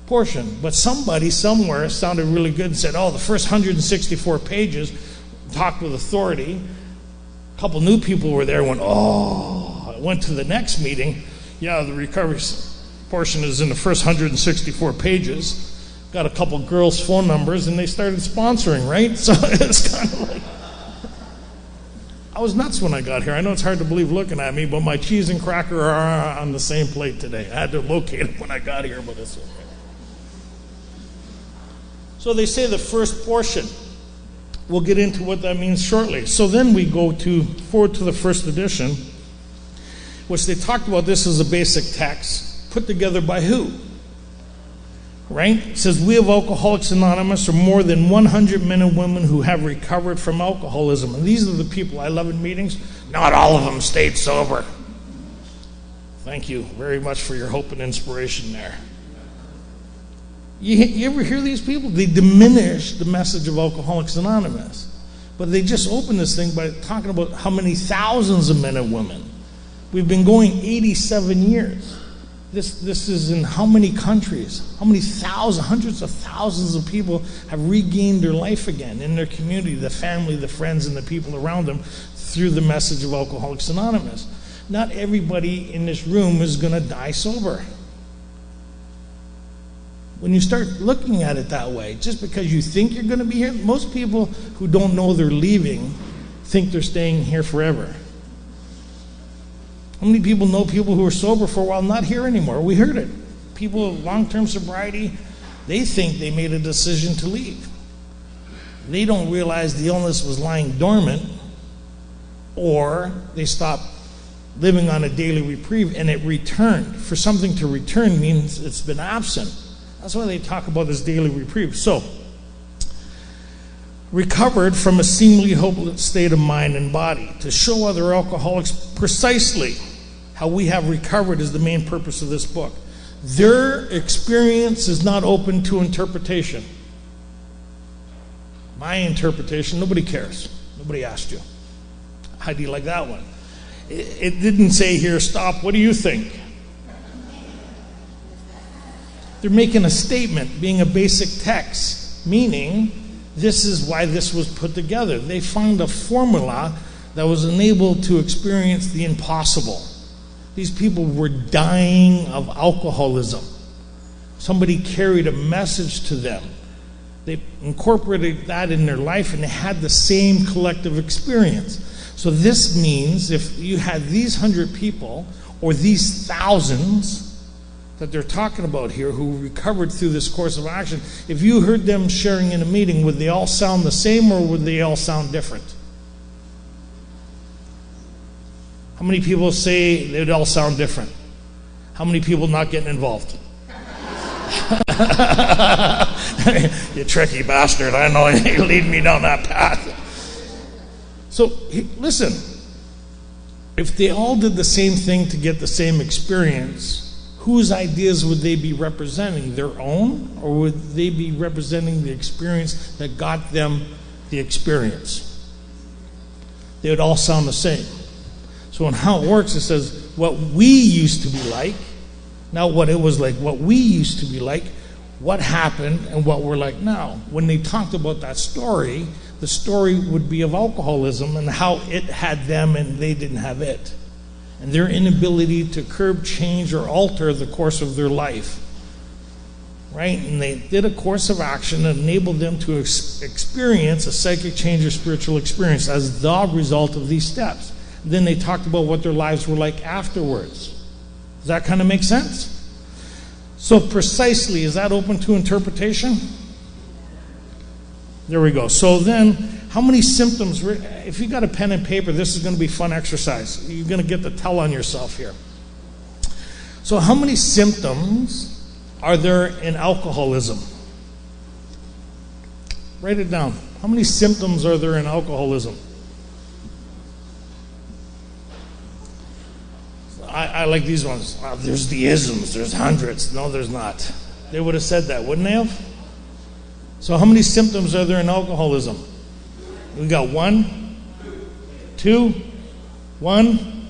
portion. But somebody somewhere sounded really good and said, oh, the first 164 pages talked with authority. A couple new people were there and went, oh. I went to the next meeting. Yeah, the recovery portion is in the first 164 pages. Got a couple girls' phone numbers, and they started sponsoring, right? So it's kind of like, I was nuts when I got here. I know it's hard to believe looking at me, but my cheese and cracker are on the same plate today. I had to locate it when I got here, but it's okay. So they say the first portion. We'll get into what that means shortly. So then we go forward to the first edition, which they talked about this as a basic text, put together by who? Right? It says, we of Alcoholics Anonymous are more than 100 men and women who have recovered from alcoholism. And these are the people I love in meetings. Not all of them stayed sober. Thank you very much for your hope and inspiration there. You ever hear these people? They diminish the message of Alcoholics Anonymous. But they just open this thing by talking about how many thousands of men and women. We've been going 87 years. This is in how many countries? How many thousands, hundreds of thousands of people have regained their life again in their community, the family, the friends, and the people around them through the message of Alcoholics Anonymous. not everybody in this room is going to die sober. When you start looking at it that way, just because you think you're going to be here, most people who don't know they're leaving think they're staying here forever. How many people know people who are sober for a while, not here anymore? We heard it. People with long-term sobriety, they think they made a decision to leave. They don't realize the illness was lying dormant, or they stopped living on a daily reprieve and it returned. For something to return means it's been absent. That's why they talk about this daily reprieve. So, recovered from a seemingly hopeless state of mind and body. To show other alcoholics precisely how we have recovered is the main purpose of this book. Their experience is not open to interpretation. My interpretation, nobody cares. Nobody asked you. How do you like that one? It didn't say here, stop, what do you think? They're making a statement, being a basic text, meaning this is why this was put together. They found a formula that was enabled to experience the impossible. These people were dying of alcoholism. Somebody carried a message to them. They incorporated that in their life and they had the same collective experience. So this means if you had these 100 people or these thousands that they're talking about here who recovered through this course of action, if you heard them sharing in a meeting, would they all sound the same or would they all sound different? How many people say they'd all sound different? How many people not getting involved? You tricky bastard, I know you lead me down that path. So, listen, if they all did the same thing to get the same experience, whose ideas would they be representing? Their own? Or would they be representing the experience that got them the experience? They would all sound the same. So in how it works, it says, what we used to be like, not what it was like, what we used to be like, what happened, and what we're like now. When they talked about that story, the story would be of alcoholism and how it had them and they didn't have it. And their inability to curb, change, or alter the course of their life. Right? And they did a course of action that enabled them to experience a psychic change or spiritual experience as the result of these steps. Then they talked about what their lives were like afterwards. Does that kind of make sense? So precisely, is that open to interpretation? There we go. So then, how many symptoms, if you got a pen and paper, this is going to be fun exercise. You're going to get the tell on yourself here. So how many symptoms are there in alcoholism? Write it down. How many symptoms are there in alcoholism? I like these ones. There's the isms, there's hundreds. No, there's not. They would have said that, wouldn't they have? So how many symptoms are there in alcoholism? We got 1, 2, 1,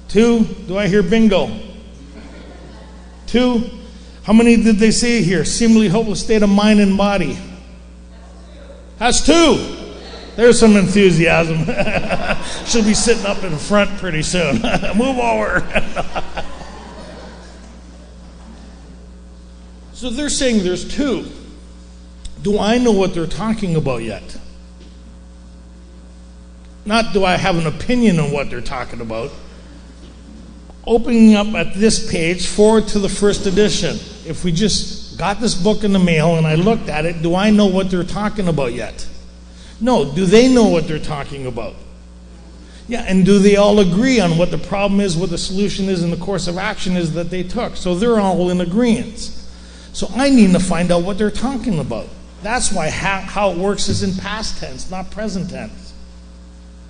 2. Do I hear bingo? 2. How many did they say here? Seemingly hopeless state of mind and body. That's 2. There's some enthusiasm. She'll be sitting up in front pretty soon. Move over. So they're saying there's 2. Do I know what they're talking about yet? Not do I have an opinion on what they're talking about. Opening up at this page, forward to the first edition. If we just got this book in the mail and I looked at it, do I know what they're talking about yet? No. Do they know what they're talking about? Yeah, and do they all agree on what the problem is, what the solution is, and the course of action is that they took? So they're all in agreement. So I need to find out what they're talking about. That's why how it works is in past tense, not present tense.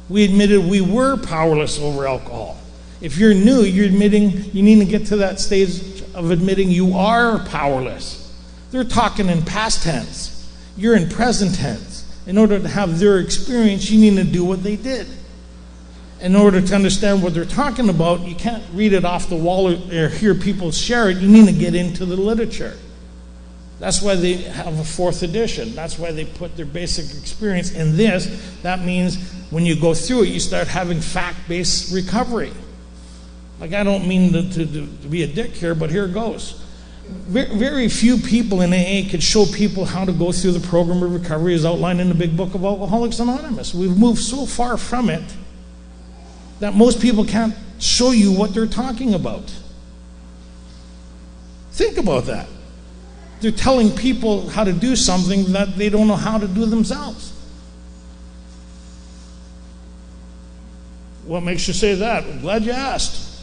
We admitted we were powerless over alcohol. If you're new, you're admitting you need to get to that stage of admitting you are powerless. They're talking in past tense. You're in present tense. In order to have their experience, you need to do what they did. In order to understand what they're talking about, you can't read it off the wall or hear people share it. You need to get into the literature. That's why they have a 4th edition. That's why they put their basic experience in this. That means when you go through it, you start having fact-based recovery. Like, I don't mean to be a dick here, but here it goes. Very few people in AA could show people how to go through the program of recovery as outlined in the big book of Alcoholics Anonymous. We've moved so far from it that most people can't show you what they're talking about. Think about that. They're telling people how to do something that they don't know how to do themselves. What makes you say that? I'm glad you asked.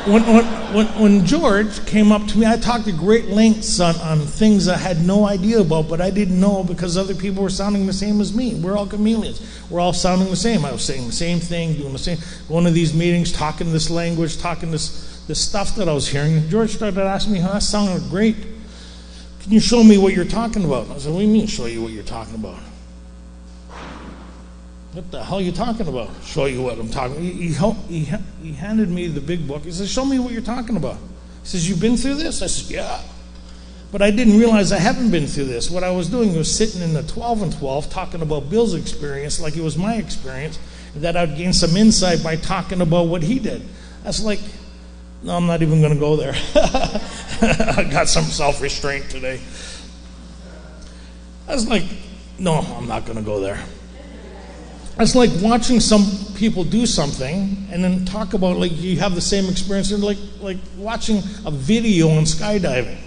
When George came up to me, I talked at great lengths on things I had no idea about, but I didn't know because other people were sounding the same as me. We're all chameleons. We're all sounding the same. I was saying the same thing, doing the same, going to these meetings, talking this language, talking this stuff that I was hearing. And George started asking me, that sounded great. Can you show me what you're talking about? And I said, what do you mean, show you what you're talking about? What the hell are you talking about? Show you what I'm talking about. He handed me the big book. He says, show me what you're talking about. He says, you've been through this? I said, yeah. But I didn't realize I haven't been through this. What I was doing was sitting in the 12 and 12 talking about Bill's experience like it was my experience, and that I'd gain some insight by talking about what he did. That's like, no, I'm not even going to go there. I got some self-restraint today. I was like, no, I'm not going to go there. It's like watching some people do something and then talk about like you have the same experience. It's like watching a video on skydiving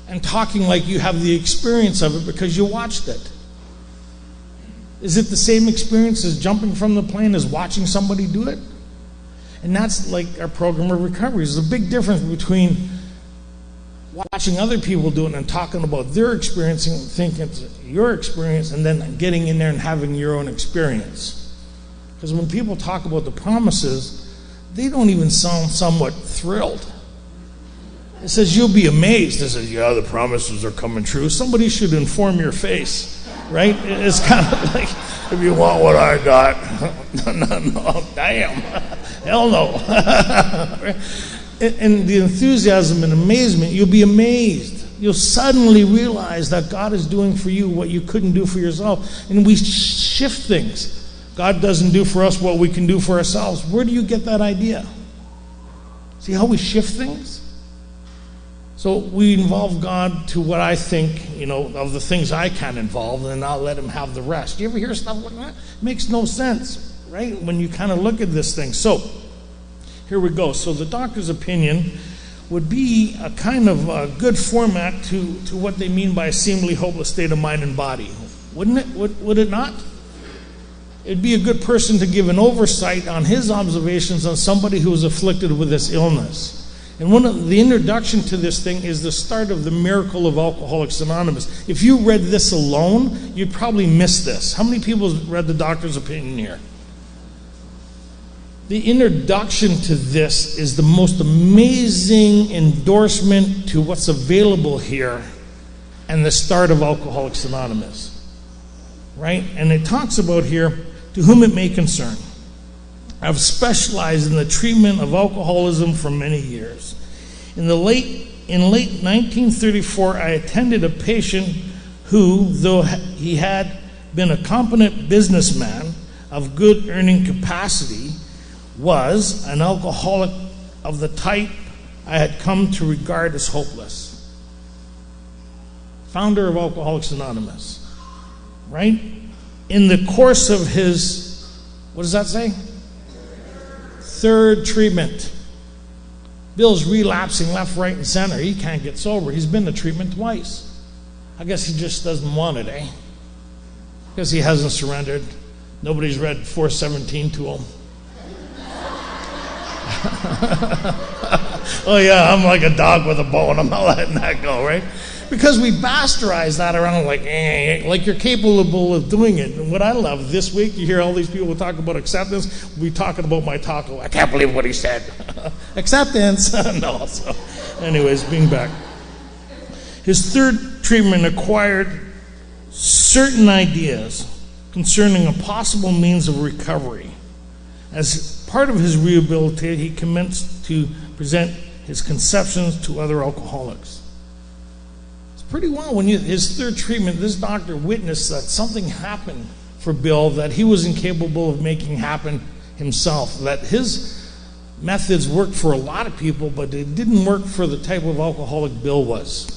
and talking like you have the experience of it because you watched it. Is it the same experience as jumping from the plane as watching somebody do it? And that's like our program of recovery. There's a big difference between watching other people do it and talking about their experience and thinking it's your experience and then getting in there and having your own experience. Because when people talk about the promises, they don't even sound somewhat thrilled. It says, you'll be amazed. It says, yeah, the promises are coming true. Somebody should inform your face, right? It's kind of like, if you want what I got, no, damn, hell no. And the enthusiasm and amazement, you'll be amazed. You'll suddenly realize that God is doing for you what you couldn't do for yourself. And we shift things. God doesn't do for us what we can do for ourselves. Where do you get that idea? See how we shift things? So we involve God to what I think, of the things I can involve, and I'll let him have the rest. You ever hear stuff like that? It makes no sense, right? When you kind of look at this thing. So here we go. So the doctor's opinion would be a kind of a good format to what they mean by a seemingly hopeless state of mind and body. Wouldn't it? Would it not? It'd be a good person to give an oversight on his observations on somebody who is afflicted with this illness. And one of the introduction to this thing is the start of the miracle of Alcoholics Anonymous. If you read this alone, you'd probably miss this. How many people have read the doctor's opinion here? The introduction to this is the most amazing endorsement to what's available here and the start of Alcoholics Anonymous, right? And it talks about here, to whom it may concern. I've specialized in the treatment of alcoholism for many years. In late 1934, I attended a patient who, though he had been a competent businessman of good earning capacity, was an alcoholic of the type I had come to regard as hopeless. Founder of Alcoholics Anonymous, right? In the course of his, what does that say? Third treatment. Bill's relapsing left, right, and center. He can't get sober. He's been to treatment twice. I guess he just doesn't want it, eh? Because he hasn't surrendered. Nobody's read 417 to him. Oh yeah, I'm like a dog with a bone. I'm not letting that go, right? Because we bastardize that around like you're capable of doing it. And what I love this week, you hear all these people talk about acceptance. We'll be talking about my taco. I can't believe what he said. Acceptance. No. So, anyways, being back. His third treatment acquired certain ideas concerning a possible means of recovery. As part of his rehabilitation, he commenced to present his conceptions to other alcoholics. It's pretty wild. When his third treatment, this doctor witnessed that something happened for Bill that he was incapable of making happen himself, that his methods worked for a lot of people, but it didn't work for the type of alcoholic Bill was.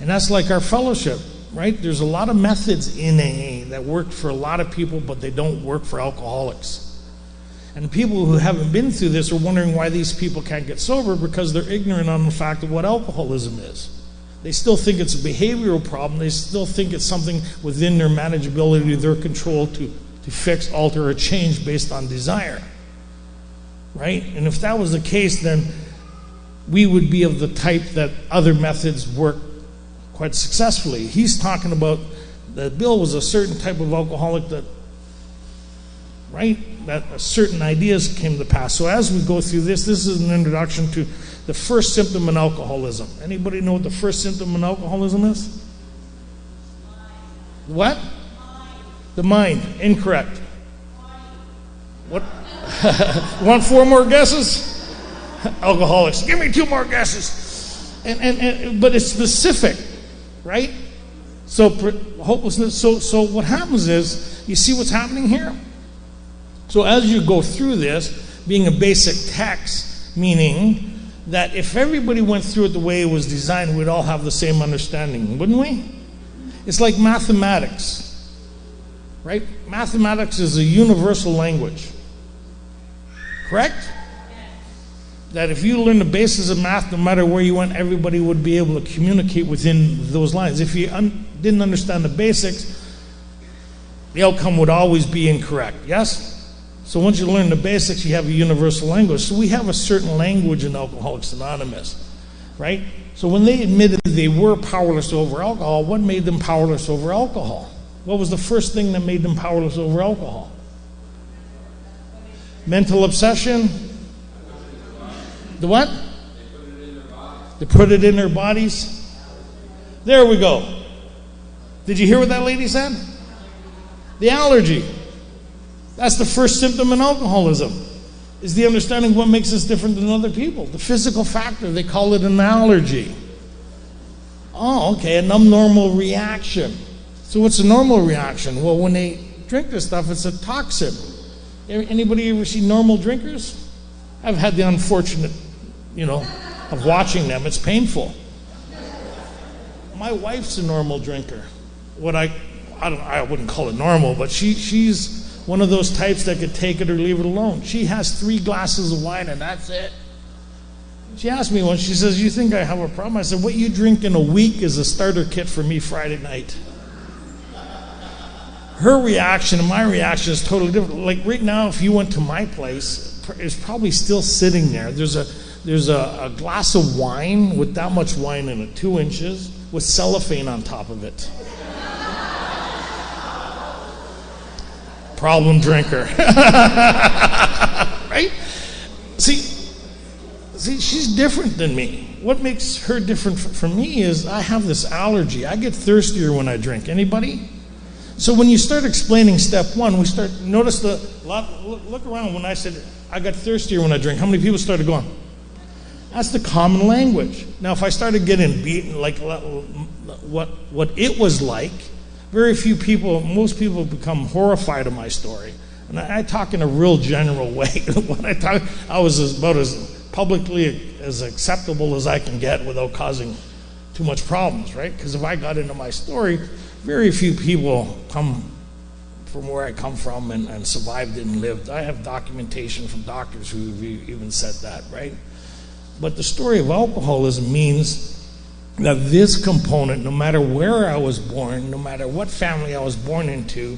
And that's like our fellowship, right? There's a lot of methods in AA that work for a lot of people, but they don't work for alcoholics. And people who haven't been through this are wondering why these people can't get sober, because they're ignorant on the fact of what alcoholism is. They still think it's a behavioral problem. They still think it's something within their manageability, their control to fix, alter, or change based on desire. Right? And if that was the case, then we would be of the type that other methods work quite successfully. He's talking about that Bill was a certain type of alcoholic that certain ideas came to pass. So as we go through this is an introduction to the first symptom in alcoholism. Anybody know what the first symptom in alcoholism is? What? The mind. Incorrect. What? Want 4 more guesses? Alcoholics. Give me 2 more guesses. But it's specific, right? So hopelessness. So what happens is, you see what's happening here? So as you go through this, being a basic text, meaning that if everybody went through it the way it was designed, we'd all have the same understanding, wouldn't we? It's like mathematics, right? Mathematics is a universal language, correct? That if you learn the basis of math, no matter where you went, everybody would be able to communicate within those lines. If you didn't understand the basics, the outcome would always be incorrect, yes? So once you learn the basics, you have a universal language. So we have a certain language in Alcoholics Anonymous, right? So when they admitted they were powerless over alcohol, what made them powerless over alcohol? What was the first thing that made them powerless over alcohol? Mental obsession. The what? They put it in their bodies. There we go. Did you hear what that lady said? The allergy. That's the first symptom in alcoholism, is the understanding of what makes us different than other people. The physical factor, they call it an allergy. Oh, okay, an abnormal reaction. So what's a normal reaction? Well, when they drink this stuff, it's a toxin. Anybody ever see normal drinkers? I've had the unfortunate, of watching them. It's painful. My wife's a normal drinker. I wouldn't call it normal, but she's one of those types that could take it or leave it alone. She has 3 glasses of wine and that's it. She asked me once, she says, "You think I have a problem?" I said, "What you drink in a week is a starter kit for me Friday night." Her reaction and my reaction is totally different. Like right now, if you went to my place, it's probably still sitting there. There's a glass of wine with that much wine in it, 2 inches, with cellophane on top of it. Problem drinker. Right? See, she's different than me. What makes her different from me is I have this allergy. I get thirstier when I drink. Anybody? So when you start explaining step 1, look around when I said I got thirstier when I drink. How many people started going? That's the common language. Now if I started getting beaten like what it was like, most people become horrified of my story. And I talk in a real general way. When I was about as publicly as acceptable as I can get without causing too much problems, right? Because if I got into my story, very few people come from where I come from and survived it and lived. I have documentation from doctors who have even said that, right? But the story of alcoholism means that this component, no matter where I was born, no matter what family I was born into,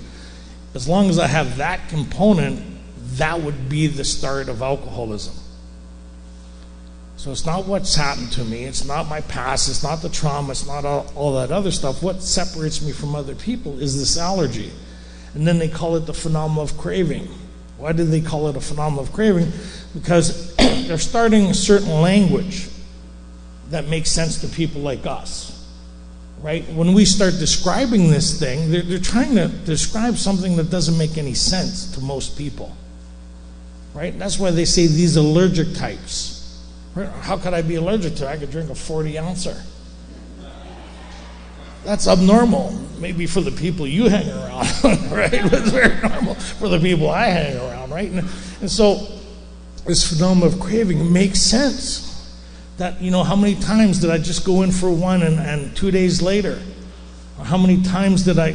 as long as I have that component, that would be the start of alcoholism. So it's not what's happened to me, it's not my past, it's not the trauma, it's not all that other stuff. What separates me from other people is this allergy. And then they call it the phenomena of craving. Why did they call it a phenomenon of craving? Because they're starting a certain language that makes sense to people like us, right? When we start describing this thing, they're trying to describe something that doesn't make any sense to most people, right? That's why they say these allergic types. Right? How could I be allergic to it? I could drink a 40-ouncer. That's abnormal. Maybe for the people you hang around, right? It's very normal for the people I hang around, right? And so this phenomenon of craving makes sense. That, how many times did I just go in for one and 2 days later? Or how many times did I,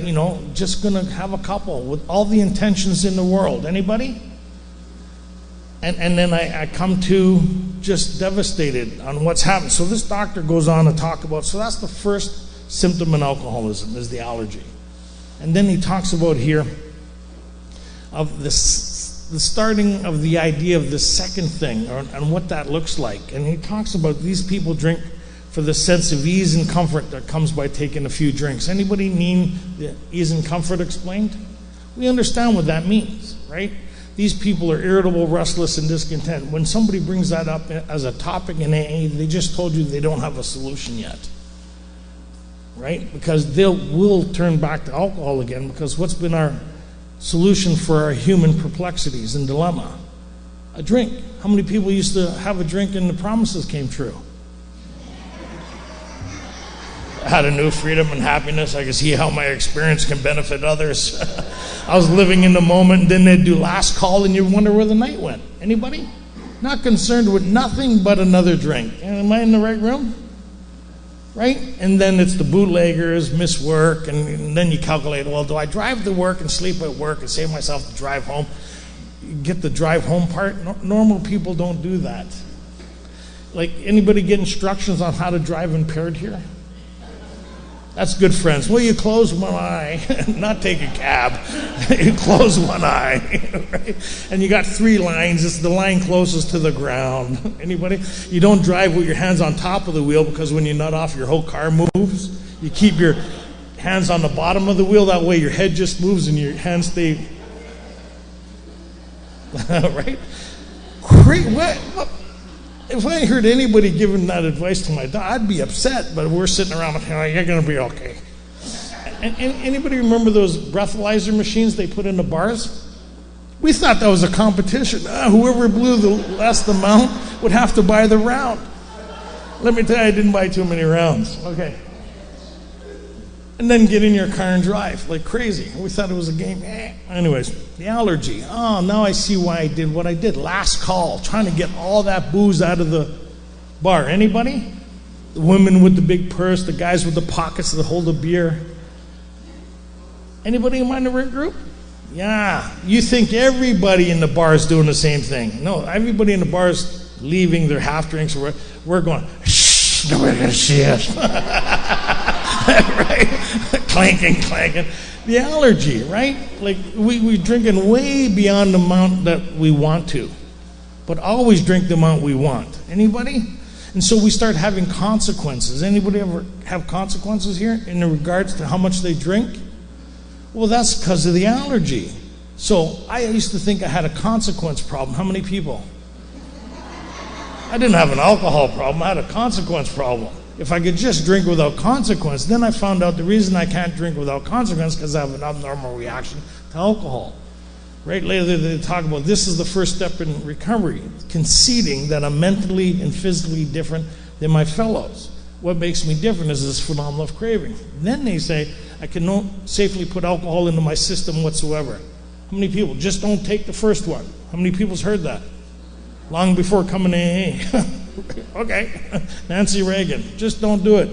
just going to have a couple with all the intentions in the world? Anybody? And then I come to just devastated on what's happened. So this doctor goes on to talk about, so that's the first symptom in alcoholism, is the allergy. And then he talks about here of the starting of the idea of the second thing and what that looks like. And he talks about these people drink for the sense of ease and comfort that comes by taking a few drinks. Anybody need the ease and comfort explained? We understand what that means, right? These people are irritable, restless, and discontent. When somebody brings that up as a topic in AA, they just told you they don't have a solution yet, right? Because we'll turn back to alcohol again, because what's been our solution for our human perplexities and dilemma? A drink. How many people used to have a drink and the promises came true? I had a new freedom and happiness. I could see how my experience can benefit others. I was living in the moment, and then they'd do last call, and you wonder where the night went. Anybody? Not concerned with nothing but another drink. Am I in the right room? Right? And then it's the bootleggers, miss work, and then you calculate, well, do I drive to work and sleep at work and save myself the drive home? You get the drive home part? Normal people don't do that. Like, anybody get instructions on how to drive impaired here? That's good, friends. Well, you close one eye, not take a cab. You close one eye, right? And you got 3 lines. It's the line closest to the ground. Anybody? You don't drive with your hands on top of the wheel, because when you nut off, your whole car moves. You keep your hands on the bottom of the wheel. That way your head just moves and your hands stay. Right? Great. What? If I heard anybody giving that advice to my dog, I'd be upset, but we're sitting around and you're going to be okay. And anybody remember those breathalyzer machines they put in the bars? We thought that was a competition. Whoever blew the less amount would have to buy the round. Let me tell you, I didn't buy too many rounds. Okay. And then get in your car and drive like crazy. We thought it was a game. Anyways, the allergy. Oh, now I see why I did what I did. Last call, trying to get all that booze out of the bar. Anybody? The women with the big purse, the guys with the pockets that hold the beer. Anybody in my group? Yeah. You think everybody in the bar is doing the same thing. No, everybody in the bar is leaving their half drinks. We're going, shh, nobody gonna see us. Right? Clanking. The allergy, right? Like we're drinking way beyond the amount that we want to, but always drink the amount we want. Anybody? And so we start having consequences. Anybody ever have consequences here in regards to how much they drink? Well, that's because of the allergy. So I used to think I had a consequence problem. How many people? I didn't have an alcohol problem. I had a consequence problem. If I could just drink without consequence, then I found out the reason I can't drink without consequence because I have an abnormal reaction to alcohol. Right? Later they talk about this is the first step in recovery, conceding that I'm mentally and physically different than my fellows. What makes me different is this phenomenon of craving. Then they say I can safely put alcohol into my system whatsoever. How many people? Just don't take the first one. How many people's heard that? Long before coming to AA. Okay, Nancy Reagan, just don't do it.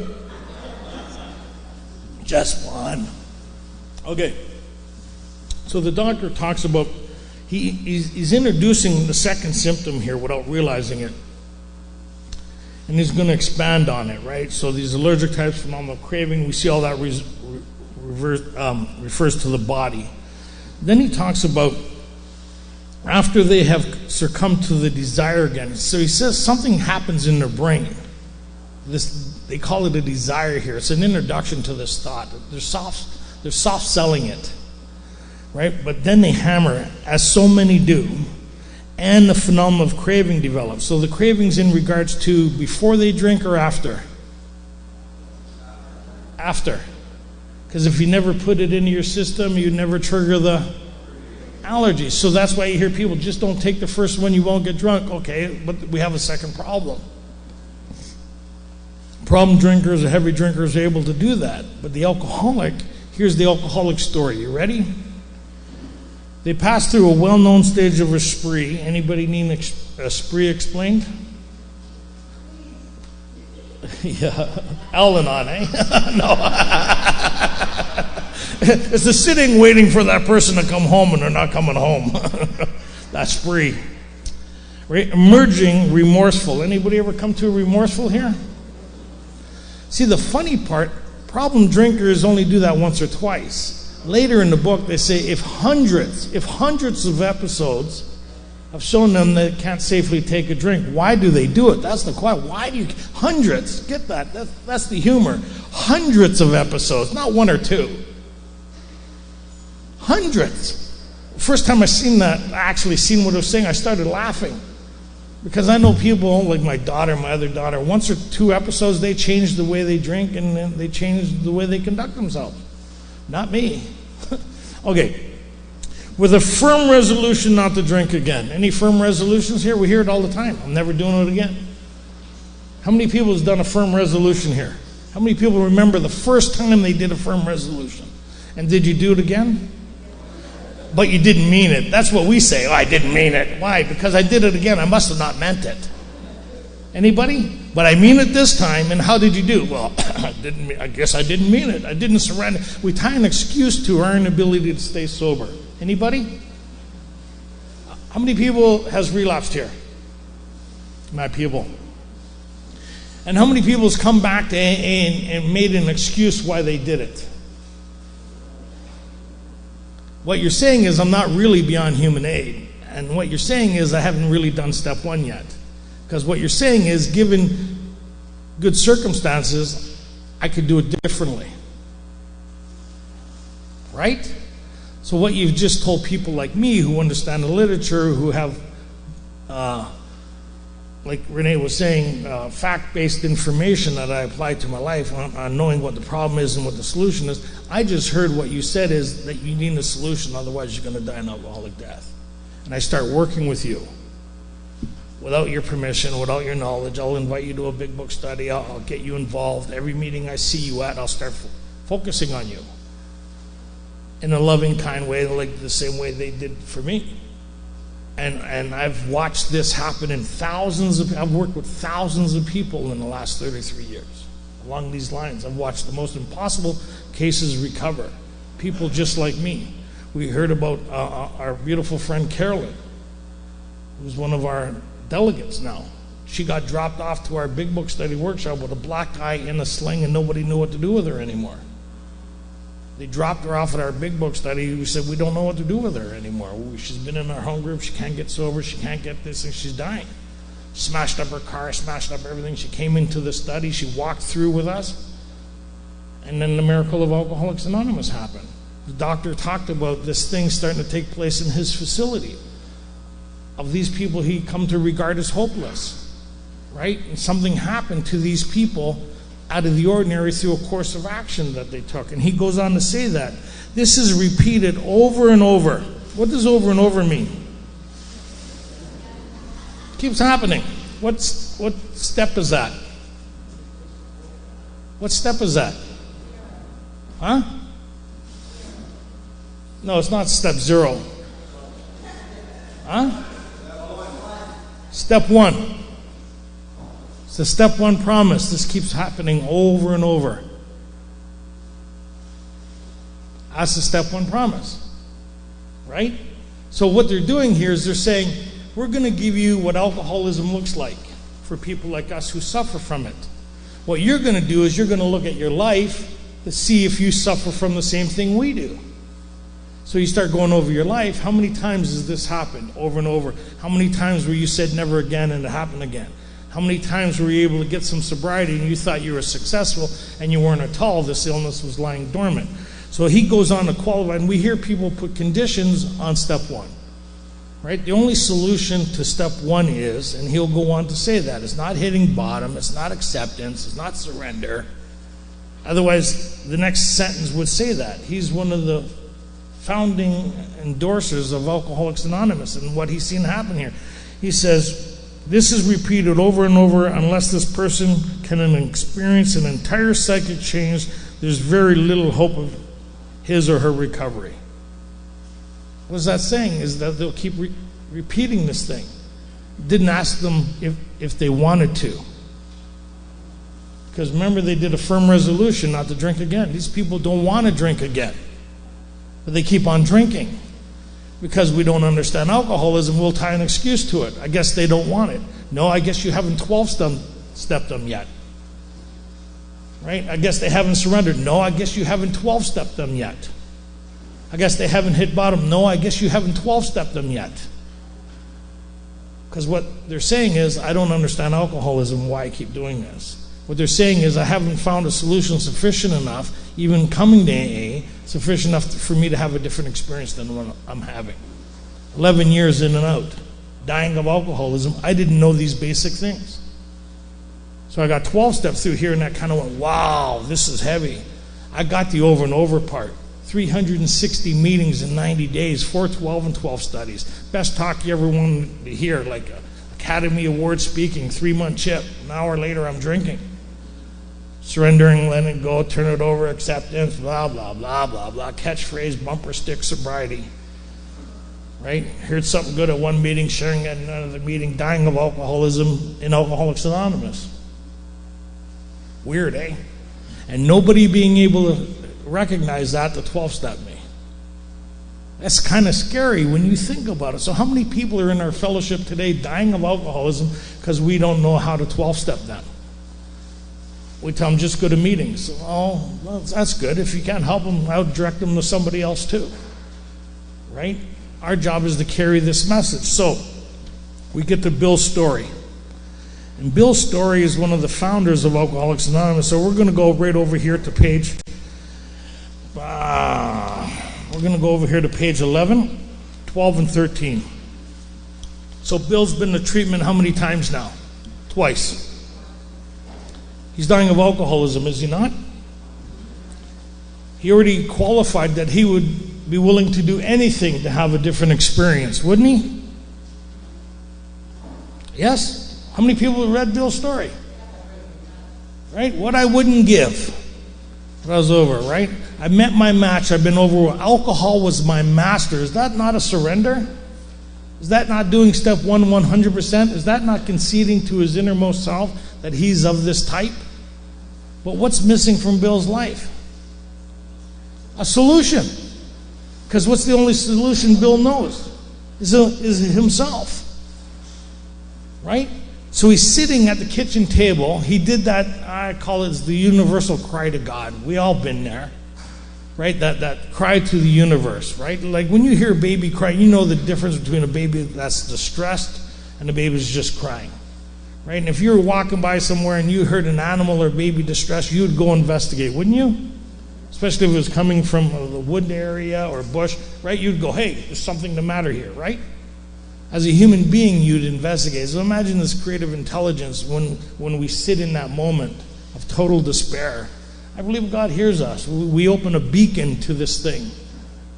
Just one. Okay, so the doctor talks about, he's introducing the second symptom here without realizing it. And he's going to expand on it, right? So these allergic types, phenomenal craving, we see all that refers to the body. Then he talks about after they have succumbed to the desire again. So he says something happens in their brain. They call it a desire here. It's an introduction to this thought. They're soft selling it, right? But then they hammer, as so many do, and the phenomenon of craving develops. So the craving's in regards to before they drink or after? After. Because if you never put it into your system, you never trigger the allergies. So that's why you hear people, just don't take the first one, you won't get drunk. Okay, but we have a second problem. Problem drinkers or heavy drinkers are able to do that. But the alcoholic, here's the alcoholic story. You ready? They pass through a well-known stage of a spree. Anybody need a spree explained? Yeah, Al-Anon, eh? No. It's the sitting waiting for that person to come home and they're not coming home. That's spree. Right? Emerging remorseful. Anybody ever come to a remorseful here? See, the funny part, problem drinkers only do that once or twice. Later in the book, they say if hundreds of episodes have shown them that they can't safely take a drink, why do they do it? That's the question. Why do you? Hundreds. Get that. That's the humor. Hundreds of episodes, not one or two. Hundreds. First time I actually seen what I was saying, I started laughing. Because I know people like my other daughter, once or two episodes, they change the way they drink and then they change the way they conduct themselves. Not me. Okay. With a firm resolution not to drink again. Any firm resolutions here? We hear it all the time. I'm never doing it again. How many people has done a firm resolution here? How many people remember the first time they did a firm resolution? And did you do it again? But you didn't mean it. That's what we say. Oh, I didn't mean it. Why? Because I did it again. I must have not meant it. Anybody? But I mean it this time. And how did you do? Well, I guess I didn't mean it. I didn't surrender. We tie an excuse to our inability to stay sober. Anybody? How many people has relapsed here? My people. And how many people has come back to AA and made an excuse why they did it? What you're saying is I'm not really beyond human aid. And what you're saying is I haven't really done step one yet. Because what you're saying is given good circumstances, I could do it differently. Right? So what you've just told people like me who understand the literature, who have, like Renee was saying, fact-based information that I apply to my life on knowing what the problem is and what the solution is, I just heard what you said is that you need a solution, otherwise you're going to die an alcoholic death. And I start working with you. Without your permission, without your knowledge, I'll invite you to a big book study, I'll get you involved. Every meeting I see you at, I'll start focusing on you. In a loving, kind way, like the same way they did for me. And I've watched this happen in I've worked with thousands of people in the last 33 years. Along these lines, I've watched the most impossible cases recover. People just like me. We heard about our beautiful friend Carolyn, who's one of our delegates now. She got dropped off to our big book study workshop with a black guy in a sling and nobody knew what to do with her anymore. They dropped her off at our big book study. We said, we don't know what to do with her anymore. She's been in our home group. She can't get sober. She can't get this, and she's dying. Smashed up her car, smashed up everything. She came into the study. She walked through with us. And then the miracle of Alcoholics Anonymous happened. The doctor talked about this thing starting to take place in his facility of these people he come to regard as hopeless, right? And something happened to these people out of the ordinary through a course of action that they took. And he goes on to say that. This is repeated over and over. What does over and over mean? It keeps happening. What step is that? What step is that? Huh? No, it's not step 0. Huh? Step 1. It's the step 1 promise. This keeps happening over and over. That's the step 1 promise. Right? So what they're doing here is they're saying, we're going to give you what alcoholism looks like for people like us who suffer from it. What you're going to do is you're going to look at your life to see if you suffer from the same thing we do. So you start going over your life. How many times has this happened over and over? How many times were you said never again and it happened again? How many times were you able to get some sobriety and you thought you were successful and you weren't at all? This illness was lying dormant. So he goes on to qualify, and we hear people put conditions on step 1. Right? The only solution to step 1 is, and he'll go on to say that, it's not hitting bottom, it's not acceptance, it's not surrender. Otherwise, the next sentence would say that. He's one of the founding endorsers of Alcoholics Anonymous, and what he's seen happen here. He says, This is repeated over and over. Unless this person can experience an entire psychic change, there's very little hope of his or her recovery. What is that saying? Is that they'll keep repeating this thing. Didn't ask them if they wanted to. Because remember, they did a firm resolution not to drink again. These people don't want to drink again. But they keep on drinking. Because we don't understand alcoholism, we'll tie an excuse to it. I guess they don't want it. No, I guess you haven't 12-stepped them yet. Right? I guess they haven't surrendered. No, I guess you haven't 12-stepped them yet. I guess they haven't hit bottom. No, I guess you haven't 12-stepped them yet. Because what they're saying is, I don't understand alcoholism, why I keep doing this. What they're saying is, I haven't found a solution sufficient enough, even coming to AA, sufficient enough for me to have a different experience than what I'm having. 11 years in and out, dying of alcoholism, I didn't know these basic things. So I got 12 steps through here, and that kind of went, wow, this is heavy. I got the over and over part. 360 meetings in 90 days, 4 12 and 12 studies. Best talk you ever wanted to hear, like Academy Award speaking, 3-month chip. An hour later, I'm drinking. Surrendering, letting it go, turn it over, acceptance, blah, blah, blah, blah, blah. Catchphrase, bumper stick, sobriety. Right? Heard something good at one meeting, sharing at another meeting, dying of alcoholism in Alcoholics Anonymous. Weird, eh? And nobody being able to recognize that to 12-step me. That's kind of scary when you think about it. So how many people are in our fellowship today dying of alcoholism because we don't know how to 12-step them? We tell them, just go to meetings. Oh, well, that's good. If you can't help them, I'll direct them to somebody else too. Right? Our job is to carry this message. So we get to Bill's story. And Bill Story is one of the founders of Alcoholics Anonymous. So we're going to go right over here to page... we're going to go over here to page 11, 12, and 13. So Bill's been to treatment how many times now? Twice. He's dying of alcoholism, is he not? He already qualified that he would be willing to do anything to have a different experience, wouldn't he? Yes? How many people have read Bill's story? Right? What I wouldn't give. I was over, right? I met my match. I've been over. Alcohol was my master. Is that not a surrender? Is that not doing step 1 100%? Is that not conceding to his innermost self that he's of this type? But what's missing from Bill's life? A solution. Because what's the only solution Bill knows? Is himself. Right? So he's sitting at the kitchen table. He did that, I call it the universal cry to God. We all been there. Right? That cry to the universe, right? Like when you hear a baby cry, you know the difference between a baby that's distressed and a baby that's just crying. Right? And if you were walking by somewhere and you heard an animal or baby distressed, you would go investigate, wouldn't you? Especially if it was coming from the wood area or bush, right? You'd go, hey, there's something the matter here, right? As a human being, you'd investigate. So imagine this creative intelligence when we sit in that moment of total despair. I believe God hears us. We open a beacon to this thing,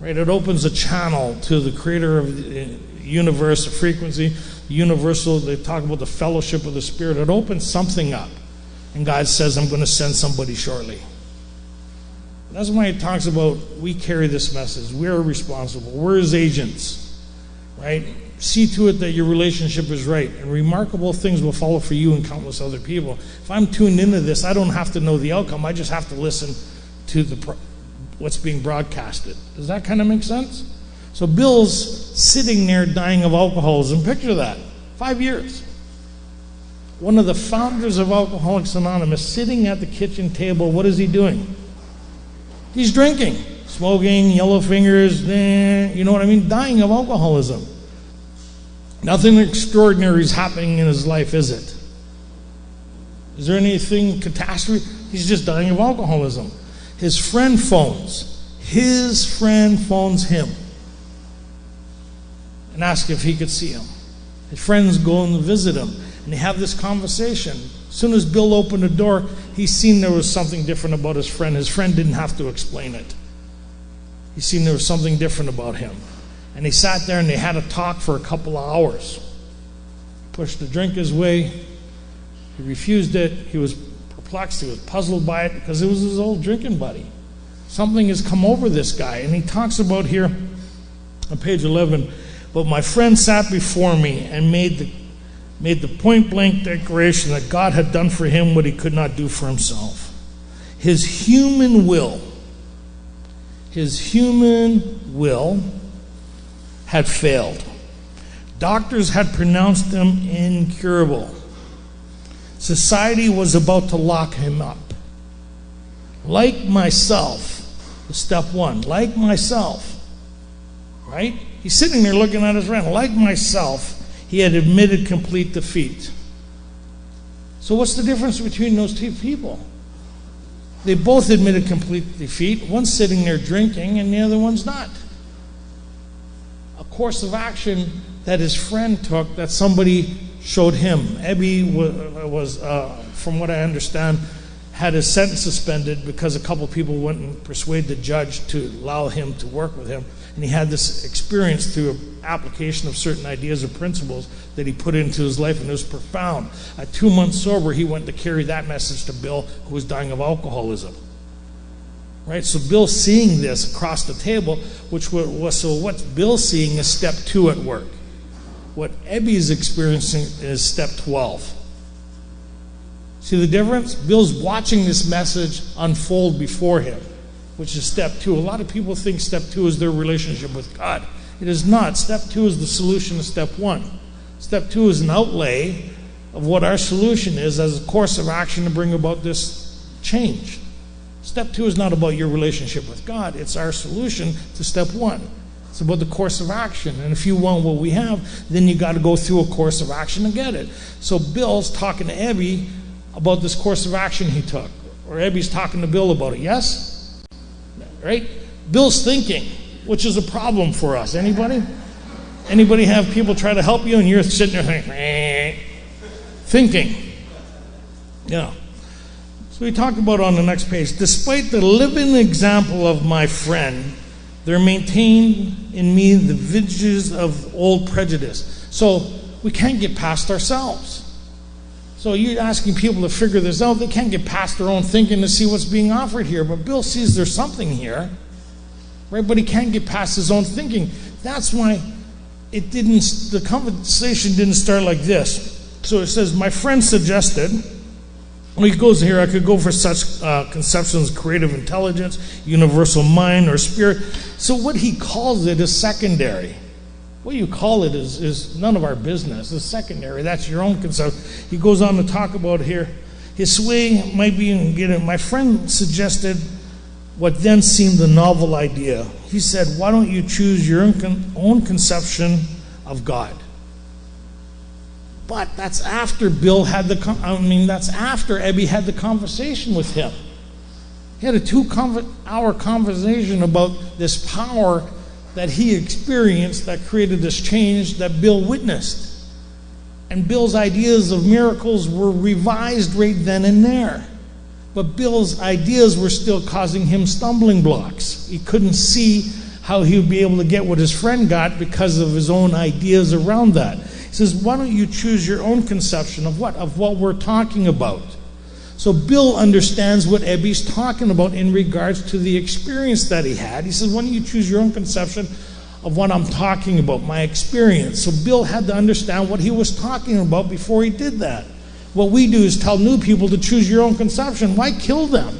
right? It opens a channel to the creator of the universe, the frequency, the universal. They talk about the fellowship of the Spirit. It opens something up. And God says, I'm going to send somebody shortly. That's why it talks about we carry this message. We're responsible. We're his agents, right? See to it that your relationship is right, and remarkable things will follow for you and countless other people. If I'm tuned into this, I don't have to know the outcome. I just have to listen to what's being broadcasted. Does that kind of make sense? So Bill's sitting there dying of alcoholism. Picture that. 5 years. One of the founders of Alcoholics Anonymous sitting at the kitchen table. What is he doing? He's drinking, smoking, yellow fingers, you know what I mean? Dying of alcoholism. Nothing extraordinary is happening in his life, is it? Is there anything catastrophic? He's just dying of alcoholism. His friend phones him and asks if he could see him. His friends go and visit him, and they have this conversation. As soon as Bill opened the door, he seen there was something different about his friend. His friend didn't have to explain it. He seen there was something different about him. And they sat there and they had a talk for a couple of hours. pushed the drink his way. He refused it. He was perplexed. He was puzzled by it because it was his old drinking buddy. Something has come over this guy. And he talks about here on page 11, but my friend sat before me and made the point-blank declaration that God had done for him what he could not do for himself. His human will had failed. Doctors had pronounced him incurable. Society was about to lock him up. Like myself, step one, like myself, right? He's sitting there looking at his friend. Like myself, he had admitted complete defeat. So what's the difference between those two people? They both admitted complete defeat. One's sitting there drinking and the other one's not. A course of action that his friend took, that somebody showed him. Ebby was from what I understand, had his sentence suspended because a couple people went and persuaded the judge to allow him to work with him. And he had this experience through an application of certain ideas or principles that he put into his life, and it was profound. At 2 months sober, he went to carry that message to Bill, who was dying of alcoholism. Right? So Bill's seeing this across the table, so what's Bill seeing is step 2 at work. What Ebby's experiencing is step 12. See the difference? Bill's watching this message unfold before him, which is step 2. A lot of people think step 2 is their relationship with God. It is not. Step 2 is the solution to step 1. Step 2 is an outlay of what our solution is as a course of action to bring about this change. Step 2 is not about your relationship with God. It's our solution to step 1. It's about the course of action. And if you want what we have, then you got to go through a course of action to get it. So Bill's talking to Ebby about this course of action he took. Or Ebby's talking to Bill about it. Yes? Right? Bill's thinking, which is a problem for us. Anybody? Anybody have people try to help you and you're sitting there thinking? Yeah. So we talk about on the next page, despite the living example of my friend, there maintained in me the vestiges of old prejudice. So we can't get past ourselves. So you're asking people to figure this out. They can't get past their own thinking to see what's being offered here. But Bill sees there's something here, right? But he can't get past his own thinking. That's why the conversation didn't start like this. So it says, my friend suggested, when he goes here, I could go for such conceptions, creative intelligence, universal mind, or spirit. So what he calls it is secondary. What you call it is none of our business. It's secondary. That's your own concept. He goes on to talk about here, his sway might be in getting. My friend suggested what then seemed a novel idea. He said, why don't you choose your own conception of God? But that's after that's after Ebby had the conversation with him. He had a 2-hour conversation about this power that he experienced that created this change that Bill witnessed. And Bill's ideas of miracles were revised right then and there. But Bill's ideas were still causing him stumbling blocks. He couldn't see how he would be able to get what his friend got because of his own ideas around that. He says, why don't you choose your own conception of what? Of what we're talking about. So Bill understands what Ebby's talking about in regards to the experience that he had. He says, why don't you choose your own conception of what I'm talking about, my experience. So Bill had to understand what he was talking about before he did that. What we do is tell new people to choose your own conception. Why kill them?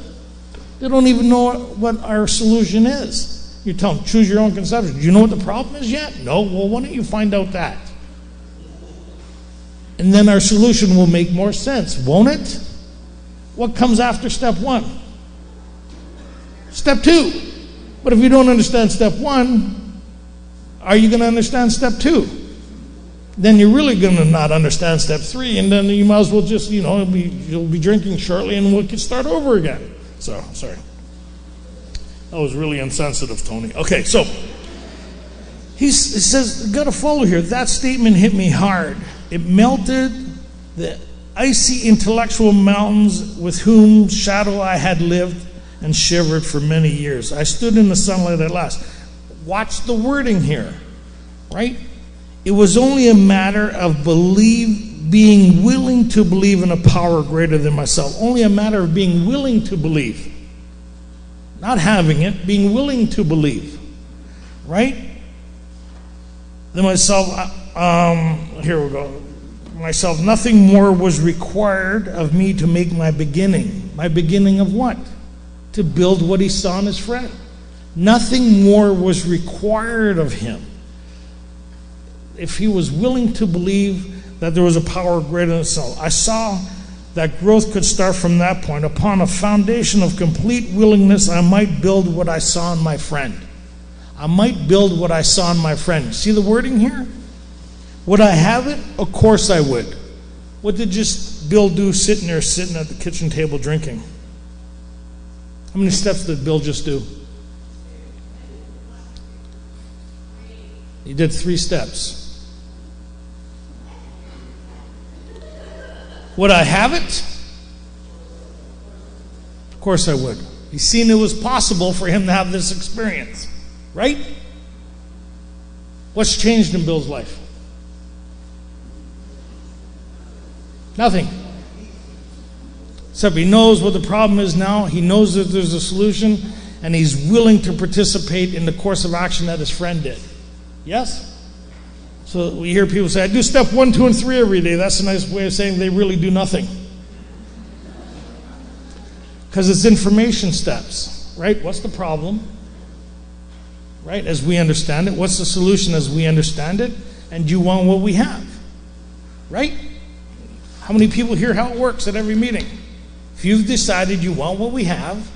They don't even know what our solution is. You tell them, choose your own conception. Do you know what the problem is yet? No? Well, why don't you find out that? And then our solution will make more sense, won't it? What comes after step 1? Step 2. But if you don't understand step 1, are you going to understand step 2? Then you're really going to not understand step 3, and then you might as well just, you'll be drinking shortly and we can start over again. So, sorry. That was really insensitive, Tony. Okay, so he says, got to follow here. That statement hit me hard. It melted the icy intellectual mountains with whom shadow I had lived and shivered for many years. I stood in the sunlight at last. Watch the wording here, right? It was only a matter of believing being willing to believe in a power greater than myself. Only a matter of being willing to believe. Not having it, being willing to believe. Right? Then myself, here we go. Myself, nothing more was required of me to make my beginning. My beginning of what? To build what he saw in his friend. Nothing more was required of him. If he was willing to believe that there was a power greater than himself. I saw that growth could start from that point. Upon a foundation of complete willingness, I might build what I saw in my friend. I might build what I saw in my friend. See the wording here? Would I have it? Of course I would. What did just Bill do sitting at the kitchen table drinking? How many steps did Bill just do? He did 3 steps. Would I have it? Of course I would. He's seen it was possible for him to have this experience. Right? What's changed in Bill's life? Nothing. Except he knows what the problem is now. He knows that there's a solution. And he's willing to participate in the course of action that his friend did. Yes? So we hear people say, I do step 1, 2, and 3 every day. That's a nice way of saying they really do nothing. Because it's information steps, right? What's the problem? Right? As we understand it. What's the solution as we understand it? And do you want what we have? Right? How many people hear how it works at every meeting? If you've decided you want what we have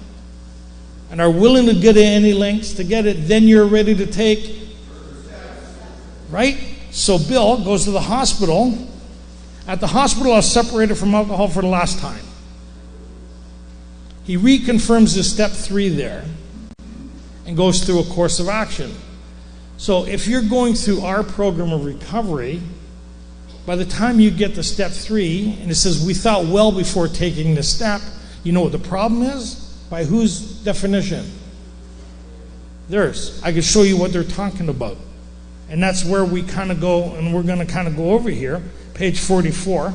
and are willing to go to any lengths to get it, then you're ready to take. Right? So Bill goes to the hospital. At the hospital, I was separated from alcohol for the last time. He reconfirms his step 3 there and goes through a course of action. So if you're going through our program of recovery, by the time you get to step 3, and it says, we thought well before taking this step, you know what the problem is? By whose definition? Theirs. I could show you what they're talking about. And that's where we kind of go, and we're going to kind of go over here, page 44.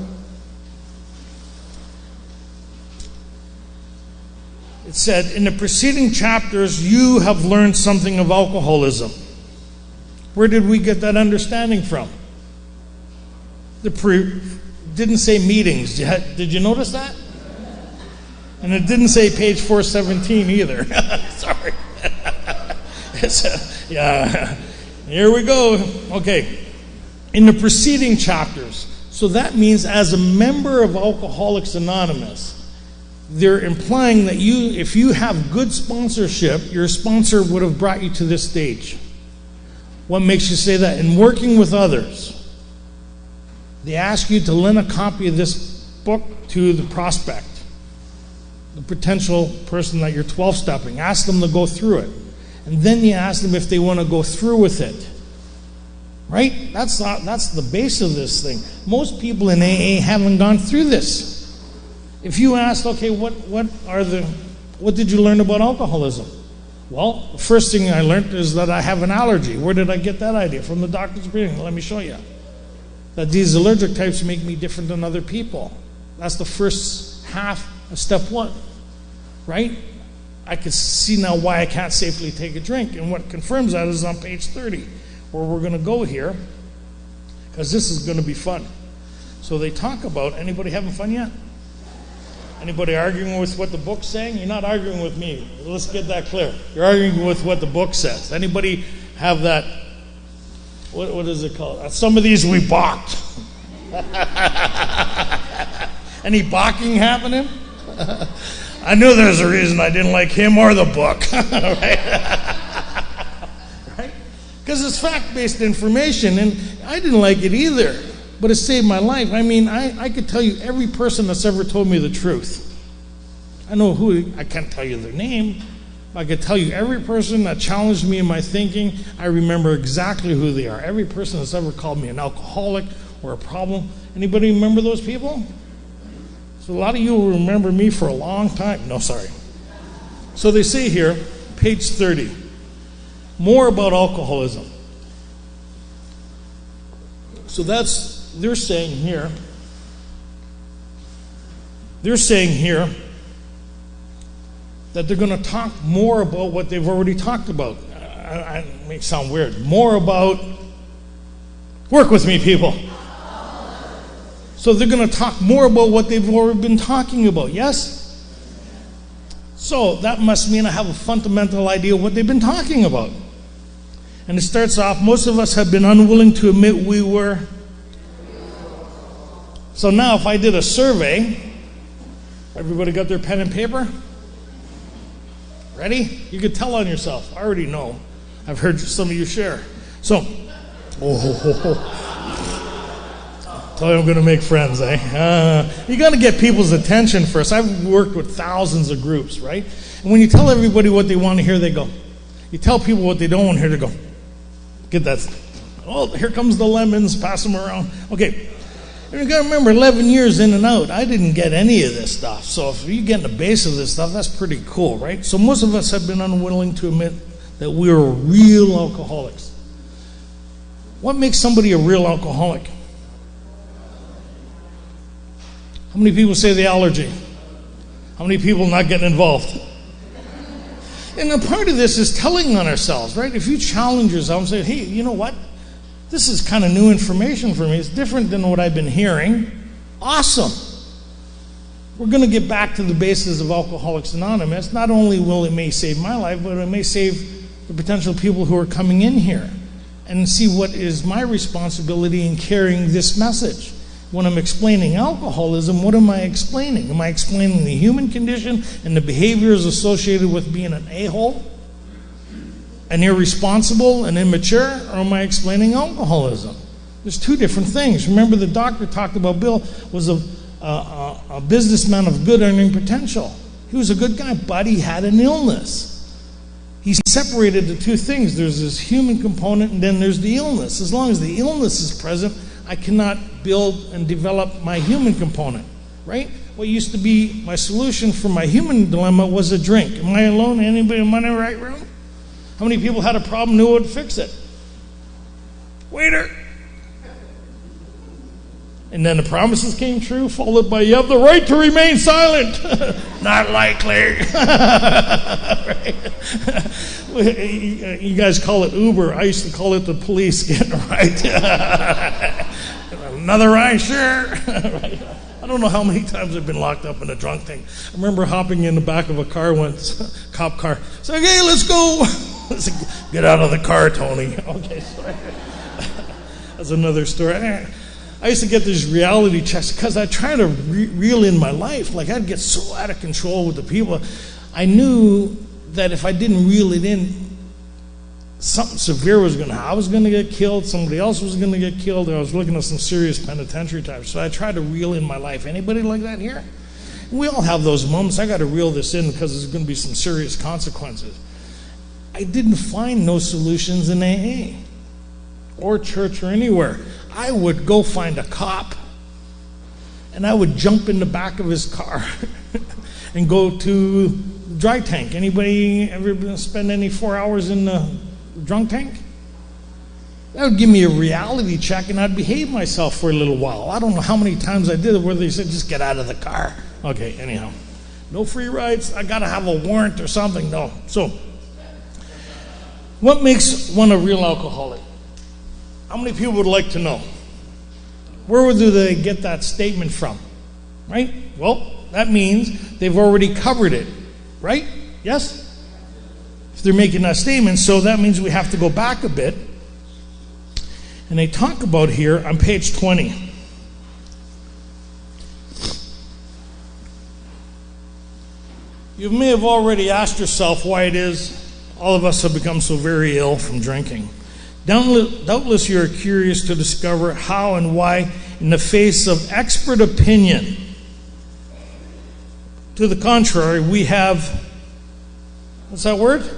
It said, in the preceding chapters, you have learned something of alcoholism. Where did we get that understanding from? Didn't say meetings. Did you notice that? And it didn't say page 417 either. Sorry. Yeah. Here we go. Okay. In the preceding chapters. So that means as a member of Alcoholics Anonymous, they're implying that if you have good sponsorship, your sponsor would have brought you to this stage. What makes you say that? In working with others, they ask you to lend a copy of this book to the prospect, the potential person that you're 12-stepping. Ask them to go through it. And then you ask them if they want to go through with it. Right? That's the base of this thing. Most people in AA haven't gone through this. If you asked, okay, what did you learn about alcoholism? Well, the first thing I learned is that I have an allergy. Where did I get that idea? From the doctor's opinion. Let me show you. That these allergic types make me different than other people. That's the first half of step 1. Right? I can see now why I can't safely take a drink. And what confirms that is on page 30, where we're going to go here, because this is going to be fun. So they talk about, anybody having fun yet? Anybody arguing with what the book's saying? You're not arguing with me. Let's get that clear. You're arguing with what the book says. Anybody have that, what is it called? Some of these we balked. Any balking happening? I knew there was a reason I didn't like him or the book. Right? Because it's fact-based information, and I didn't like it either. But it saved my life. I mean, I could tell you every person that's ever told me the truth. I know who, I can't tell you their name. I could tell you every person that challenged me in my thinking. I remember exactly who they are. Every person that's ever called me an alcoholic or a problem. Anybody remember those people? So a lot of you will remember me for a long time. No, sorry. So they say here, page 30, more about alcoholism. So they're saying here, they're saying here that they're going to talk more about what they've already talked about. It may sound weird. More about, work with me, people. So they're going to talk more about what they've already been talking about, yes? So that must mean I have a fundamental idea of what they've been talking about. And it starts off, most of us have been unwilling to admit we were. So now if I did a survey, everybody got their pen and paper? Ready? You could tell on yourself. I already know. I've heard some of you share. So, tell you I'm going to make friends, eh? You got to get people's attention first. I've worked with thousands of groups, right? And when you tell everybody what they want to hear, they go. You tell people what they don't want to hear, they go. Get that. Oh, here comes the lemons. Pass them around. Okay. And you got to remember, 11 years in and out, I didn't get any of this stuff. So if you get the base of this stuff, that's pretty cool, right? So most of us have been unwilling to admit that we are real alcoholics. What makes somebody a real alcoholic? How many people say the allergy? How many people not getting involved? And a part of this is telling on ourselves, right? If you challenge yourself and say, hey, you know what? This is kind of new information for me. It's different than what I've been hearing. Awesome. We're going to get back to the basis of Alcoholics Anonymous. Not only will it may save my life, but it may save the potential people who are coming in here and see what is my responsibility in carrying this message. When I'm explaining alcoholism, what am I explaining? Am I explaining the human condition and the behaviors associated with being an a-hole and irresponsible and immature, or am I explaining alcoholism? There's two different things. Remember, the doctor talked about Bill was a businessman of good earning potential. He was a good guy, but he had an illness. He separated the two things. There's this human component, and then there's the illness. As long as the illness is present, I cannot build and develop my human component, right? What used to be my solution for my human dilemma was a drink. Am I alone? Anybody in my right room? How many people had a problem, knew what would fix it? Waiter. And then the promises came true, followed by, you have the right to remain silent. Not likely. Right? You guys call it Uber. I used to call it the police getting right. Another ride, sure. Right? I don't know how many times I've been locked up in a drunk tank. I remember hopping in the back of a car once, cop car. It's like, hey, let's go. Get out of the car, Tony. Okay, sorry. That's another story. I used to get these reality checks because I tried to reel in my life. Like, I'd get so out of control with the people. I knew that if I didn't reel it in, something severe was going to happen. I was going to get killed. Somebody else was going to get killed. I was looking at some serious penitentiary time. So I tried to reel in my life. Anybody like that here? We all have those moments. I got to reel this in because there's going to be some serious consequences. I didn't find no solutions in AA or church or anywhere. I would go find a cop and I would jump in the back of his car and go to the dry tank. Anybody ever spend any 4 hours in the drunk tank? That would give me a reality check and I'd behave myself for a little while. I don't know how many times I did it where they said, just get out of the car. Okay, anyhow. No free rides. I got to have a warrant or something. No. So, what makes one a real alcoholic? How many people would like to know? Where do they get that statement from? Right? Well, that means they've already covered it. Right? Yes? If they're making that statement, so that means we have to go back a bit. And they talk about here on page 20. You may have already asked yourself why it is all of us have become so very ill from drinking. Doubtless you are curious to discover how and why, in the face of expert opinion, to the contrary, we have, what's that word?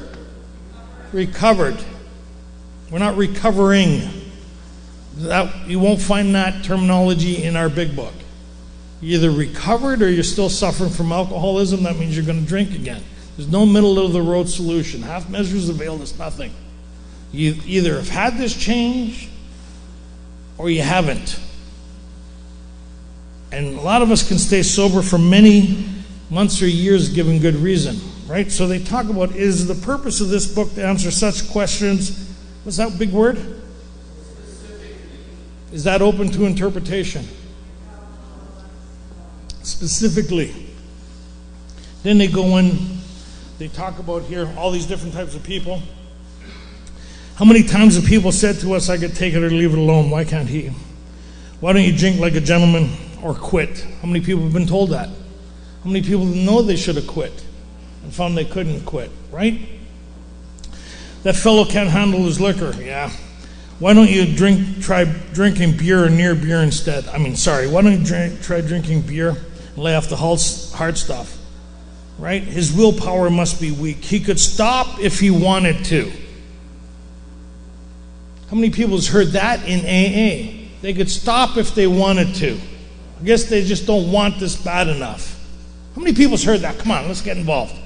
Recovered. We're not recovering. You won't find that terminology in our big book. You either recovered or you're still suffering from alcoholism. That means you're going to drink again. There's no middle of the road solution. Half measures avail us nothing. You either have had this change or you haven't. And a lot of us can stay sober for many months or years given good reason, right? So they talk about, is the purpose of this book to answer such questions? What's that big word? Is that open to interpretation? Specifically. Then they go in, they talk about here all these different types of people. How many times have people said to us, I could take it or leave it alone? Why can't he? Why don't you drink like a gentleman or quit? How many people have been told that? How many people know they should have quit and found they couldn't quit, right? That fellow can't handle his liquor. Yeah. Why don't you try drinking beer or near beer instead? Why don't you try drinking beer and lay off the hard stuff, right? His willpower must be weak. He could stop if he wanted to. How many people has heard that in AA? They could stop if they wanted to. I guess they just don't want this bad enough. How many people has heard that? Come on, let's get involved.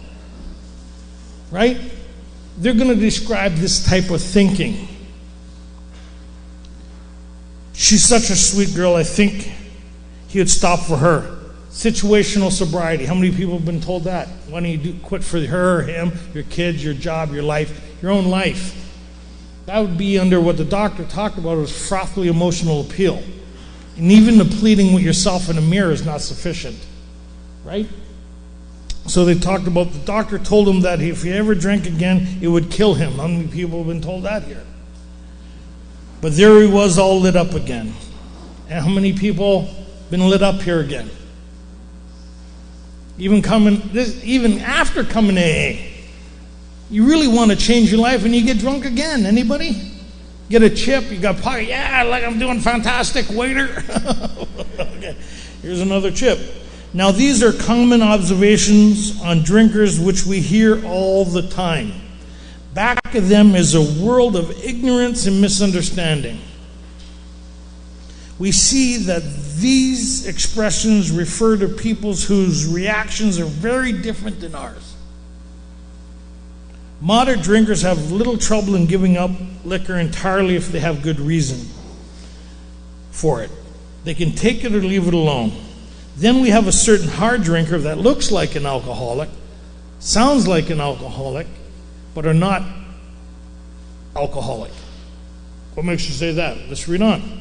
Right? They're going to describe this type of thinking. She's such a sweet girl, I think he would stop for her. Situational sobriety. How many people have been told that? Why don't you quit for her or him, your kids, your job, your life, your own life? That would be under what the doctor talked about as frothy emotional appeal. And even the pleading with yourself in a mirror is not sufficient. Right? So they talked about, the doctor told him that if he ever drank again, it would kill him. How many people have been told that here? But there he was, all lit up again. And how many people been lit up here again? Even after coming to AA. You really want to change your life and you get drunk again. Anybody? Get a chip, you got party. Yeah, like I'm doing fantastic, waiter. Okay, here's another chip. Now these are common observations on drinkers which we hear all the time. Back of them is a world of ignorance and misunderstanding. We see that these expressions refer to peoples whose reactions are very different than ours. Moderate drinkers have little trouble in giving up liquor entirely if they have good reason for it. They can take it or leave it alone. Then we have a certain hard drinker that looks like an alcoholic, sounds like an alcoholic, but are not alcoholic. What makes you say that? Let's read on.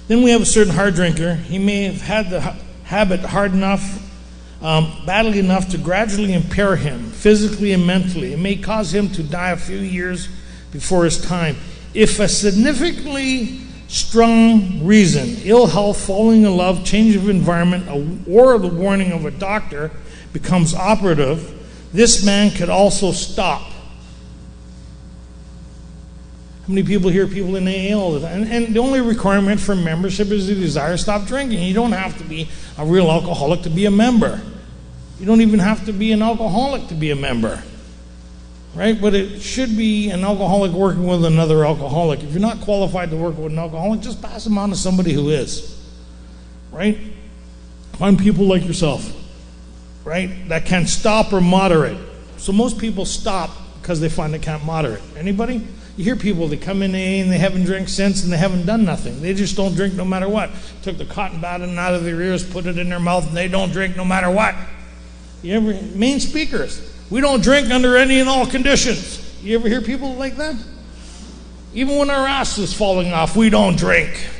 Then we have a certain hard drinker. He may have had the habit hard enough, badly enough to gradually impair him physically and mentally. It may cause him to die a few years before his time. If a significantly strong reason, ill health, falling in love, change of environment, or the warning of a doctor becomes operative, this man could also stop. How many people hear people in AA all the time? And the only requirement for membership is the desire to stop drinking. You don't have to be a real alcoholic to be a member. You don't even have to be an alcoholic to be a member. Right? But it should be an alcoholic working with another alcoholic. If you're not qualified to work with an alcoholic, just pass them on to somebody who is. Right? Find people like yourself. Right? That can stop or moderate. So most people stop because they find they can't moderate. Anybody? You hear people, they come in AA and they haven't drank since and they haven't done nothing. They just don't drink no matter what. Took the cotton batting out of their ears, put it in their mouth, and they don't drink no matter what. Main speakers. We don't drink under any and all conditions. You ever hear people like that? Even when our ass is falling off, we don't drink.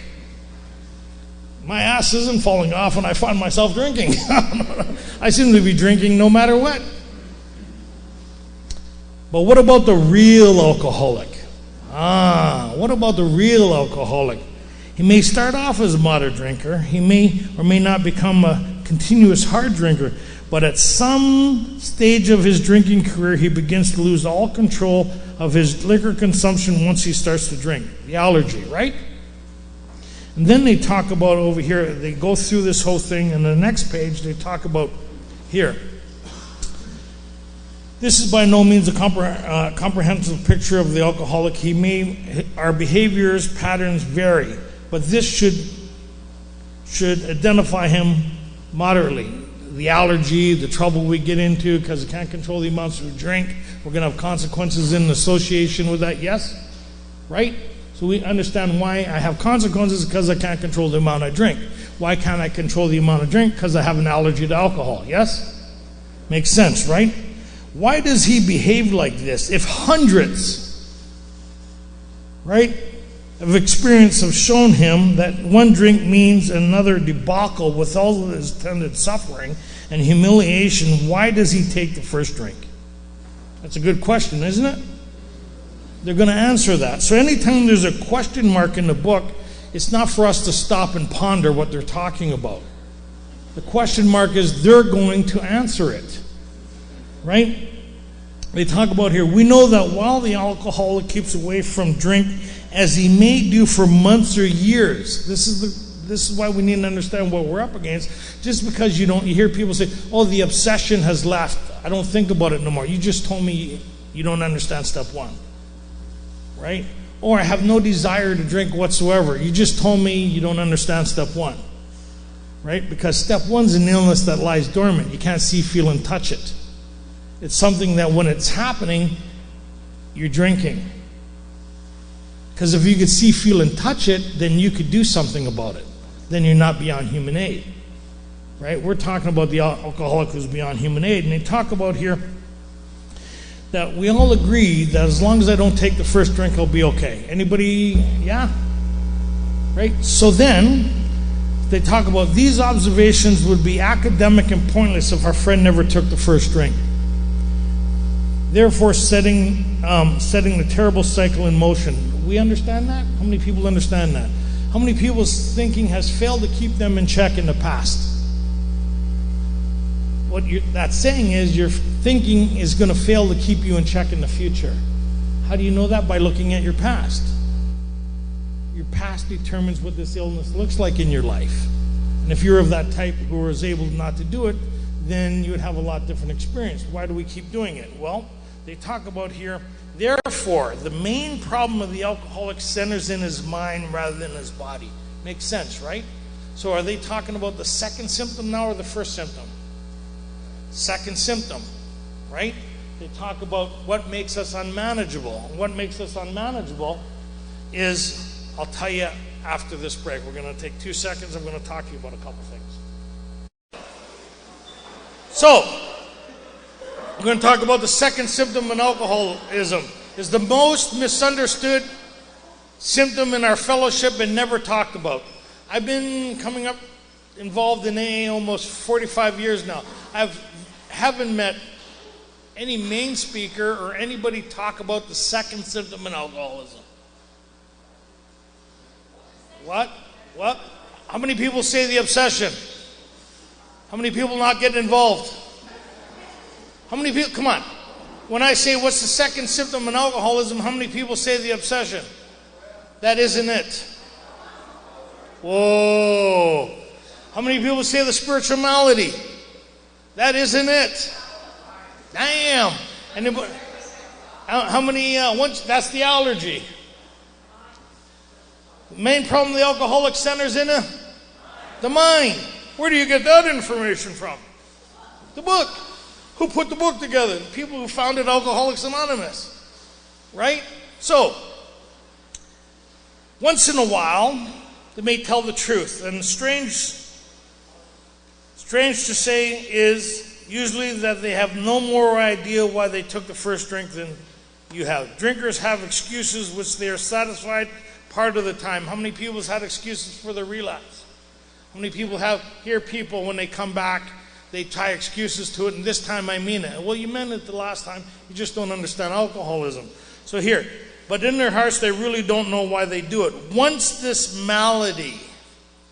My ass isn't falling off and I find myself drinking. I seem to be drinking no matter what. But what about the real alcoholic? What about the real alcoholic? He may start off as a moderate drinker. He may or may not become a continuous hard drinker. But at some stage of his drinking career, he begins to lose all control of his liquor consumption once he starts to drink. The allergy, right? And then they talk about over here, they go through this whole thing, and the next page they talk about here. This is by no means a comprehensive picture of the alcoholic. Our behaviors, patterns vary, but this should identify him moderately. The allergy, the trouble we get into because we can't control the amounts we drink. We're going to have consequences in association with that, yes? Right? So we understand why I have consequences, because I can't control the amount I drink. Why can't I control the amount I drink? Because I have an allergy to alcohol. Yes? Makes sense, right? Why does he behave like this? If hundreds, right, of experience have shown him that one drink means another debacle with all of his attendant suffering and humiliation, why does he take the first drink? That's a good question, isn't it? They're going to answer that. So anytime there's a question mark in the book, it's not for us to stop and ponder what they're talking about. The question mark is they're going to answer it. Right? They talk about here, we know that while the alcoholic keeps away from drink, as he may do for months or years, this is why we need to understand what we're up against. Just because you hear people say, oh, the obsession has left. I don't think about it no more. You just told me you don't understand step one. Right? Or I have no desire to drink whatsoever. You just told me you don't understand step one. Right? Because step one's an illness that lies dormant. You can't see, feel, and touch it. It's something that when it's happening, you're drinking. Because if you could see, feel, and touch it, then you could do something about it. Then you're not beyond human aid. Right? We're talking about the alcoholic who's beyond human aid. And they talk about here that we all agree that as long as I don't take the first drink, I'll be okay. Anybody? Yeah? Right? So then, they talk about these observations would be academic and pointless if our friend never took the first drink. Therefore, setting the terrible cycle in motion. We understand that? How many people understand that? How many people's thinking has failed to keep them in check in the past? What that's saying is your thinking is going to fail to keep you in check in the future. How do you know that? By looking at your past. Your past determines what this illness looks like in your life. And if you're of that type who was able not to do it, then you would have a lot different experience. Why do we keep doing it? Well, they talk about here, therefore, the main problem of the alcoholic centers in his mind rather than his body. Makes sense, right? So are they talking about the second symptom now or the first symptom? Second symptom, right? They talk about what makes us unmanageable. What makes us unmanageable is, I'll tell you after this break. We're going to take 2 seconds. I'm going to talk to you about a couple things. So, we're going to talk about the second symptom in alcoholism. Is the most misunderstood symptom in our fellowship and never talked about. I've been coming up involved in AA almost 45 years now. I haven't met any main speaker or anybody talk about the second symptom in alcoholism. What? How many people say the obsession? How many people not get involved? How many people, come on. When I say what's the second symptom in alcoholism, how many people say the obsession? That isn't it. Whoa. How many people say the spiritual malady? That isn't it. Damn. Anybody? How many, that's the allergy. The main problem the alcoholic centers in the mind. Where do you get that information from? The book. Who put the book together? The people who founded Alcoholics Anonymous. Right? So, once in a while, they may tell the truth. And strange to say is usually that they have no more idea why they took the first drink than you have. Drinkers have excuses which they are satisfied part of the time. How many people have had excuses for their relapse? How many people hear people when they come back, they tie excuses to it, and this time I mean it. Well, you meant it the last time. You just don't understand alcoholism. So here, but in their hearts, they really don't know why they do it. Once this malady,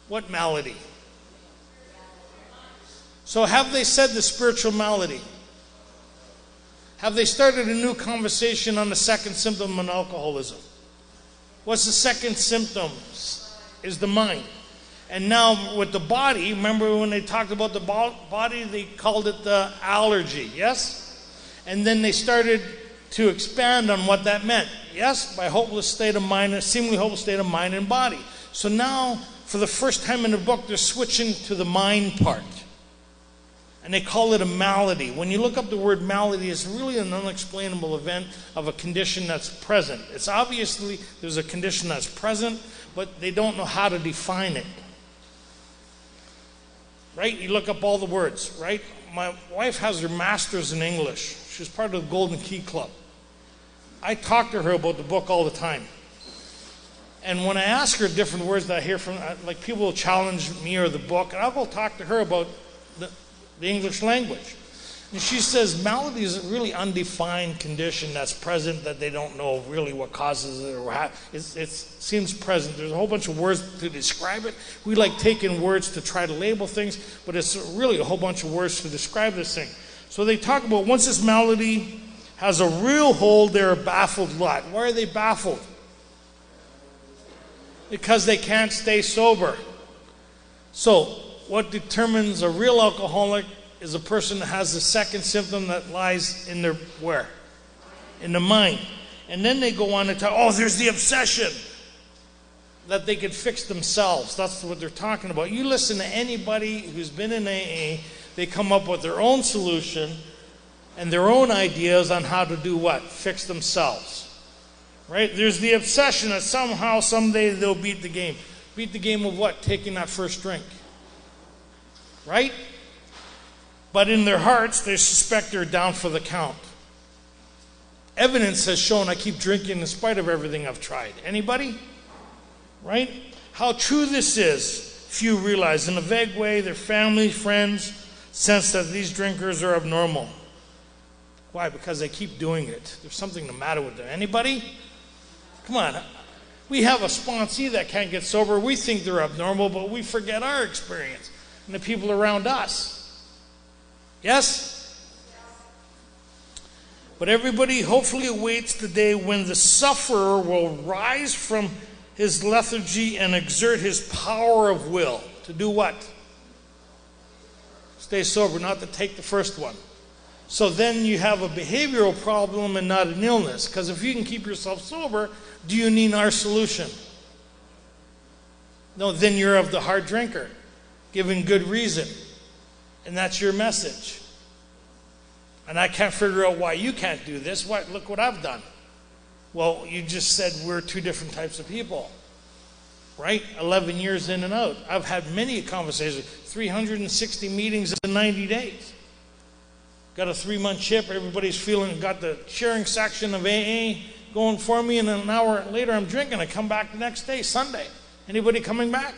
what malady? So have they said the spiritual malady? Have they started a new conversation on the second symptom of alcoholism? What's the second symptom? Is the mind. And now with the body, remember when they talked about the body, they called it the allergy, yes? And then they started to expand on what that meant, yes? By hopeless state of mind, a seemingly hopeless state of mind and body. So now, for the first time in the book, they're switching to the mind part. And they call it a malady. When you look up the word malady, it's really an unexplainable event of a condition that's present. It's obviously there's a condition that's present, but they don't know how to define it. Right? You look up all the words, right? My wife has her master's in English. She's part of the Golden Key Club. I talk to her about the book all the time. And when I ask her different words that I hear from, like people will challenge me or the book, and I'll go talk to her about the English language. And she says malady is a really undefined condition that's present that they don't know really what causes it or how. It seems present. There's a whole bunch of words to describe it. We like taking words to try to label things, but it's really a whole bunch of words to describe this thing. So they talk about once this malady has a real hold, they're a baffled lot. Why are they baffled? Because they can't stay sober. So what determines a real alcoholic is a person that has the second symptom that lies in their where? In the mind. And then they go on to talk, oh, there's the obsession that they could fix themselves. That's what they're talking about. You listen to anybody who's been in AA, they come up with their own solution and their own ideas on how to do what? Fix themselves. Right? There's the obsession that somehow, someday they'll beat the game. Beat the game of what? Taking that first drink. Right? But in their hearts, they suspect they're down for the count. Evidence has shown I keep drinking in spite of everything I've tried. Anybody? Right? How true this is, few realize. In a vague way, their family, friends sense that these drinkers are abnormal. Why? Because they keep doing it. There's something the matter with them. Anybody? Come on. We have a sponsee that can't get sober. We think they're abnormal, but we forget our experience and the people around us. Yes? But everybody hopefully awaits the day when the sufferer will rise from his lethargy and exert his power of will. To do what? Stay sober, not to take the first one. So then you have a behavioral problem and not an illness. Because if you can keep yourself sober, do you need our solution? No, then you're of the hard drinker, given good reason. And that's your message. And I can't figure out why you can't do this. Look what I've done. Well, you just said we're two different types of people. Right? 11 years in and out. I've had many conversations. 360 meetings in 90 days. Got a 3-month chip. Everybody's got the sharing section of AA going for me. And then an hour later, I'm drinking. I come back the next day, Sunday. Anybody coming back?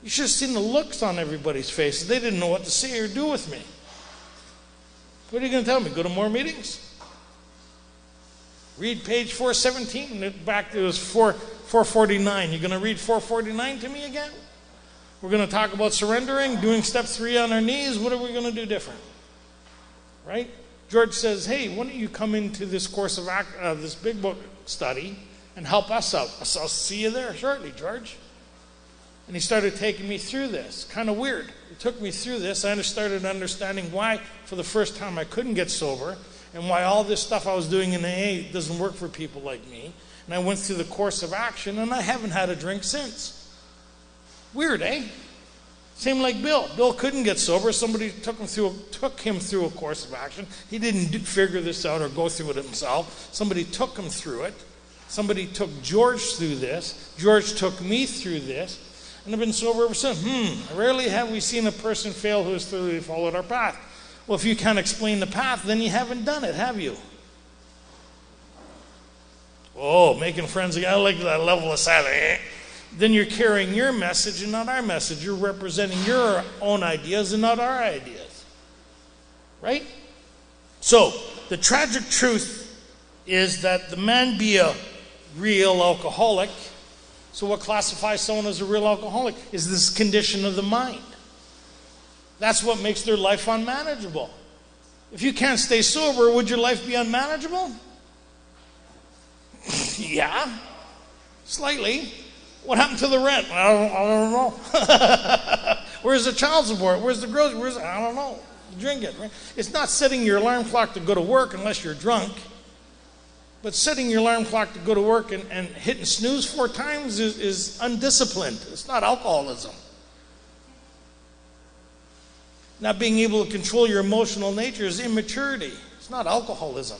You should have seen the looks on everybody's faces. They didn't know what to say or do with me. What are you going to tell me? Go to more meetings? Read page 417. Back to 449. You're going to read 449 to me again? We're going to talk about surrendering, doing step 3 on our knees. What are we going to do different? Right? George says, hey, why don't you come into this course of this big book study and help us out? I'll see you there shortly, George. And he started taking me through this. Kind of weird. He took me through this. I started understanding why, for the first time, I couldn't get sober, and why all this stuff I was doing in AA doesn't work for people like me. And I went through the course of action, and I haven't had a drink since. Weird, eh? Same like Bill. Bill couldn't get sober. Somebody took him through a course of action. He didn't figure this out or go through it himself. Somebody took him through it. Somebody took George through this. George took me through this. And I've been sober ever since. Rarely have we seen a person fail who has thoroughly followed our path. Well, if you can't explain the path, then you haven't done it, have you? Oh, making friends again. I like that level of silence. Then you're carrying your message and not our message. You're representing your own ideas and not our ideas. Right? So, the tragic truth is that the man be a real alcoholic. So what classifies someone as a real alcoholic is this condition of the mind. That's what makes their life unmanageable. If you can't stay sober, would your life be unmanageable? Yeah, slightly. What happened to the rent? I don't know. Where's the child support? Where's the groceries? I don't know. Drink it. Right? It's not setting your alarm clock to go to work unless you're drunk. But setting your alarm clock to go to work and hitting snooze 4 times is undisciplined. It's not alcoholism. Not being able to control your emotional nature is immaturity. It's not alcoholism.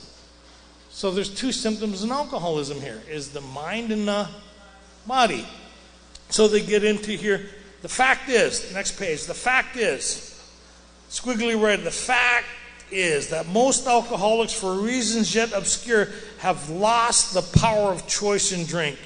So there's two symptoms in alcoholism here, is the mind and the body. So they get into here. The fact is, next page, the fact is, squiggly red, the fact is that most alcoholics, for reasons yet obscure, have lost the power of choice in drink.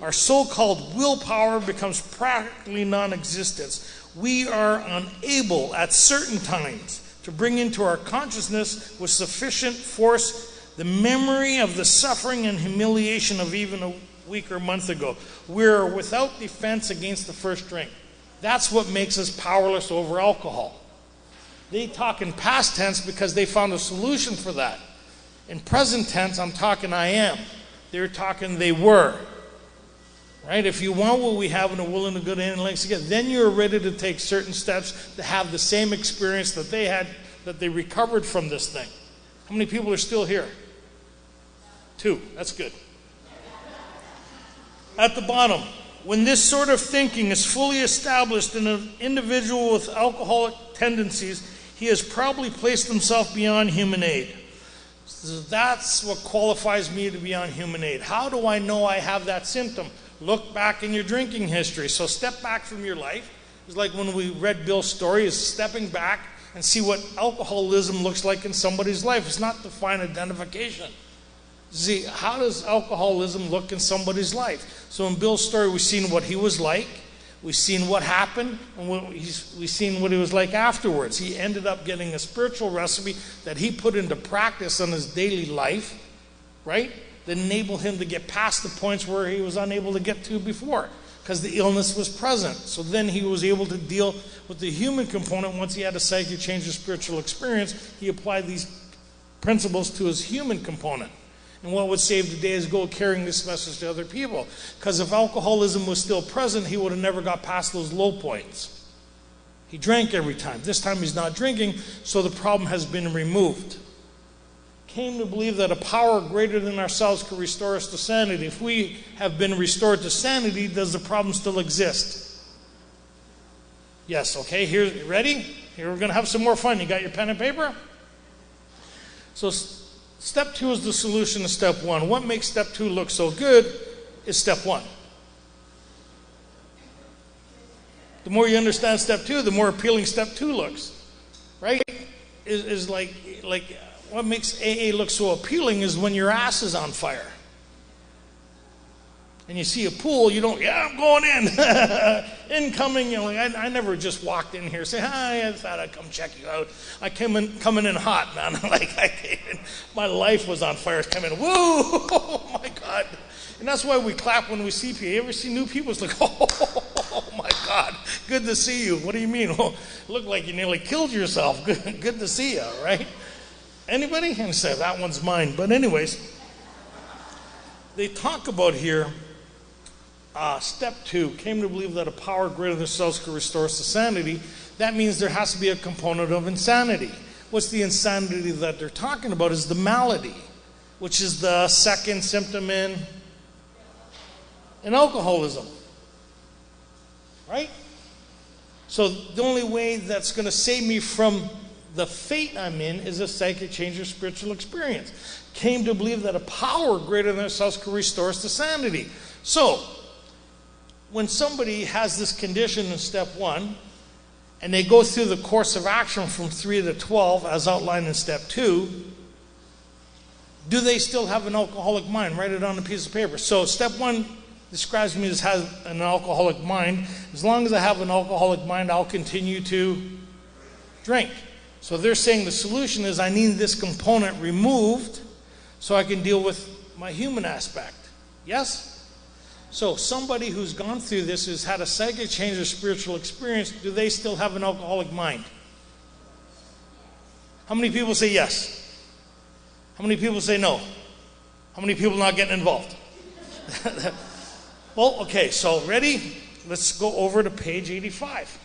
Our so-called willpower becomes practically non-existent. We are unable at certain times to bring into our consciousness with sufficient force the memory of the suffering and humiliation of even a week or month ago. We're without defense against the first drink. That's what makes us powerless over alcohol. They talk in past tense because they found a solution for that. In present tense, I'm talking I am. They're talking they were. Right? If you want what we have and are willing to go to any lengths to get, then you're ready to take certain steps to have the same experience that they had, that they recovered from this thing. How many people are still here? 2. That's good. At the bottom, when this sort of thinking is fully established in an individual with alcoholic tendencies, he has probably placed himself beyond human aid. So that's what qualifies me to be on human aid. How do I know I have that symptom? Look back in your drinking history. So step back from your life. It's like when we read Bill's story, is stepping back and see what alcoholism looks like in somebody's life. It's not to find identification. See, how does alcoholism look in somebody's life? So in Bill's story, we've seen what he was like. We've seen what happened, and we've seen what he was like afterwards. He ended up getting a spiritual recipe that he put into practice on his daily life, right? That enabled him to get past the points where he was unable to get to before, because the illness was present. So then he was able to deal with the human component. Once he had a psychic change of spiritual experience, he applied these principles to his human component. And what would save the day is go carrying this message to other people. Because if alcoholism was still present, he would have never got past those low points. He drank every time. This time he's not drinking, so the problem has been removed. Came to believe that a power greater than ourselves could restore us to sanity. If we have been restored to sanity, does the problem still exist? Yes, okay, here, ready? Here we're going to have some more fun. You got your pen and paper? So step 2 is the solution to step 1. What makes step 2 look so good is step 1. The more you understand step 2, the more appealing step 2 looks. Right? Is like what makes AA look so appealing is when your ass is on fire. And you see a pool, you don't, yeah, I'm going in. Incoming, you know, like I never just walked in here, say, hi, I thought I'd come check you out. I coming in hot, man. My life was on fire. Come in, woo, oh my God. And that's why we clap when we see people. You ever see new people? It's like, oh my God, good to see you. What do you mean? Well, look like you nearly killed yourself. Good to see you, right? Anybody? And say, that one's mine. But anyways, they talk about here, step 2, came to believe that a power greater than themselves could restore us to sanity. That means there has to be a component of insanity. What's the insanity that they're talking about is the malady, which is the second symptom in alcoholism. Right? So the only way that's going to save me from the fate I'm in is a psychic change or spiritual experience. Came to believe that a power greater than ourselves could restore us to sanity. So, when somebody has this condition in step 1, and they go through the course of action from 3 to 12, as outlined in step 2, do they still have an alcoholic mind? Write it on a piece of paper. So, step 1 describes me as having an alcoholic mind. As long as I have an alcoholic mind, I'll continue to drink. So they're saying the solution is I need this component removed so I can deal with my human aspect. Yes? So somebody who's gone through this, who's had a psychic change or spiritual experience, do they still have an alcoholic mind? How many people say yes? How many people say no? How many people not getting involved? Well, okay, so ready? Let's go over to page 85.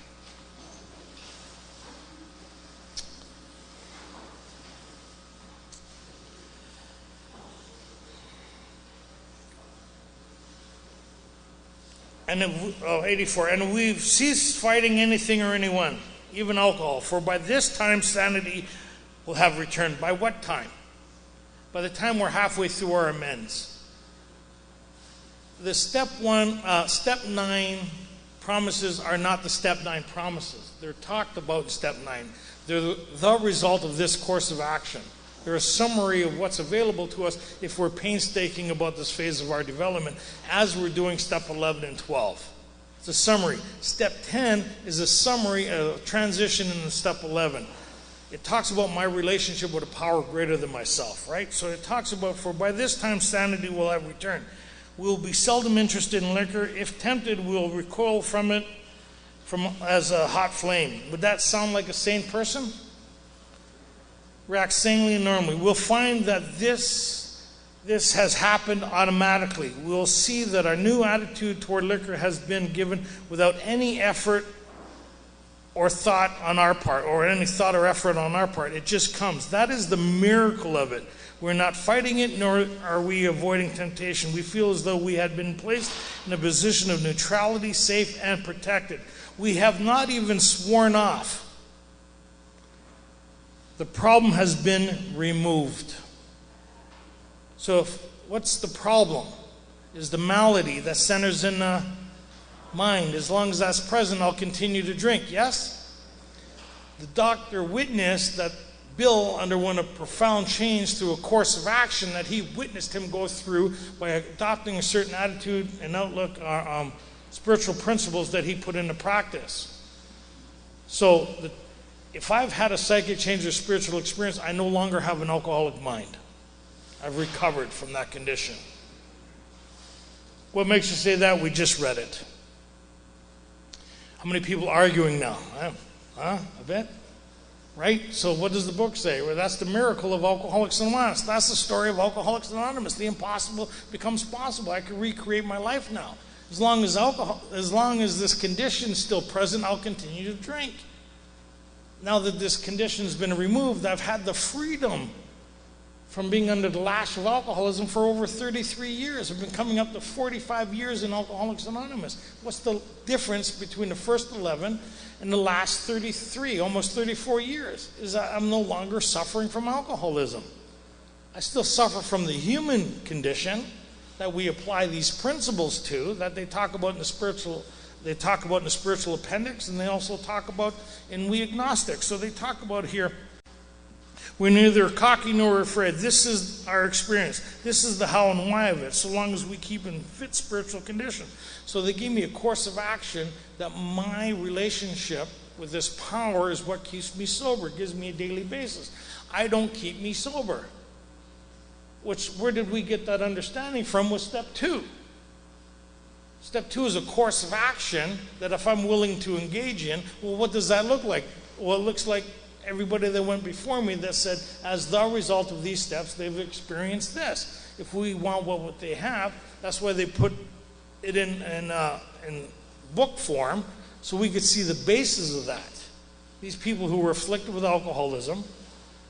And 84, and we've ceased fighting anything or anyone. even alcohol. For by this time sanity will have returned. By what time? By the time we're halfway through our amends. The step 9 promises are not the step 9 promises. They're talked about in step 9. They're the result of this course of action. They're a summary of what's available to us if we're painstaking about this phase of our development, as we're doing step 11 and 12. It's a summary. Step 10 is a summary, a transition in step 11. It talks about my relationship with a power greater than myself, right? So it talks about, for by this time sanity will have returned. We will be seldom interested in liquor. If tempted, we will recoil from it as a hot flame. Would that sound like a sane person? React sanely and normally. We'll find that this has happened automatically. We'll see that our new attitude toward liquor has been given without any effort or thought on our part, or any thought or effort on our part. It just comes. That is the miracle of it. We're not fighting it, nor are we avoiding temptation. We feel as though we had been placed in a position of neutrality, safe and protected. We have not even sworn off. The problem has been removed. So what's the problem? Is the malady that centers in the mind. As long as that's present, I'll continue to drink. Yes? The doctor witnessed that Bill underwent a profound change through a course of action that he witnessed him go through by adopting a certain attitude and outlook, spiritual principles that he put into practice. So if I've had a psychic change or spiritual experience, I no longer have an alcoholic mind. I've recovered from that condition. What makes you say that? We just read it. How many people arguing now? A bit? Right? So what does the book say? Well, that's the miracle of Alcoholics Anonymous. That's the story of Alcoholics Anonymous. The impossible becomes possible. I can recreate my life now. As long as this condition is still present, I'll continue to drink. Now that this condition has been removed, I've had the freedom from being under the lash of alcoholism for over 33 years. I've been coming up to 45 years in Alcoholics Anonymous. What's the difference between the first 11 and the last 33, almost 34 years? Is that I'm no longer suffering from alcoholism. I still suffer from the human condition that we apply these principles to, that they talk about in the spiritual appendix, and they also talk about in We Agnostics. So they talk about here, we're neither cocky nor afraid. This is our experience. This is the how and why of it, so long as we keep in fit spiritual condition. So they gave me a course of action that my relationship with this power is what keeps me sober, gives me a daily basis. I don't keep me sober. Where did we get that understanding from? Was step 2. Step 2 is a course of action that if I'm willing to engage in, well, what does that look like? Well, it looks like everybody that went before me that said, as the result of these steps, they've experienced this. If we want what they have, that's why they put it in book form, so we could see the basis of that. These people who were afflicted with alcoholism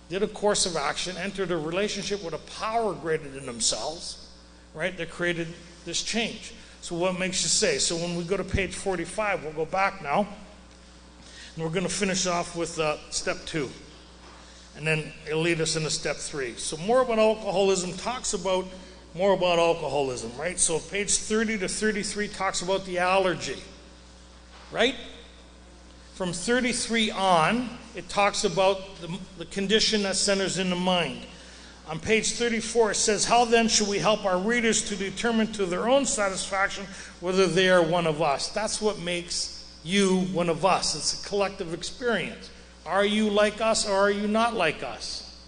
did a course of action, entered a relationship with a power greater than themselves, right? That created this change. So what makes you say? So when we go to page 45, we'll go back now, and we're going to finish off with step 2. And then it'll lead us into step 3. So more about alcoholism talks about more about alcoholism, right? So page 30 to 33 talks about the allergy, right? From 33 on, it talks about the condition that centers in the mind. On page 34, it says, how then should we help our readers to determine to their own satisfaction whether they are one of us? That's what makes you one of us. It's a collective experience. Are you like us or are you not like us?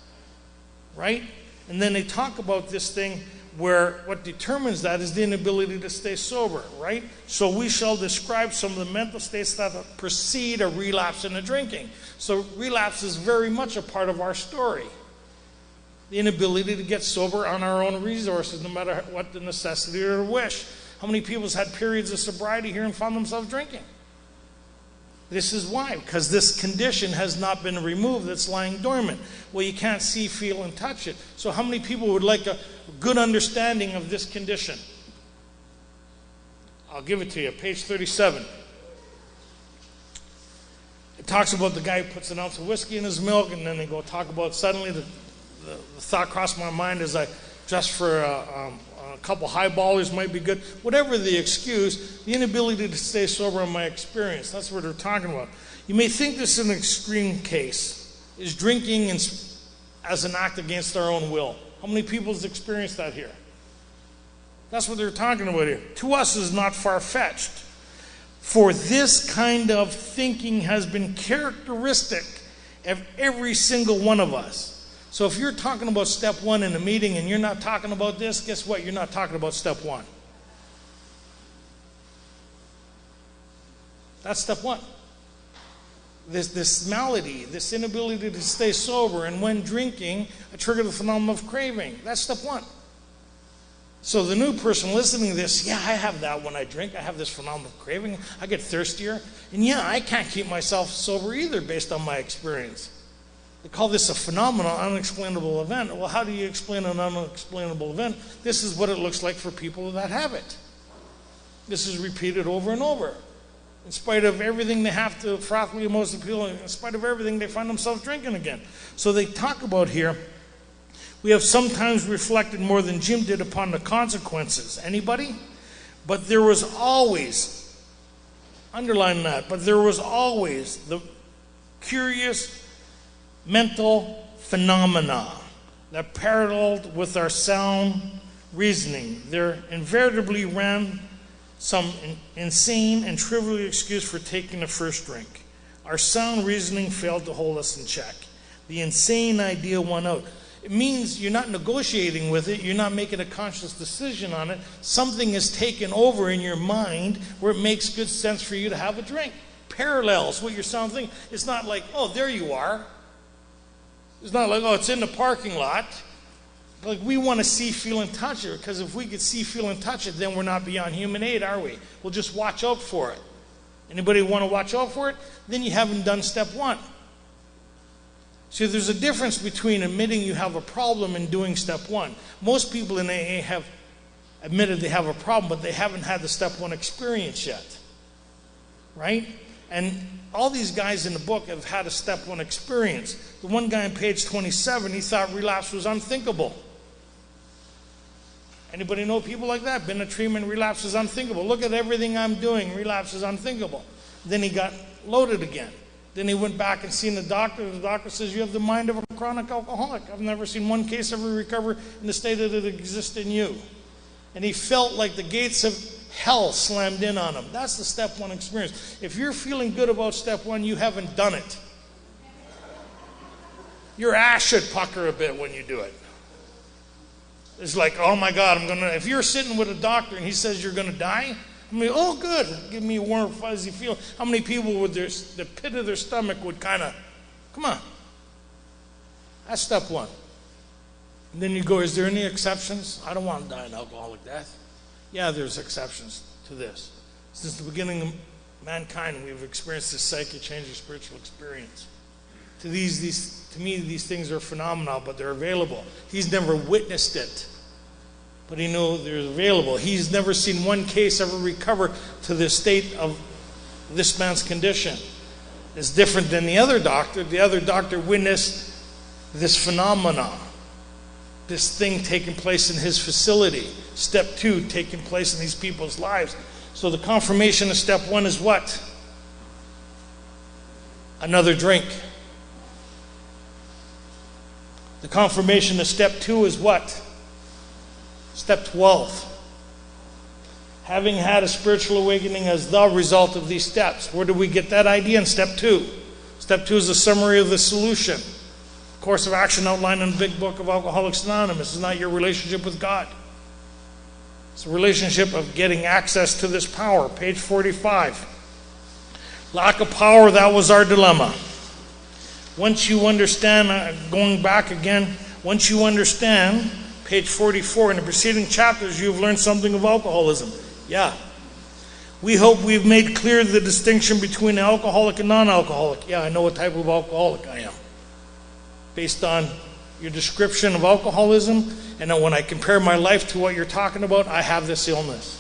Right? And then they talk about this thing where what determines that is the inability to stay sober, right? So we shall describe some of the mental states that precede a relapse into drinking. So relapse is very much a part of our story. The inability to get sober on our own resources, no matter what the necessity or wish. How many people have had periods of sobriety here and found themselves drinking? This is why, because this condition has not been removed, it's lying dormant. Well, you can't see, feel, and touch it. So how many people would like a good understanding of this condition? I'll give it to you, page 37. It talks about the guy who puts an ounce of whiskey in his milk, and then they go talk about suddenly the thought crossed my mind as I just for a couple highballers might be good. Whatever the excuse, the inability to stay sober in my experience. That's what they're talking about. You may think this is an extreme case. Is drinking as an act against our own will? How many people has experienced that here? That's what they're talking about here. To us is not far-fetched. For this kind of thinking has been characteristic of every single one of us. So if you're talking about step one in a meeting and you're not talking about this, guess what? You're not talking about step one. That's step one. This malady, this inability to stay sober, and when drinking, a trigger the phenomenon of craving. That's step one. So the new person listening to this, yeah, I have that when I drink. I have this phenomenon of craving. I get thirstier. And yeah, I can't keep myself sober either based on my experience. They call this a phenomenal, unexplainable event. Well, how do you explain an unexplainable event? This is what it looks like for people that have it. This is repeated over and over. In spite of everything they have to, Frothy, most appealing, in spite of everything, they find themselves drinking again. So they talk about here, we have sometimes reflected more than Jim did upon the consequences. Anybody? But there was always, underline that, but there was always the curious mental phenomena that paralleled with our sound reasoning. There invariably ran some insane and trivial excuse for taking the first drink. Our sound reasoning failed to hold us in check. The insane idea won out. It means you're not negotiating with it, you're not making a conscious decision on it. Something is taken over in your mind where it makes good sense for you to have a drink. Parallels what your sound thinking. It's not like, oh, there you are. It's not like, oh, it's in the parking lot. Like, we want to see, feel, and touch it, because if we could see, feel, and touch it, then we're not beyond human aid, are we? We'll just watch out for it. Anybody want to watch out for it? Then you haven't done step one. See, there's a difference between admitting you have a problem and doing step one. Most people in AA have admitted they have a problem, but they haven't had the step one experience yet. Right? And all these guys in the book have had a step one experience. The one guy on page 27, he thought relapse was unthinkable. Anybody know people like that? Been a treatment, relapse is unthinkable. Look at everything I'm doing, relapse is unthinkable. Then he got loaded again. Then he went back and seen the doctor. The doctor says, you have the mind of a chronic alcoholic. I've never seen one case ever recover in the state that it exists in you. And he felt like the gates of hell slammed in on him. That's the step one experience. If you're feeling good about step one, you haven't done it. Your ass should pucker a bit when you do it. It's like, oh my God, if you're sitting with a doctor and he says you're going to die, I mean, oh good, give me a warm, fuzzy feel. How many people with the pit of their stomach would kind of, come on. That's step one. And then you go, is there any exceptions? I don't want to die an alcoholic death. Yeah, there's exceptions to this. Since the beginning of mankind, we've experienced this psychic-changing spiritual experience. To me, these things are phenomenal, but they're available. He's never witnessed it, but he knew they're available. He's never seen one case ever recover to the state of this man's condition. It's different than the other doctor. The other doctor witnessed this phenomenon, this thing taking place in his facility. Step two, taking place in these people's lives. So the confirmation of step one is what? Another drink. The confirmation of step two is what? Step 12. Having had a spiritual awakening as the result of these steps. Where do we get that idea in step two? Step two is a summary of the solution. Course of action outlined in the big book of Alcoholics Anonymous. It's not your relationship with God. It's a relationship of getting access to this power. Page 45. Lack of power, that was our dilemma. Once you understand, going back again, once you understand, page 44, in the preceding chapters, you've learned something of alcoholism. Yeah. We hope we've made clear the distinction between alcoholic and non-alcoholic. Yeah, I know what type of alcoholic I am. Based on your description of alcoholism, and then when I compare my life to what you're talking about, I have this illness.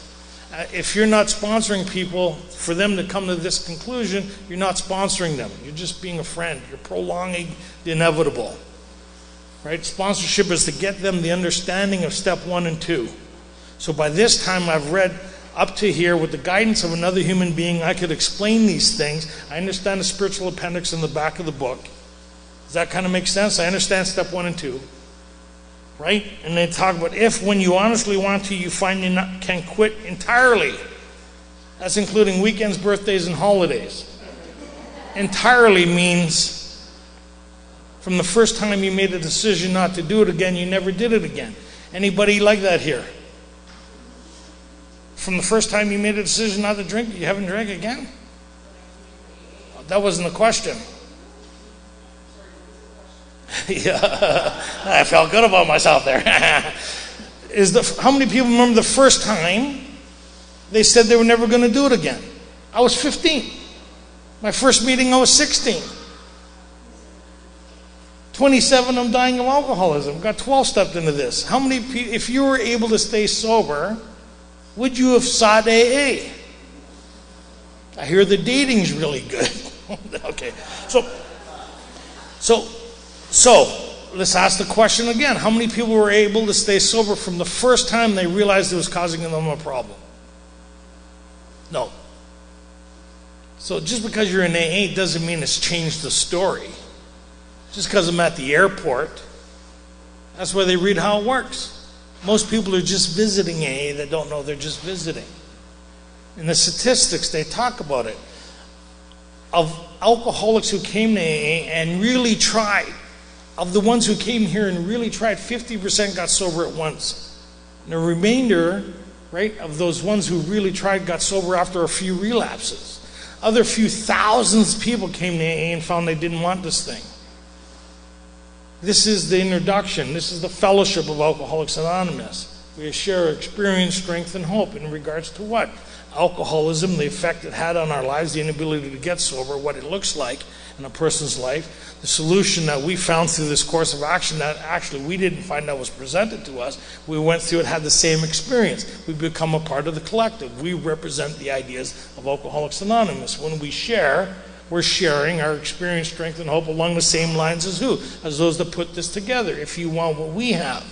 If you're not sponsoring people for them to come to this conclusion, you're not sponsoring them. You're just being a friend. You're prolonging the inevitable. Right? Sponsorship is to get them the understanding of step 1 and 2. So by this time I've read up to here, with the guidance of another human being, I could explain these things. I understand the spiritual appendix in the back of the book. Does that kind of make sense? I understand step 1 and 2. Right? And they talk about if, when you honestly want to, you find you can quit entirely. That's including weekends, birthdays, and holidays. Entirely means from the first time you made a decision not to do it again, you never did it again. Anybody like that here? From the first time you made a decision not to drink, you haven't drank again? That wasn't the question. Yeah, I felt good about myself there. How many people remember the first time they said they were never going to do it again? I was 15. My first meeting, I was 16. 27, I'm dying of alcoholism. Got 12 stepped into this. How many people, if you were able to stay sober, would you have sought AA? I hear the dating's really good. Okay, so let's ask the question again. How many people were able to stay sober from the first time they realized it was causing them a problem? No. So just because you're in AA doesn't mean it's changed the story. Just because I'm at the airport, that's where they read how it works. Most people are just visiting AA that don't know they're just visiting. In the statistics, they talk about it. Of alcoholics who came to AA and really tried, of the ones who came here and really tried, 50% got sober at once. And the remainder, right, of those ones who really tried got sober after a few relapses. Other few thousands of people came to AA and found they didn't want this thing. This is the introduction. This is the fellowship of Alcoholics Anonymous. We share experience, strength, and hope in regards to what? Alcoholism, the effect it had on our lives, the inability to get sober, what it looks like in a person's life, the solution that we found through this course of action that actually we didn't find that was presented to us. We went through it, had the same experience. We become a part of the collective. We represent the ideas of Alcoholics Anonymous. When we share, we're sharing our experience, strength, and hope along the same lines as who? As those that put this together. If you want what we have.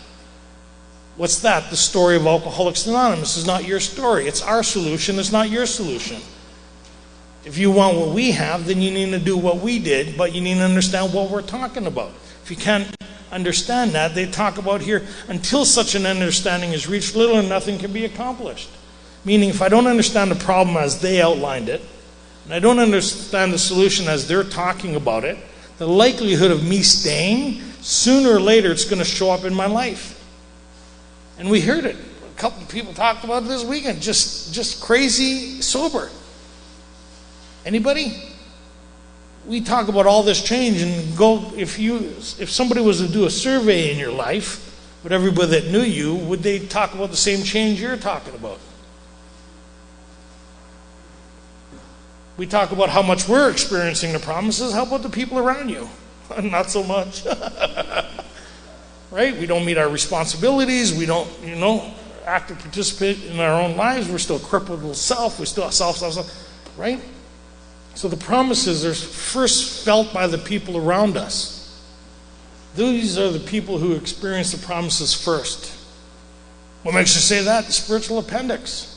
What's that? The story of Alcoholics Anonymous is not your story. It's our solution. It's not your solution. If you want what we have, then you need to do what we did, but you need to understand what we're talking about. If you can't understand that, they talk about here, until such an understanding is reached, little or nothing can be accomplished. Meaning, if I don't understand the problem as they outlined it, and I don't understand the solution as they're talking about it, the likelihood of me staying, sooner or later it's going to show up in my life. And we heard it. A couple of people talked about it this weekend, just crazy sober. Anybody? We talk about all this change and go, if somebody was to do a survey in your life with everybody that knew you, would they talk about the same change you're talking about? We talk about how much we're experiencing the promises. How about the people around you? Not so much. Right? We don't meet our responsibilities. We don't, actively participate in our own lives. We're still crippled with self. We still have self. Right? So the promises are first felt by the people around us. These are the people who experience the promises first. What makes you say that? The spiritual appendix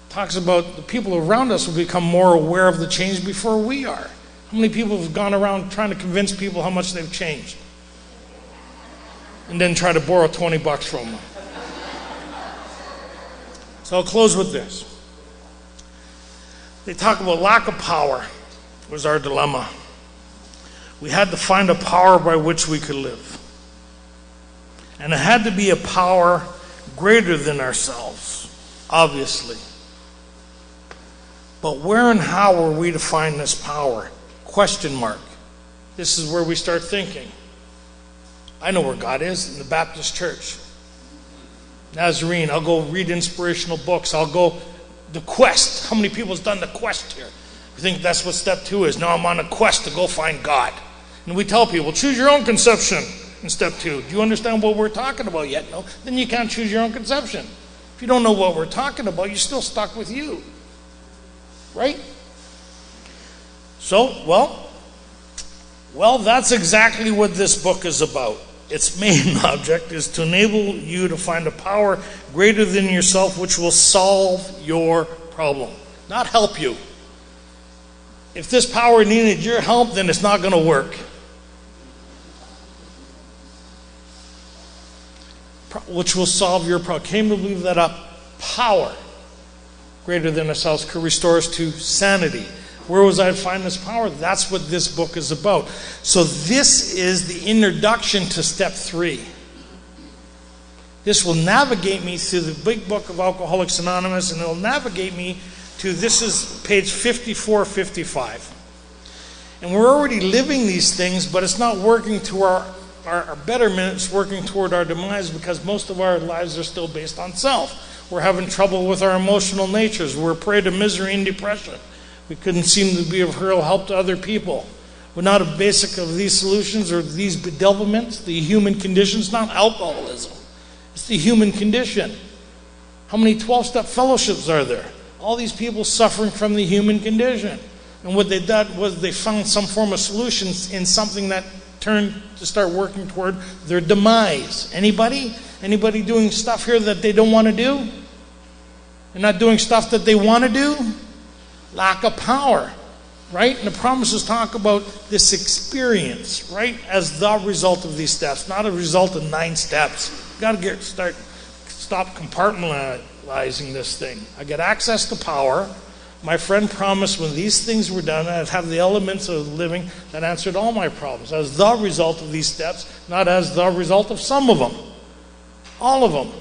talks about the people around us will become more aware of the change before we are. How many people have gone around trying to convince people how much they've changed? And then try to borrow $20 from them. So I'll close with this. They talk about lack of power was our dilemma. We had to find a power by which we could live. And it had to be a power greater than ourselves, obviously. But where and how were we to find this power? Question mark. This is where we start thinking. I know where God is, in the Baptist church. Nazarene, I'll go read inspirational books. I'll go the quest. How many people has done the quest here? You think that's what step 2 is? No, I'm on a quest to go find God. And we tell people, choose your own conception in step 2. Do you understand what we're talking about yet? No? Then you can't choose your own conception. If you don't know what we're talking about, you're still stuck with you. Right? So, well, that's exactly what this book is about. Its main object is to enable you to find a power greater than yourself which will solve your problem, not help you. If this power needed your help, then it's not going to work. Which will solve your problem. Came to believe that a power greater than ourselves could restore us to sanity. Where was I to find this power? That's what this book is about. So this is the introduction to step 3. This will navigate me through the big book of Alcoholics Anonymous, and it will navigate me to, this is page 54, 55. And we're already living these things, but it's not working to our betterment, it's working toward our demise, because most of our lives are still based on self. We're having trouble with our emotional natures. We're prey to misery and depression. We couldn't seem to be of real help to other people. We're not a basic of these solutions or these bedevilments, the human condition. It's not alcoholism. It's the human condition. How many 12-step fellowships are there? All these people suffering from the human condition. And what they did was they found some form of solution in something that turned to start working toward their demise. Anybody? Anybody doing stuff here that they don't want to do? They're not doing stuff that they want to do? Lack of power, right? And the promises talk about this experience, right, as the result of these steps, not a result of 9 steps. You've got to stop compartmentalizing this thing. I get access to power. My friend promised when these things were done, I'd have the elements of living that answered all my problems as the result of these steps, not as the result of some of them. All of them.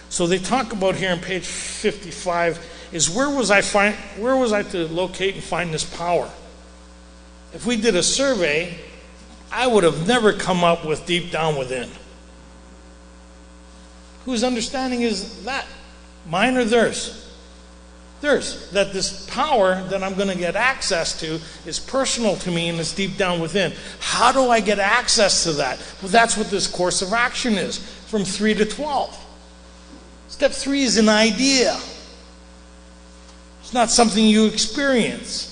So they talk about here on page 55 is where was I to locate and find this power? If we did a survey, I would have never come up with deep down within. Whose understanding is that? Mine or theirs? Theirs. That this power that I'm going to get access to is personal to me and it's deep down within. How do I get access to that? Well, that's what this course of action is, from 3 to 12. Step 3 is an idea. It's not something you experience.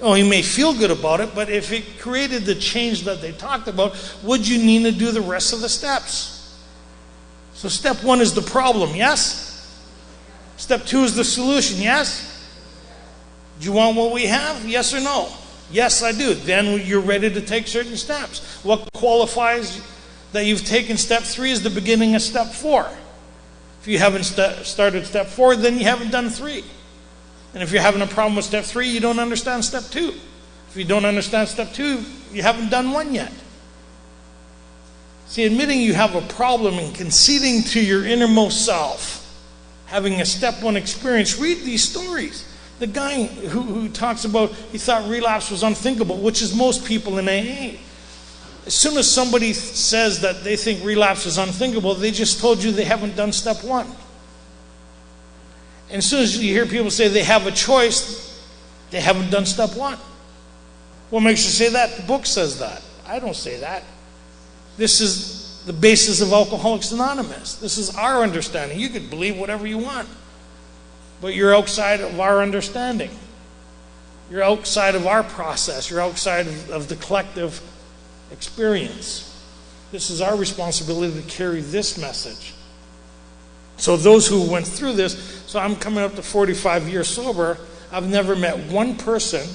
Oh, you may feel good about it, but if it created the change that they talked about, would you need to do the rest of the steps? So step 1 is the problem, yes? Step 2 is the solution, yes? Do you want what we have? Yes or no? Yes, I do. Then you're ready to take certain steps. What qualifies that you've taken step 3 is the beginning of step 4. If you haven't started step 4, then you haven't done 3. And if you're having a problem with step 3, you don't understand step 2. If you don't understand step 2, you haven't done 1 yet. See, admitting you have a problem and conceding to your innermost self, having a step 1 experience, read these stories. The guy who talks about he thought relapse was unthinkable, which is most people in AA. As soon as somebody says that they think relapse is unthinkable, they just told you they haven't done step 1. And as soon as you hear people say they have a choice, they haven't done step 1. What makes you say that? The book says that. I don't say that. This is the basis of Alcoholics Anonymous. This is our understanding. You could believe whatever you want, but you're outside of our understanding. You're outside of our process. You're outside of the collective experience. This is our responsibility to carry this message. So those who went through this, so I'm coming up to 45 years sober, I've never met one person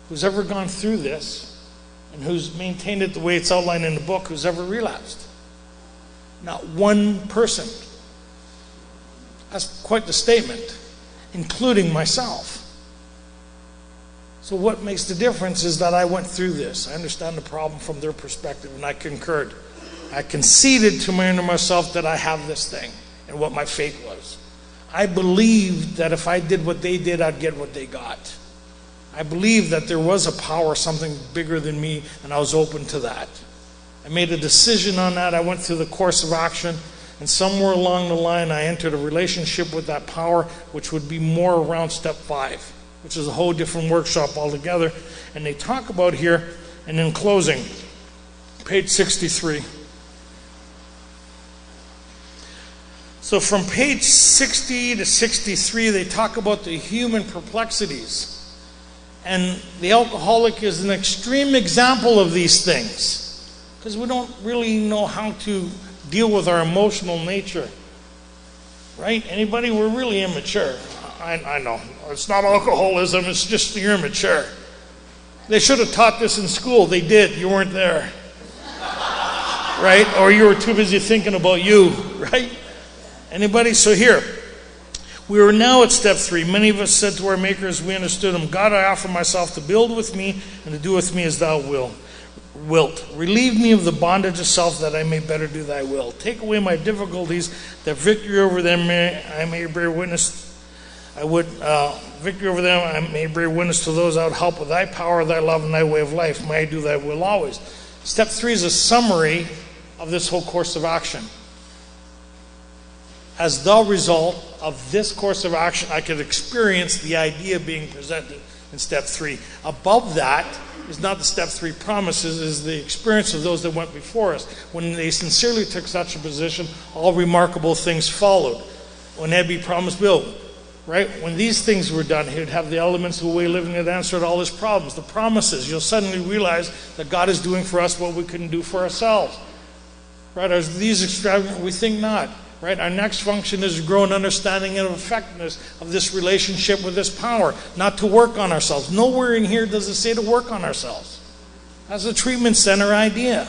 who's ever gone through this and who's maintained it the way it's outlined in the book who's ever relapsed. Not one person. That's quite the statement, including myself. So what makes the difference is that I went through this. I understand the problem from their perspective, and I concurred. I conceded to my inner myself that I have this thing and what my fate was. I believed that if I did what they did, I'd get what they got. I believed that there was a power, something bigger than me, and I was open to that. I made a decision on that. I went through the course of action, and somewhere along the line, I entered a relationship with that power, which would be more around step 5, which is a whole different workshop altogether. And they talk about here, and in closing, page 63. So from page 60 to 63, they talk about the human perplexities. And the alcoholic is an extreme example of these things, because we don't really know how to deal with our emotional nature. Right? Anybody? We're really immature. I know. It's not alcoholism, it's just you're immature. They should have taught this in school. They did. You weren't there. Right? Or you were too busy thinking about you. Right? Anybody? So here, we are now at step 3. Many of us said to our Maker as we understood him, God, I offer myself to build with me and to do with me as thou wilt. Relieve me of the bondage of self that I may better do thy will. Take away my difficulties, that victory over them I may bear witness. Victory over them I may bear witness to those I would help with thy power, thy love, and thy way of life. May I do thy will always. Step 3 is a summary of this whole course of action. As the result of this course of action, I could experience the idea being presented in step 3. Above that is not the step 3 promises, is the experience of those that went before us. When they sincerely took such a position, all remarkable things followed. When Ebby promised Bill, right? When these things were done, he would have the elements of a way of living that answered all his problems. The promises, you'll suddenly realize that God is doing for us what we couldn't do for ourselves. Right? Are these extravagant? We think not. Right? Our next function is to grow an understanding and effectiveness of this relationship with this power, not to work on ourselves. Nowhere in here does it say to work on ourselves. That's a treatment center idea.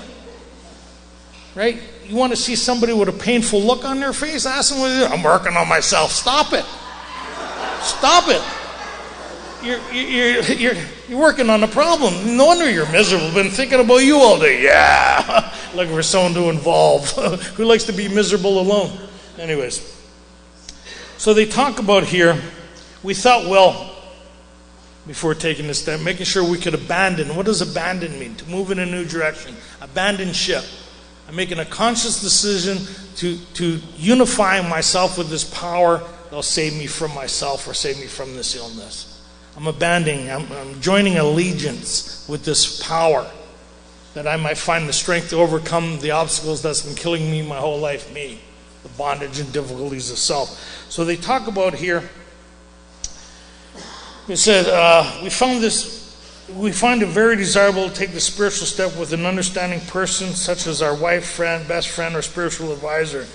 Right? You want to see somebody with a painful look on their face? Ask them what they're doing. I'm working on myself. Stop it. Stop it. You're working on a problem. No wonder you're miserable. Been thinking about you all day. Yeah. Looking for someone to involve. Who likes to be miserable alone? Anyways. So they talk about here, we thought, well, before taking this step, making sure we could abandon. What does abandon mean? To move in a new direction. Abandon ship. I'm making a conscious decision to unify myself with this power that'll save me from myself or save me from this illness. I'm joining allegiance with this power that I might find the strength to overcome the obstacles that's been killing me my whole life, me, the bondage and difficulties of self. So they talk about here, it said, we find it very desirable to take the spiritual step with an understanding person, such as our wife, friend, best friend, or spiritual advisor.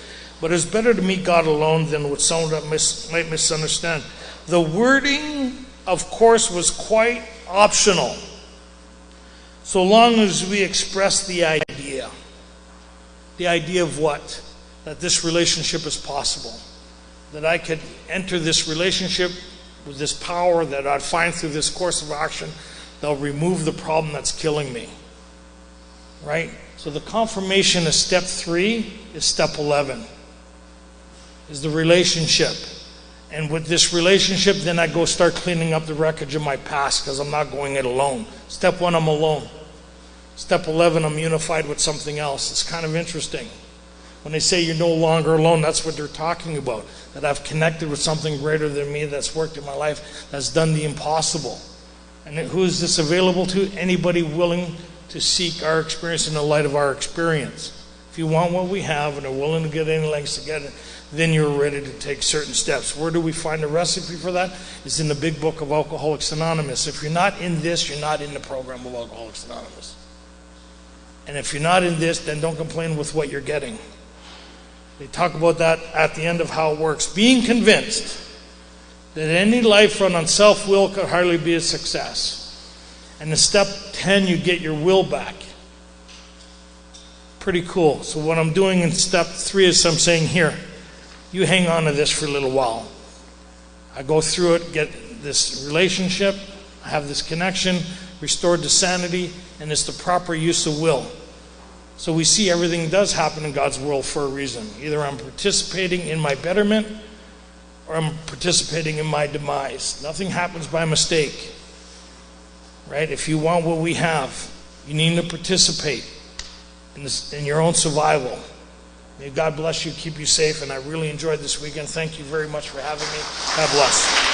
But it's better to meet God alone than with someone that might misunderstand. The wording, of course, was quite optional, so long as we express the idea. The idea of what? That this relationship is possible. That I could enter this relationship with this power that I'd find through this course of action that'll remove the problem that's killing me. Right? So the confirmation of step 3 is step 11. Is the relationship. And with this relationship, then I go start cleaning up the wreckage of my past, because I'm not going it alone. Step 1, I'm alone. Step 11, I'm unified with something else. It's kind of interesting. When they say you're no longer alone, that's what they're talking about. That I've connected with something greater than me that's worked in my life, that's done the impossible. And who is this available to? Anybody willing to seek our experience in the light of our experience. If you want what we have and are willing to get any lengths to get it, then you're ready to take certain steps. Where do we find a recipe for that? It's in the big book of Alcoholics Anonymous. If you're not in this, you're not in the program of Alcoholics Anonymous. And if you're not in this, then don't complain with what you're getting. They talk about that at the end of how it works. Being convinced that any life run on self-will could hardly be a success. And in step 10, you get your will back. Pretty cool. So what I'm doing in step 3 is I'm saying, here, you hang on to this for a little while. I go through it, get this relationship, I have this connection, restored to sanity, and it's the proper use of will. So we see everything does happen in God's world for a reason. Either I'm participating in my betterment or I'm participating in my demise. Nothing happens by mistake. Right? If you want what we have, you need to participate in your own survival. May God bless you, keep you safe, and I really enjoyed this weekend. Thank you very much for having me. God bless.